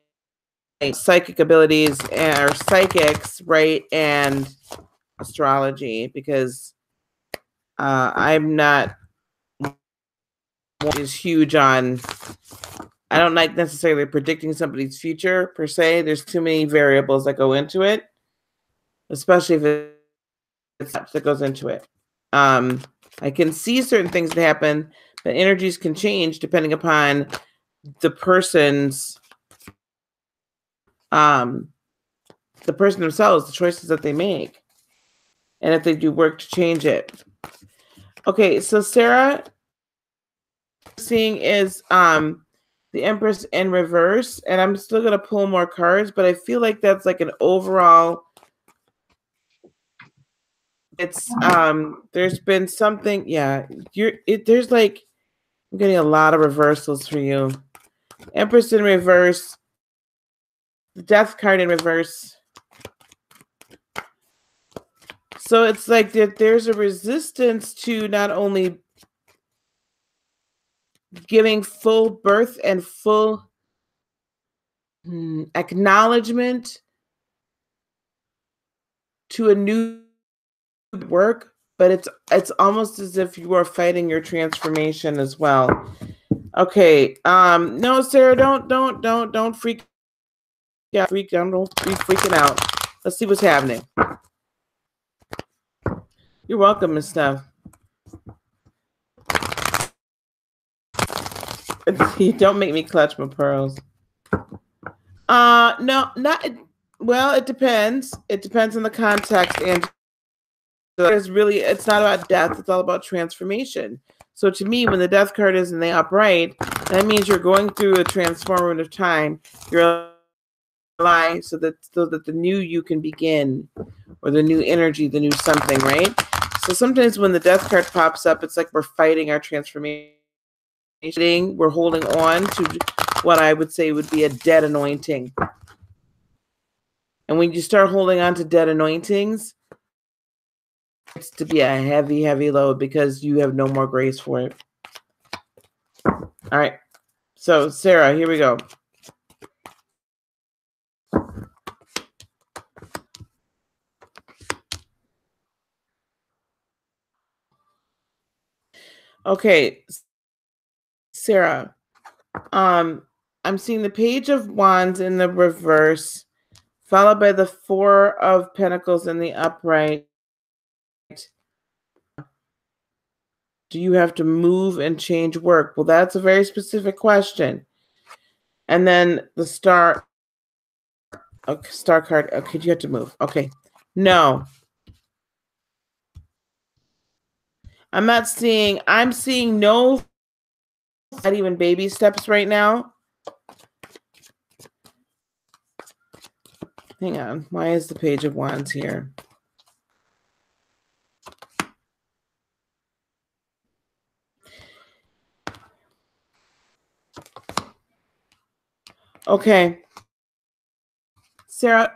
Psychic abilities or psychics, right? And astrology, because I'm not is huge on. I don't like necessarily predicting somebody's future per se. There's too many variables that go into it, especially if it's that goes into it. I can see certain things that happen, but energies can change depending upon the person's the person themselves, the choices that they make, and if they do work to change it. Okay, so Sarah, seeing is the Empress in reverse, and I'm still gonna pull more cards, but I feel like that's like an overall. It's there's been something, yeah. There's like I'm getting a lot of reversals for you. Empress in reverse, the Death card in reverse. So it's like there's a resistance to not only giving full birth and full acknowledgement to a new work, but it's almost as if you are fighting your transformation as well. Okay. No, Sarah, don't freak out. Don't be freaking out. Let's see what's happening. You're welcome, Miss Steph. Don't make me clutch my pearls. No, not well, it depends. It depends on the context, and it's not about death, it's all about transformation. So to me, when the Death card is in the upright, that means you're going through a transformative time. You're alive so that the new you can begin, or the new energy, the new something, right? So sometimes when the Death card pops up, it's like we're fighting our transformation. We're holding on to what I would say would be a dead anointing. And when you start holding on to dead anointings, it's to be a heavy, heavy load because you have no more grace for it. All right. So, Sarah, here we go. Okay, Sarah. I'm seeing the Page of Wands in the reverse, followed by the Four of Pentacles in the upright. Do you have to move and change work? Well, that's a very specific question. And then the Star. Okay, Star card. Okay, you have to move. Okay. No. I'm seeing no, not even baby steps right now. Hang on. Why is the Page of Wands here? Okay. Sarah,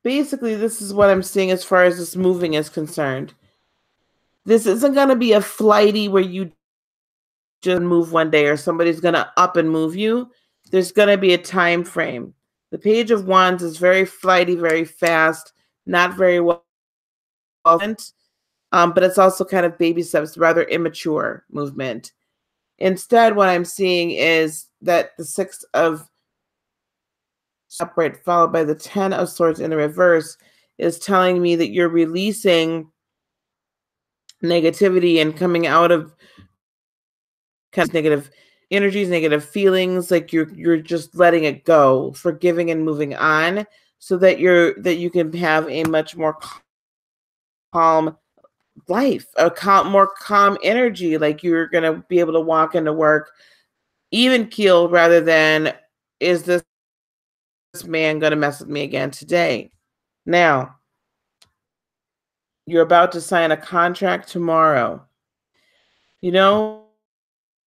basically, this is what I'm seeing as far as this moving is concerned. This isn't going to be a flighty where you just move one day or somebody's going to up and move you. There's going to be a time frame. The Page of Wands is very flighty, very fast, not very well, but it's also kind of baby steps, rather immature movement. Instead, what I'm seeing is that the Six of upright followed by the 10 of Swords in the reverse is telling me that you're releasing negativity and coming out of kind of negative energies, negative feelings, like you're just letting it go, forgiving and moving on, so that you can have a much more calm life, more calm energy, like you're going to be able to walk into work even keeled rather than, is this man going to mess with me again today? Now, you're about to sign a contract tomorrow. You know,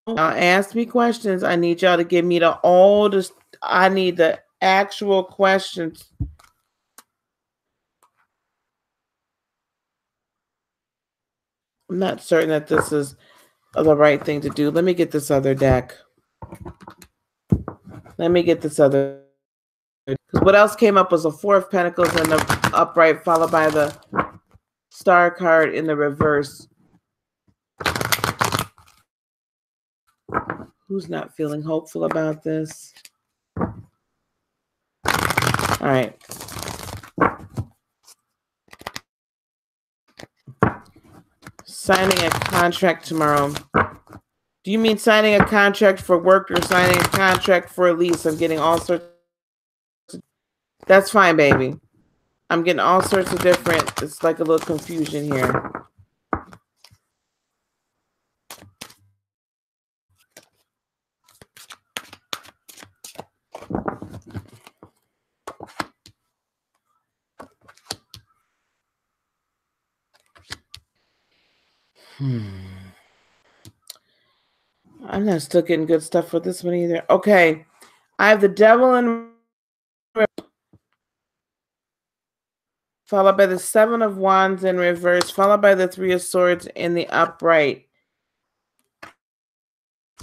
ask me questions. I need y'all to give me I need the actual questions. I'm not certain that this is the right thing to do. Let me get this other deck. Let me get this other. Because what else came up was a Four of Pentacles in the upright, followed by the Star card in the reverse. Who's not feeling hopeful about this? All right. Signing a contract tomorrow. Do you mean signing a contract for work or signing a contract for a lease? I'm getting all sorts. That's fine, baby. I'm getting all sorts of different. It's like a little confusion here. I'm not still getting good stuff for this one either. Okay. I have the Devil in, followed by the Seven of Wands in reverse, followed by the Three of Swords in the upright.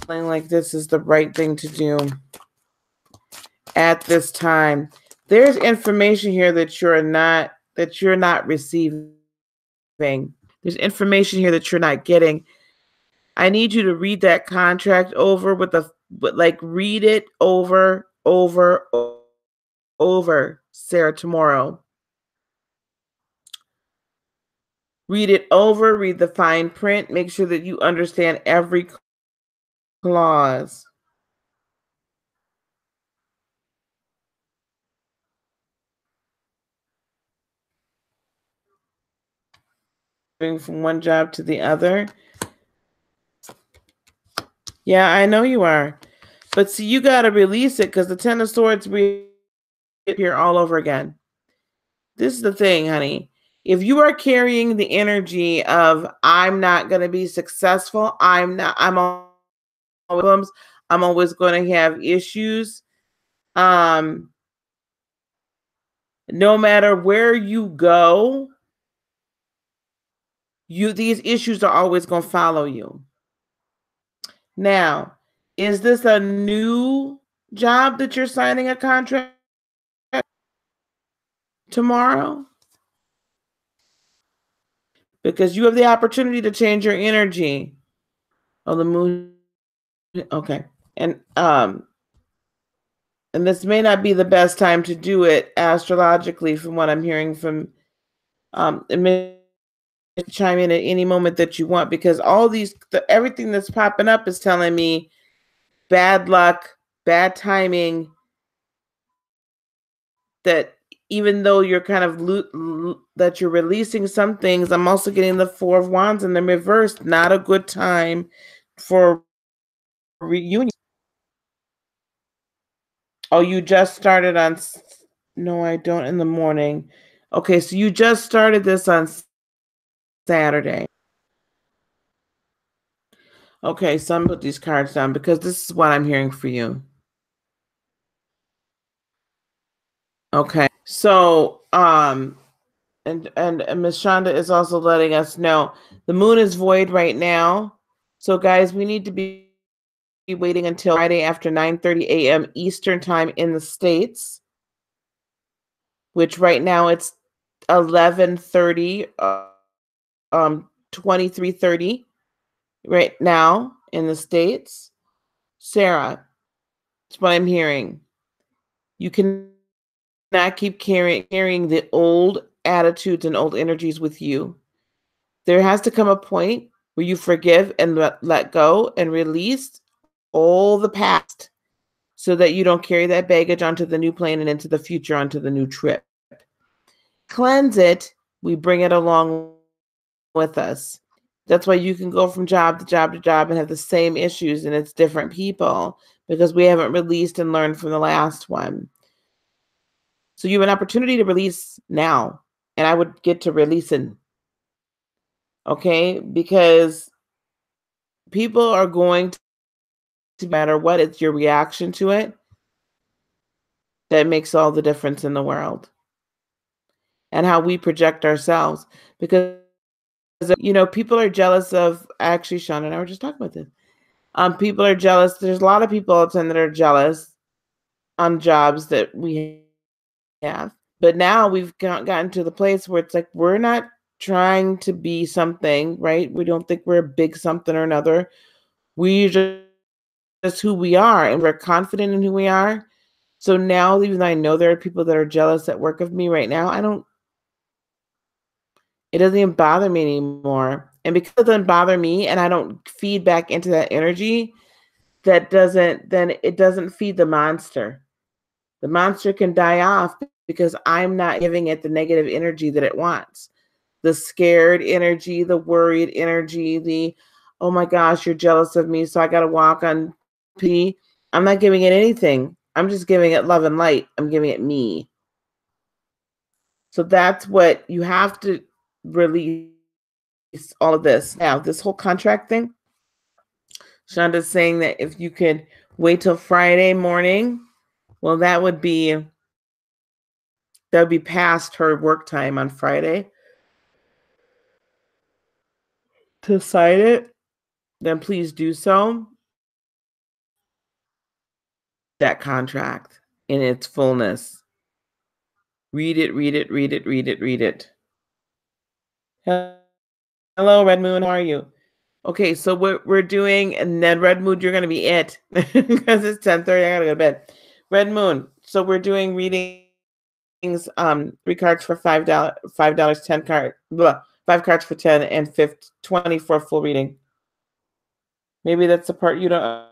Feeling like this is the right thing to do at this time. There's information here that you're not receiving. There's information here that you're not getting. I need you to read that contract over read it over, Sarah, tomorrow. Read it over, read the fine print, make sure that you understand every clause. From one job to the other. Yeah, I know you are. But see, you got to release it because the Ten of Swords here all over again. This is the thing, honey. If you are carrying the energy of I'm not going to be successful, I'm always going to have issues. No matter where you go, these issues are always going to follow you. Now, is this a new job that you're signing a contract tomorrow? Because you have the opportunity to change your energy. Oh, the moon. Okay. And this may not be the best time to do it astrologically from what I'm hearing from it may chime in at any moment that you want, because all everything that's popping up is telling me bad luck, bad timing, that even though you're kind of that you're releasing some things, I'm also getting the Four of Wands in the reverse. Not a good time for reunion. Oh, you just started on. No, I don't in the morning. Okay, so you just started this on Saturday. Okay, so I'm gonna put these cards down because this is what I'm hearing for you. Okay, so and Miss Shonda is also letting us know the moon is void right now. So guys, we need to be waiting until Friday after 9:30 a.m. Eastern time in the States, which right now it's 11:30, 23:30 right now in the States. Sarah, that's what I'm hearing. You cannot keep carrying the old attitudes and old energies with you. There has to come a point where you forgive and let go and release all the past so that you don't carry that baggage onto the new plane and into the future, onto the new trip. Cleanse it. We bring it along with us. That's why you can go from job to job to job and have the same issues, and it's different people because we haven't released and learned from the last one. So you have an opportunity to release now, and I would get to releasing. Okay? Because people are going to, no matter what, it's your reaction to it that makes all the difference in the world. And how we project ourselves. Because people are jealous of, actually, Sean and I were just talking about this. People are jealous. There's a lot of people all the time that are jealous on jobs that we have. But now we've gotten to the place where it's like we're not trying to be something, right? We don't think we're a big something or another. We just who we are, and we're confident in who we are. So now, even though I know there are people that are jealous at work of me right now, it doesn't even bother me anymore. And because it doesn't bother me and I don't feed back into that energy, then it doesn't feed the monster. The monster can die off because I'm not giving it the negative energy that it wants. The scared energy, the worried energy, the, oh my gosh, you're jealous of me, so I got to walk on P. I'm not giving it anything. I'm just giving it love and light. I'm giving it me. So that's what you have to release all of this. Now, this whole contract thing, Shonda's saying that if you could wait till Friday morning, well, that would be past her work time on Friday to sign it. Then please do so. That contract in its fullness. Read it, read it, read it, read it, read it. Hello, Red Moon. How are you? Okay, so what we're doing, and then Red Moon, you're gonna be it because it's 10:30. I gotta go to bed. Red Moon. So we're doing readings. 3 cards for $5. $5, 10 card. Blah, 5 cards for 10 and 20 for a full reading. Maybe that's the part you don't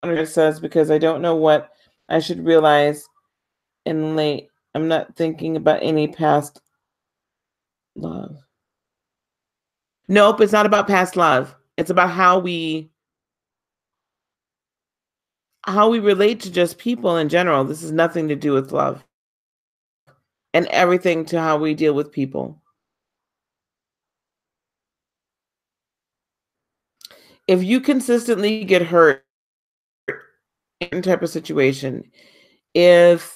understand. It says because I don't know what I should realize in late. I'm not thinking about any past love. Nope, it's not about past love. It's about how we relate to just people in general. This has nothing to do with love. And everything to how we deal with people. If you consistently get hurt in any type of situation, if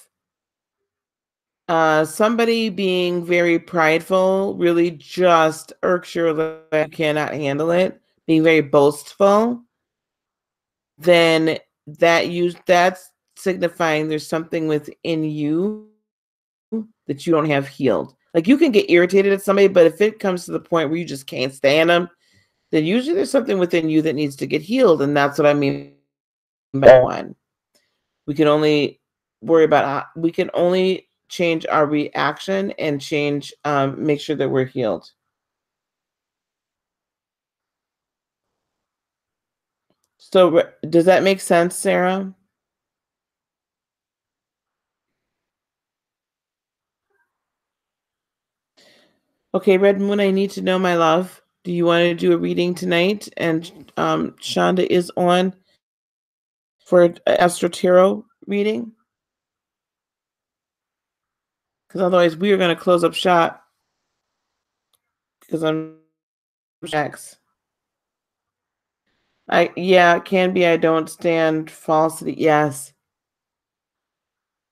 somebody being very prideful really just irks your leg, you cannot handle it, being very boastful, then that's signifying there's something within you that you don't have healed. Like you can get irritated at somebody, but if it comes to the point where you just can't stand them, then usually there's something within you that needs to get healed. And that's what I mean by one. We can only we can only change our reaction and make sure that we're healed. So does that make sense, Sarah? Okay, Red Moon, I need to know, my love. Do you want to do a reading tonight? And Shonda is on for an Astro Tarot reading. Because otherwise we are going to close up shop. Because I'm next. Yeah, it can be. I don't stand falsity. Yes.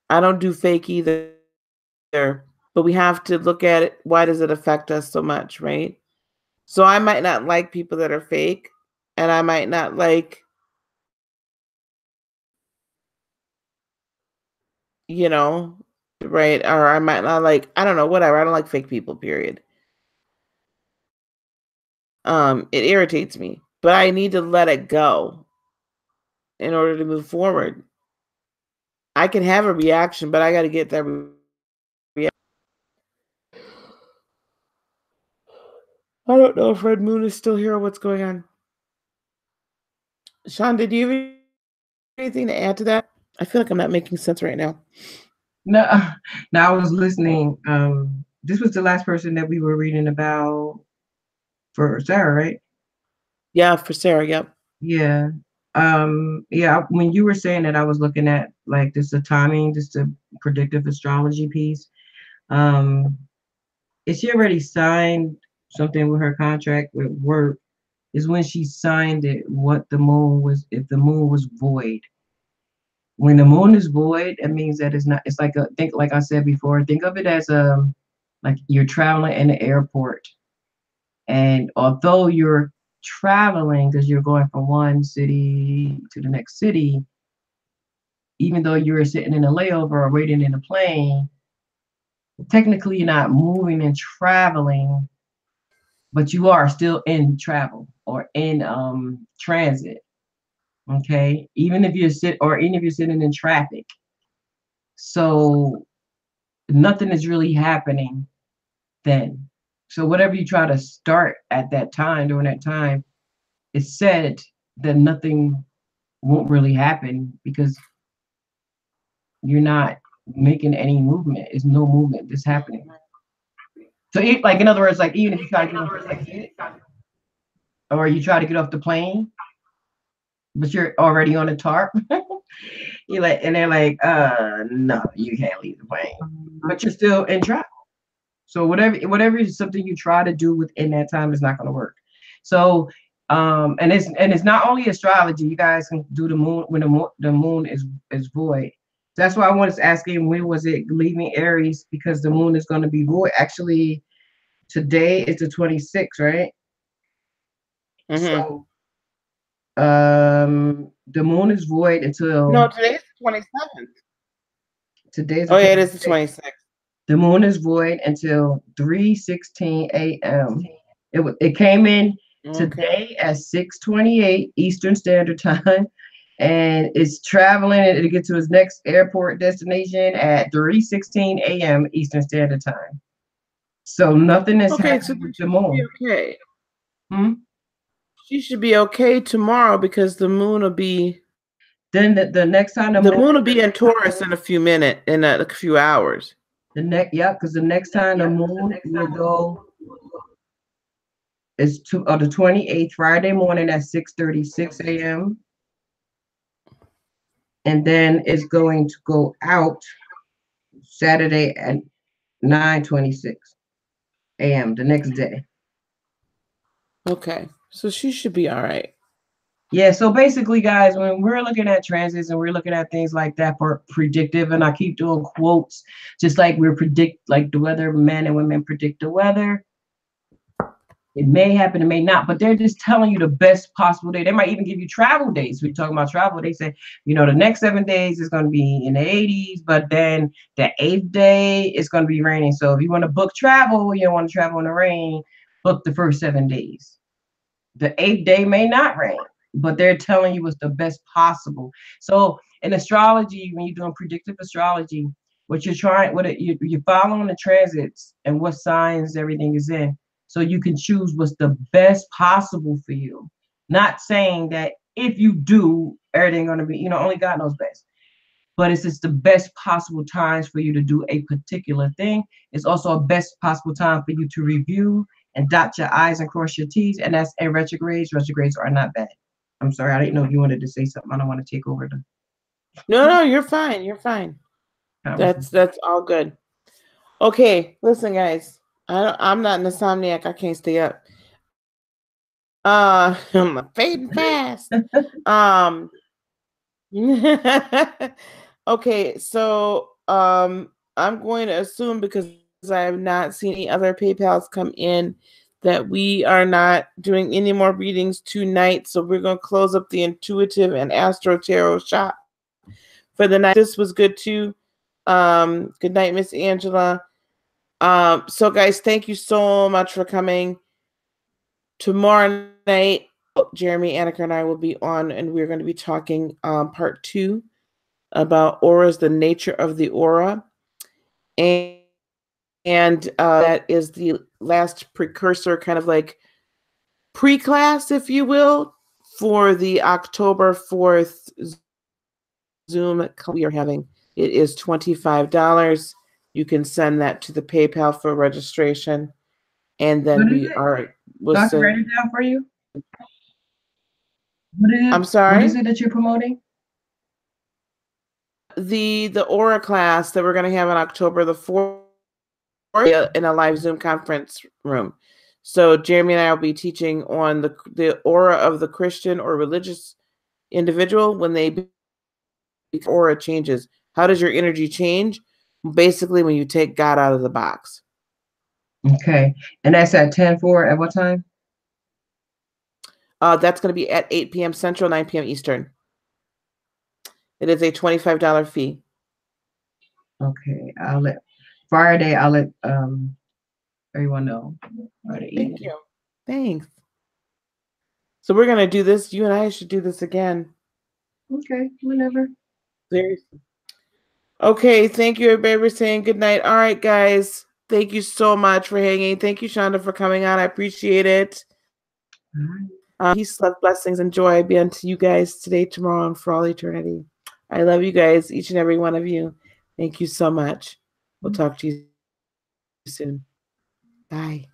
I don't do fake either. But we have to look at it. Why does it affect us so much, right? So I might not like people that are fake, and I might not like, right? Or I might not like, I don't know, whatever. I don't like fake people, period. It irritates me, but I need to let it go in order to move forward. I can have a reaction, but I got to get that reaction. I don't know if Red Moon is still here or what's going on. Sean, did you have anything to add to that? I feel like I'm not making sense right now. No, no, I was listening. This was the last person that we were reading about for Sarah, right? Yeah, for Sarah, yep. Yeah. Yeah, when you were saying that, I was looking at like this the timing, just the predictive astrology piece. If she already signed something with her contract with work, is when she signed it what the moon was, if the moon was void. When the moon is void, it means that it's not, it's like think like I said before, think of it as like you're traveling in the airport And although you're traveling because you're going from one city to the next city, even though you're sitting in a layover or waiting in a plane, technically you're not moving and traveling, but you are still in travel or in transit. Okay, even if you're sitting in traffic, so nothing is really happening then. So whatever you try to start at that time during that time, it's said that nothing won't really happen because you're not making any movement. It's no movement that's happening. So, like in other words, like even if you try to get off the exit or you try to get off the plane, but you're already on the tarp, you're like, and they're like, no, you can't leave the plane, but you're still in traffic. So whatever is something you try to do within that time is not going to work. So and it's not only astrology. You guys can do the moon when the moon is void. That's why I was asking when was it leaving Aries, because the moon is going to be void. Actually, today is the 26th, right? Mm-hmm. So the moon is void No, until today's the 27th. today's the Oh, yeah, it is the 26th. 26th. The moon is void until 3:16 a.m. It came in Okay. today at 6:28 Eastern Standard Time, and it's traveling. It'll get to its next airport destination at 3:16 a.m. Eastern Standard Time. So nothing is Okay, so happening then with the she should be moon. okay. Hmm? She should be okay tomorrow because Then the next time the the moon moon will be in Taurus in a few minutes, in a few hours. the next yeah, because the next time the moon will go is the 28th Friday morning at 6:36 a.m. And then it's going to go out Saturday at 9:26 a.m. the next day. Okay, so she should be all right. Yeah, so basically, guys, when we're looking at transits and we're looking at things like that for predictive, and I keep doing quotes, just like like the weather, men and women predict the weather. It may happen, it may not, but they're just telling you the best possible day. They might even give you travel days. We're talking about travel. They say, the next 7 days is going to be in the 80s, but then the eighth day is going to be raining. So if you want to book travel, you don't want to travel in the rain, book the first 7 days. The eighth day may not rain, but they're telling you what's the best possible. So in astrology, when you're doing predictive astrology, what you're trying, you're following the transits and what signs everything is in, so you can choose what's the best possible for you. Not saying that if you do, everything gonna be, only God knows best. But it's just the best possible times for you to do a particular thing. It's also a best possible time for you to review and dot your I's and cross your T's. And that's a retrogrades. Retrogrades are not bad. I'm sorry, I didn't know if you wanted to say something. I don't want to take over the No, you're fine. You're fine. conversation. That's all good. Okay, listen, guys. I'm not an insomniac. I can't stay up. I'm fading fast. Okay, so I'm going to assume, because I have not seen any other PayPals come in, that we are not doing any more readings tonight. So we're going to close up the intuitive and astro tarot shop for the night. This was good too. Good night, Miss Angela. So guys, thank you so much for coming. Tomorrow night, Jeremy, Annika, and I will be on, and we're going to be talking part 2 about auras, the nature of the aura, and that is the last precursor, kind of like pre-class, if you will, for the October 4th Zoom we are having. It is $25. You can send that to the PayPal for registration, and then we'll So I can send. write it down for you. I'm What is sorry. it that you're promoting? The aura class that we're going to have on October the 4th in a live Zoom conference room. So Jeremy and I will be teaching on the aura of the Christian or religious individual when they aura changes. How does your energy change? Basically, when you take God out of the box. Okay. And that's at 10/4 at what time? That's going to be at 8 p.m. Central, 9 p.m. Eastern. It is a $25 fee. Okay. I'll let everyone know. Friday Thank evening. you. Thanks. So we're going to do this. You and I should do this again. Okay, whenever. Seriously. Okay, thank you, everybody, for saying good night. All right, guys. Thank you so much for hanging. Thank you, Shonda, for coming on. I appreciate it. All right. Peace, love, blessings, and joy be unto you guys today, tomorrow, and for all eternity. I love you guys, each and every one of you. Thank you so much. We'll talk to you soon. Bye.